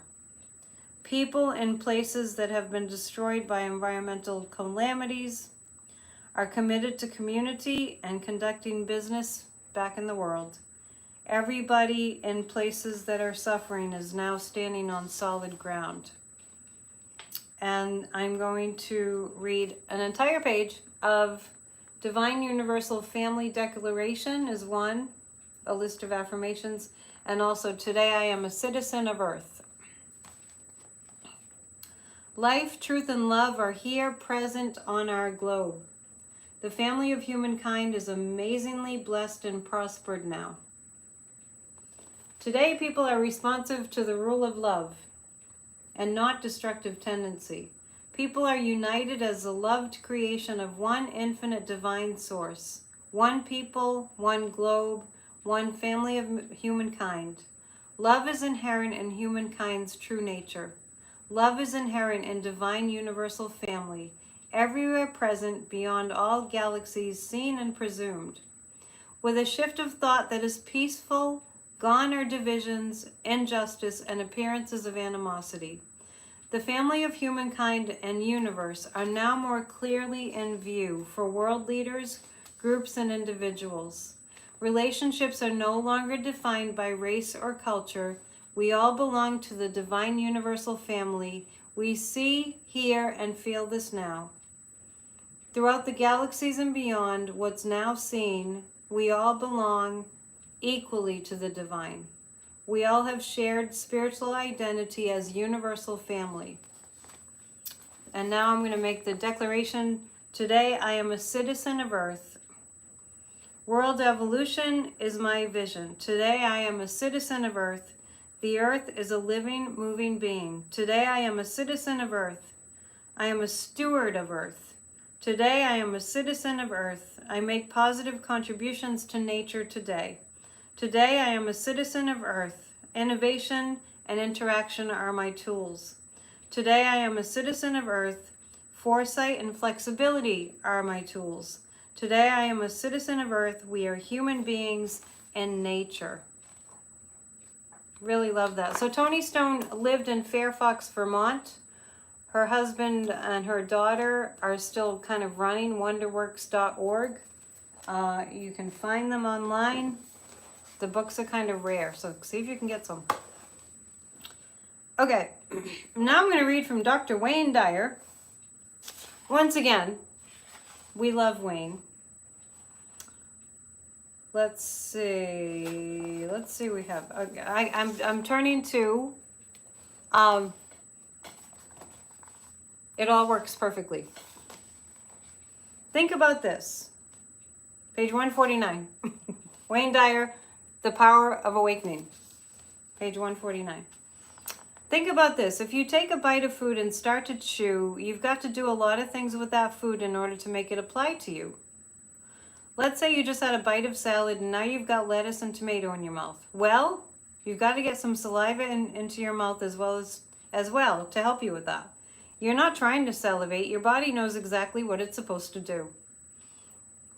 People in places that have been destroyed by environmental calamities are committed to community and conducting business back in the world. Everybody in places that are suffering is now standing on solid ground. And I'm going to read an entire page of Divine Universal Family Declaration is one, a list of affirmations, and also today I am a citizen of Earth. Life, truth, and love are here present on our globe. The family of humankind is amazingly blessed and prospered now. Today, people are responsive to the rule of love and not destructive tendency. People are united as the loved creation of one infinite divine source, one people, one globe, one family of humankind. Love is inherent in humankind's true nature. Love is inherent in divine universal family, everywhere present beyond all galaxies seen and presumed. with a shift of thought that is peaceful. Gone are divisions, injustice, and appearances of animosity. The family of humankind and universe are now more clearly in view for world leaders, groups, and individuals. Relationships are no longer defined by race or culture. We all belong to the divine universal family. We see, hear, and feel this now. Throughout the galaxies and beyond what's now seen, we all belong equally to the divine. We all have shared spiritual identity as universal family. And now I'm going to make the declaration. Today I am a citizen of Earth. World evolution is my vision. Today I am a citizen of Earth. The Earth is a living, moving being. Today I am a citizen of Earth. I am a steward of Earth. Today I am a citizen of Earth. I make positive contributions to nature today. Today I am a citizen of Earth. Innovation and interaction are my tools. Today I am a citizen of Earth. Foresight and flexibility are my tools. Today I am a citizen of Earth. We are human beings in nature. Really love that. So Toni Stone lived in Fairfax, Vermont. Her husband and her daughter are still kind of running wonderworks.org. You can find them online. The books are kind of rare, so see if you can get some. Okay, now I'm going to read from Dr. Wayne Dyer. Once again, we love Wayne. Let's see we have, okay, I'm turning to, It All Works Perfectly. Think about this. Page 149. Wayne Dyer, The Power of Awakening. Page 149. Think about this. If you take a bite of food and start to chew, you've got to do a lot of things with that food in order to make it apply to you. Let's say you just had a bite of salad and now you've got lettuce and tomato in your mouth. Well, you've got to get some saliva into your mouth as well to help you with that. You're not trying to salivate. Your body knows exactly what it's supposed to do.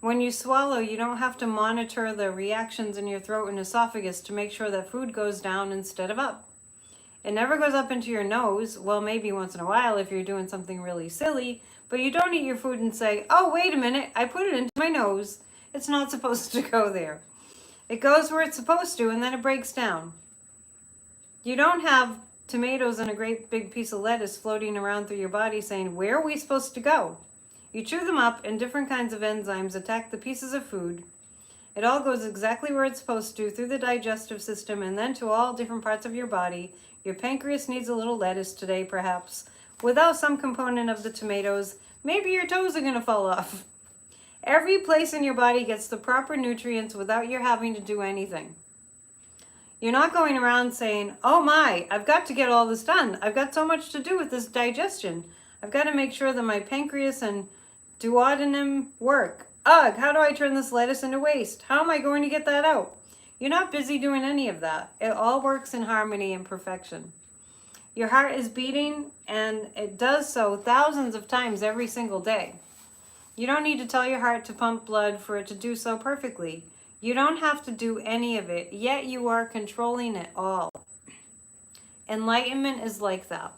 When you swallow, you don't have to monitor the reactions in your throat and esophagus to make sure that food goes down instead of up. It never goes up into your nose. Well, maybe once in a while if you're doing something really silly, but you don't eat your food and say, oh, wait a minute, I put it into my nose. It's not supposed to go there. It goes where it's supposed to, and then it breaks down. You don't have tomatoes and a great big piece of lettuce floating around through your body saying, where are we supposed to go? You chew them up and different kinds of enzymes attack the pieces of food. It all goes exactly where it's supposed to, through the digestive system and then to all different parts of your body. Your pancreas needs a little lettuce today, perhaps. Without some component of the tomatoes, maybe your toes are going to fall off. Every place in your body gets the proper nutrients without your having to do anything. You're not going around saying, oh my, I've got to get all this done. I've got so much to do with this digestion. I've got to make sure that my pancreas and duodenum work. Ugh, how do I turn this lettuce into waste? How am I going to get that out? You're not busy doing any of that. It all works in harmony and perfection. Your heart is beating, and it does so thousands of times every single day. You don't need to tell your heart to pump blood for it to do so perfectly. You don't have to do any of it, yet you are controlling it all. Enlightenment is like that.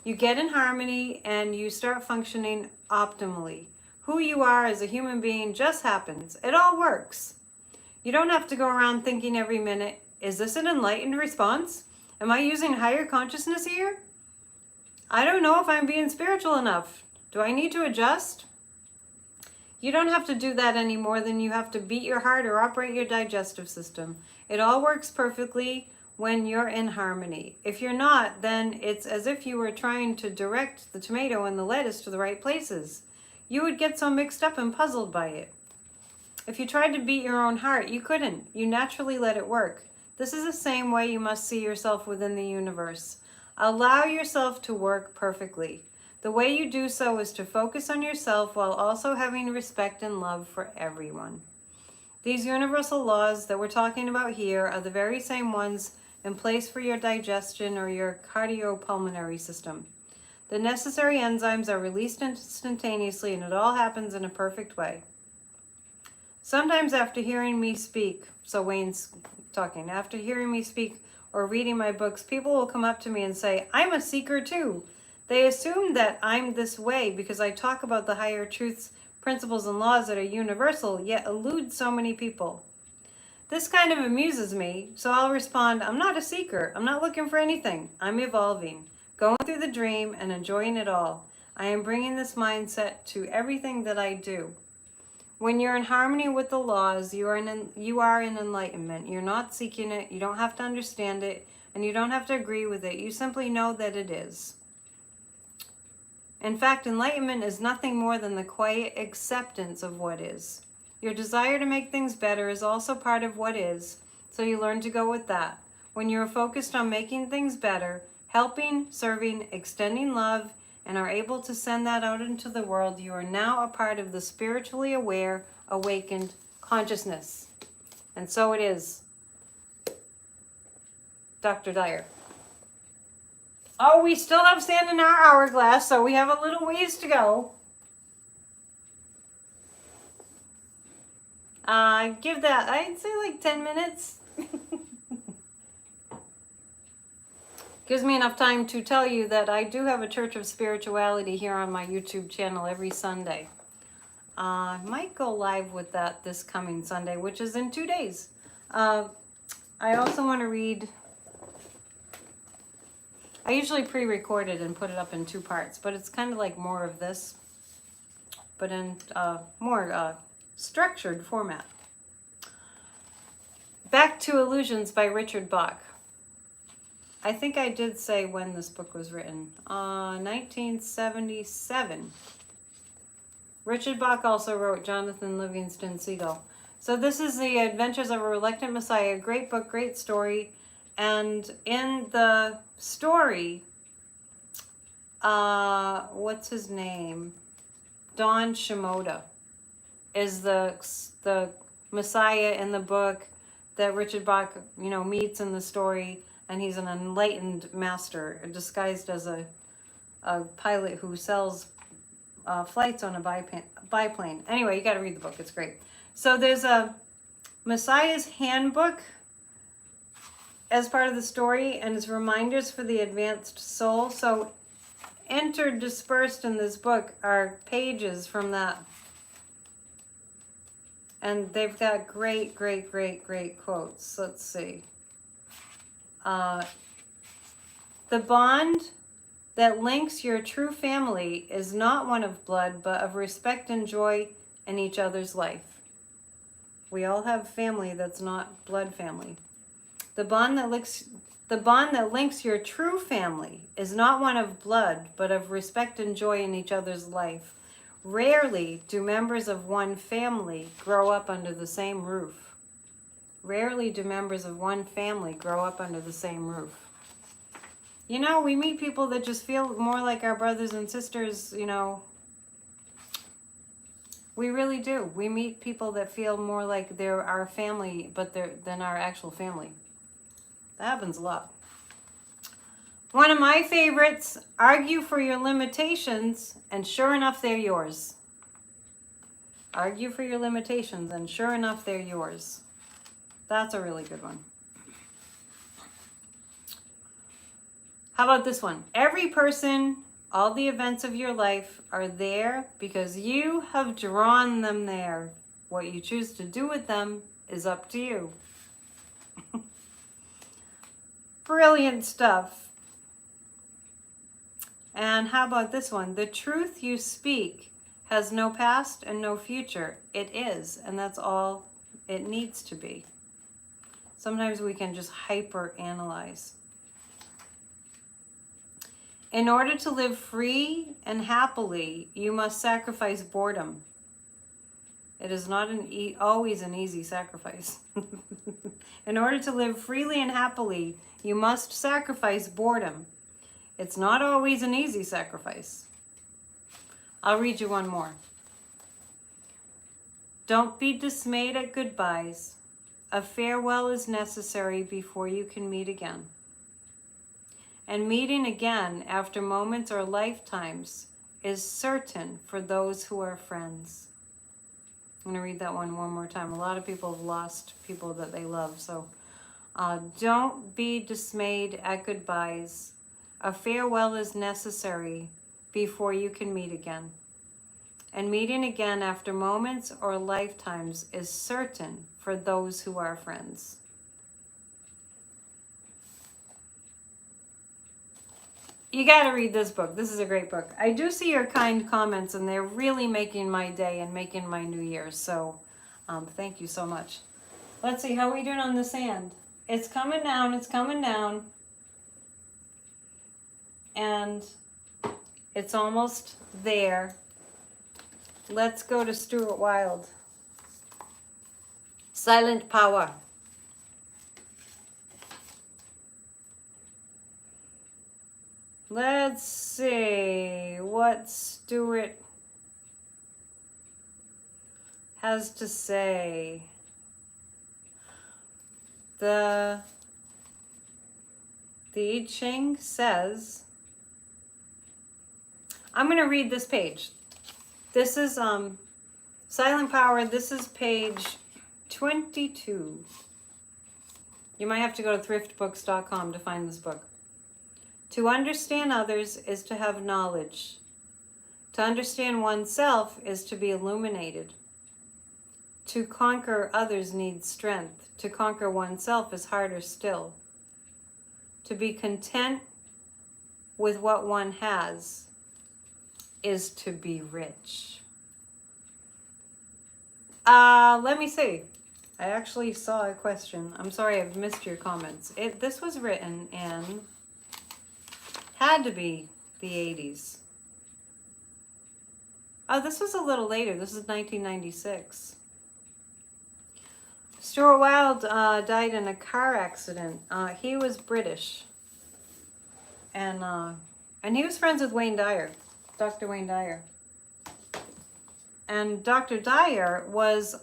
You get in harmony and you start functioning optimally. Who you are as a human being just happens. It all works. You don't have to go around thinking every minute, is this an enlightened response? Am I using higher consciousness here? I don't know if I'm being spiritual enough. Do I need to adjust? You don't have to do that any more than you have to beat your heart or operate your digestive system. It all works perfectly when you're in harmony. If you're not, then it's as if you were trying to direct the tomato and the lettuce to the right places. You would get so mixed up and puzzled by it. If you tried to beat your own heart, you couldn't. You naturally let it work. This is the same way you must see yourself within the universe. Allow yourself to work perfectly. The way you do so is to focus on yourself while also having respect and love for everyone. These universal laws that we're talking about here are the very same ones in place for your digestion or your cardiopulmonary system. The necessary enzymes are released instantaneously, and it all happens in a perfect way. Sometimes after hearing me speak, so Wayne's talking, after hearing me speak or reading my books, people will come up to me and say, I'm a seeker too. They assume that I'm this way because I talk about the higher truths, principles, and laws that are universal, yet elude so many people. This kind of amuses me, so I'll respond, I'm not a seeker. I'm not looking for anything. I'm evolving, going through the dream and enjoying it all. I am bringing this mindset to everything that I do. When you're in harmony with the laws, you are in enlightenment. You're not seeking it. You don't have to understand it, and you don't have to agree with it. You simply know that it is. In fact, enlightenment is nothing more than the quiet acceptance of what is. Your desire to make things better is also part of what is, so you learn to go with that. When you are focused on making things better, helping, serving, extending love, and are able to send that out into the world, you are now a part of the spiritually aware, awakened consciousness. And so it is. Dr. Dyer. Oh, we still have sand in our hourglass, so we have a little ways to go. Give that, I'd say like 10 minutes. Gives me enough time to tell you that I do have a Church of Spirituality here on my YouTube channel every Sunday. I might go live with that this coming Sunday, which is in 2 days. I also want to read, I usually pre-record it and put it up in 2 parts, but it's kind of like more of this, but in more structured format. Back to Illusions by Richard Bach. I think I did say when this book was written. 1977. Richard Bach also wrote Jonathan Livingston Seagull. So this is The Adventures of a Reluctant Messiah. Great book, great story. And in the story, what's his name? Don Shimoda is the Messiah in the book that Richard Bach, meets in the story. And he's an enlightened master disguised as a pilot who sells flights on a biplane. Anyway, you got to read the book. It's great. So there's a Messiah's Handbook as part of the story, and it's reminders for the advanced soul. So interdispersed in this book are pages from that. And they've got great, great, great, great quotes. Let's see. The bond that links your true family is not one of blood, but of respect and joy in each other's life. We all have family that's not blood family. The bond that links your true family is not one of blood, but of respect and joy in each other's life. Rarely do members of one family grow up under the same roof. Rarely do members of one family grow up under the same roof. We meet people that just feel more like our brothers and sisters, We really do. We meet people that feel more like they're our family, but than our actual family. That happens a lot. One of my favorites, argue for your limitations, and sure enough, they're yours. Argue for your limitations, and sure enough, they're yours. That's a really good one. How about this one? Every person, all the events of your life are there because you have drawn them there. What you choose to do with them is up to you. Brilliant stuff. And how about this one? The truth you speak has no past and no future. It is, and that's all it needs to be. Sometimes we can just hyper-analyze. In order to live free and happily, you must sacrifice boredom. It is not always an easy sacrifice. In order to live freely and happily, you must sacrifice boredom. It's not always an easy sacrifice. I'll read you one more. Don't be dismayed at goodbyes. A farewell is necessary before you can meet again. And meeting again after moments or lifetimes is certain for those who are friends. I'm going to read that one more time. A lot of people have lost people that they love. So don't be dismayed at goodbyes. A farewell is necessary before you can meet again. And meeting again after moments or lifetimes is certain for those who are friends. You got to read this book. This is a great book. I do see your kind comments, and they're really making my day and making my new year. So thank you so much. Let's see, how are we doing on the sand? It's coming down. It's coming down. And it's almost there. Let's go to Stuart Wilde. Silent Power. Let's see what Stuart has to say. The I Ching says, I'm going to read this page. This is Silent Power. This is page 22. You might have to go to thriftbooks.com to find this book. To understand others is to have knowledge. To understand oneself is to be illuminated. To conquer others needs strength. To conquer oneself is harder still. To be content with what one has is to be rich. Let me see. I actually saw a question. I'm sorry, I've missed your comments. This was written in, had to be the 80s. Oh, this was a little later. This is 1996. Stuart Wilde died in a car accident. He was British. And he was friends with Wayne Dyer, Dr. Wayne Dyer. And Dr. Dyer was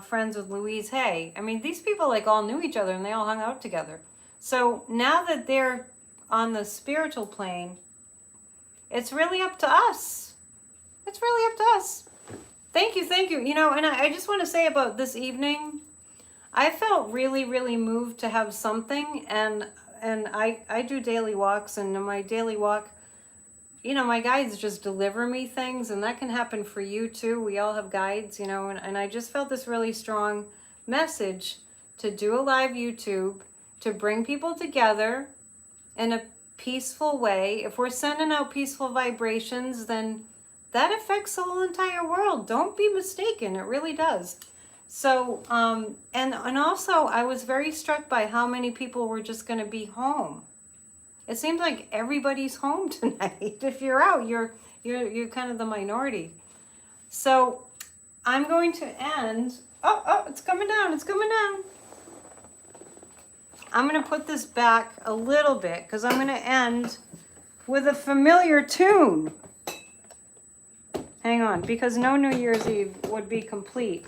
friends with Louise Hay. I mean, these people like all knew each other and they all hung out together. So now that they're on the spiritual plane, it's really up to us. It's really up to us. Thank you, thank you. You know, and I just want to say about this evening, I felt really, really moved to have something. And I do daily walks, and in my daily walk, you know, my guides just deliver me things, and that can happen for you too. We all have guides, you know, and I just felt this really strong message to do a live YouTube, to bring people together in a peaceful way. If we're sending out peaceful vibrations, then that affects the whole entire world. Don't be mistaken, it really does. So, and also I was very struck by how many people were just going to be home. It seems like everybody's home tonight. If you're out, you're kind of the minority. So I'm going to end. Oh, it's coming down. It's coming down. I'm going to put this back a little bit because I'm going to end with a familiar tune. Hang on, because no New Year's Eve would be complete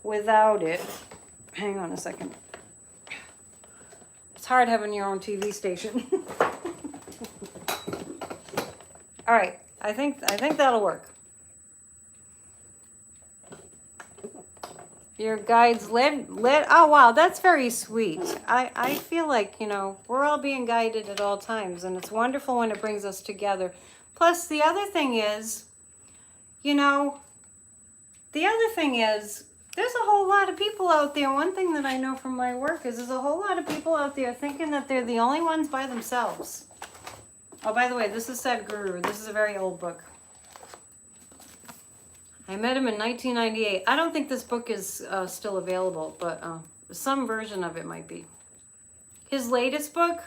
without it. Hang on a second. It's hard having your own TV station. All right, I think that'll work. Your guides led. Oh wow, that's very sweet. I feel like, you know, we're all being guided at all times, and it's wonderful when it brings us together. Plus, the other thing is, you know, there's a whole lot of people out there. One thing that I know from my work is there's a whole lot of people out there thinking that they're the only ones by themselves. Oh, by the way, this is Sadhguru. This is a very old book. I met him in 1998. I don't think this book is still available, but some version of it might be. His latest book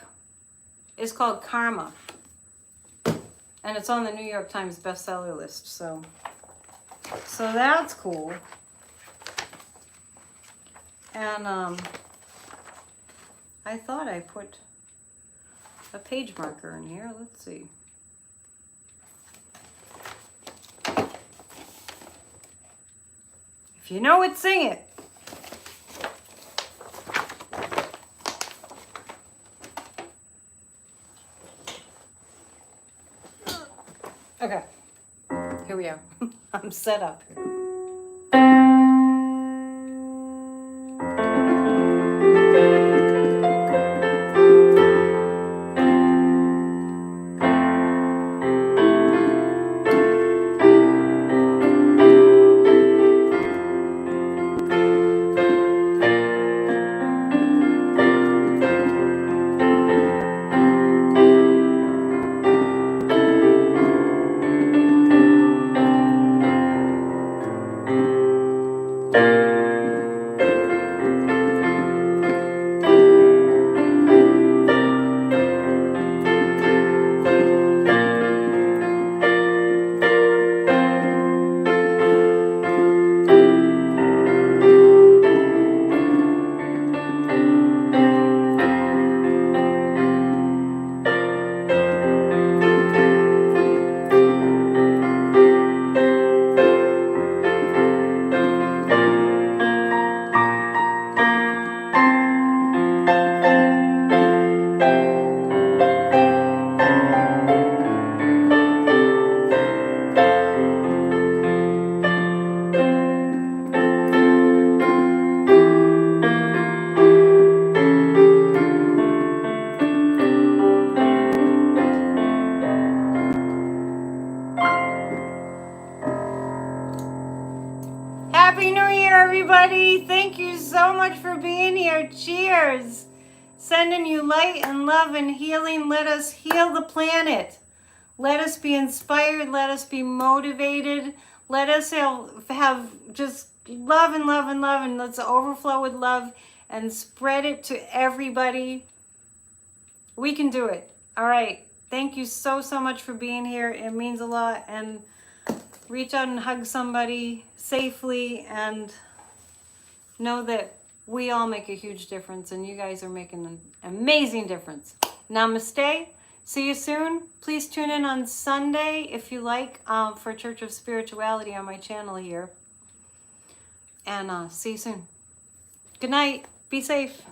is called Karma, and it's on the New York Times bestseller list. So that's cool. And I thought I put a page marker in here. Let's see. If you know it, sing it. Okay, here we are. I'm set up here. years. Sending you light and love and healing. Let us heal the planet. Let us be inspired. Let us be motivated. Let us have just love and love and love, and let's overflow with love and spread it to everybody. We can do it. All right. Thank you so, so much for being here. It means a lot. And reach out and hug somebody safely, and know that we all make a huge difference, and you guys are making an amazing difference. Namaste. See you soon. Please tune in on Sunday if you like for Church of Spirituality on my channel here. And see you soon. Good night. Be safe.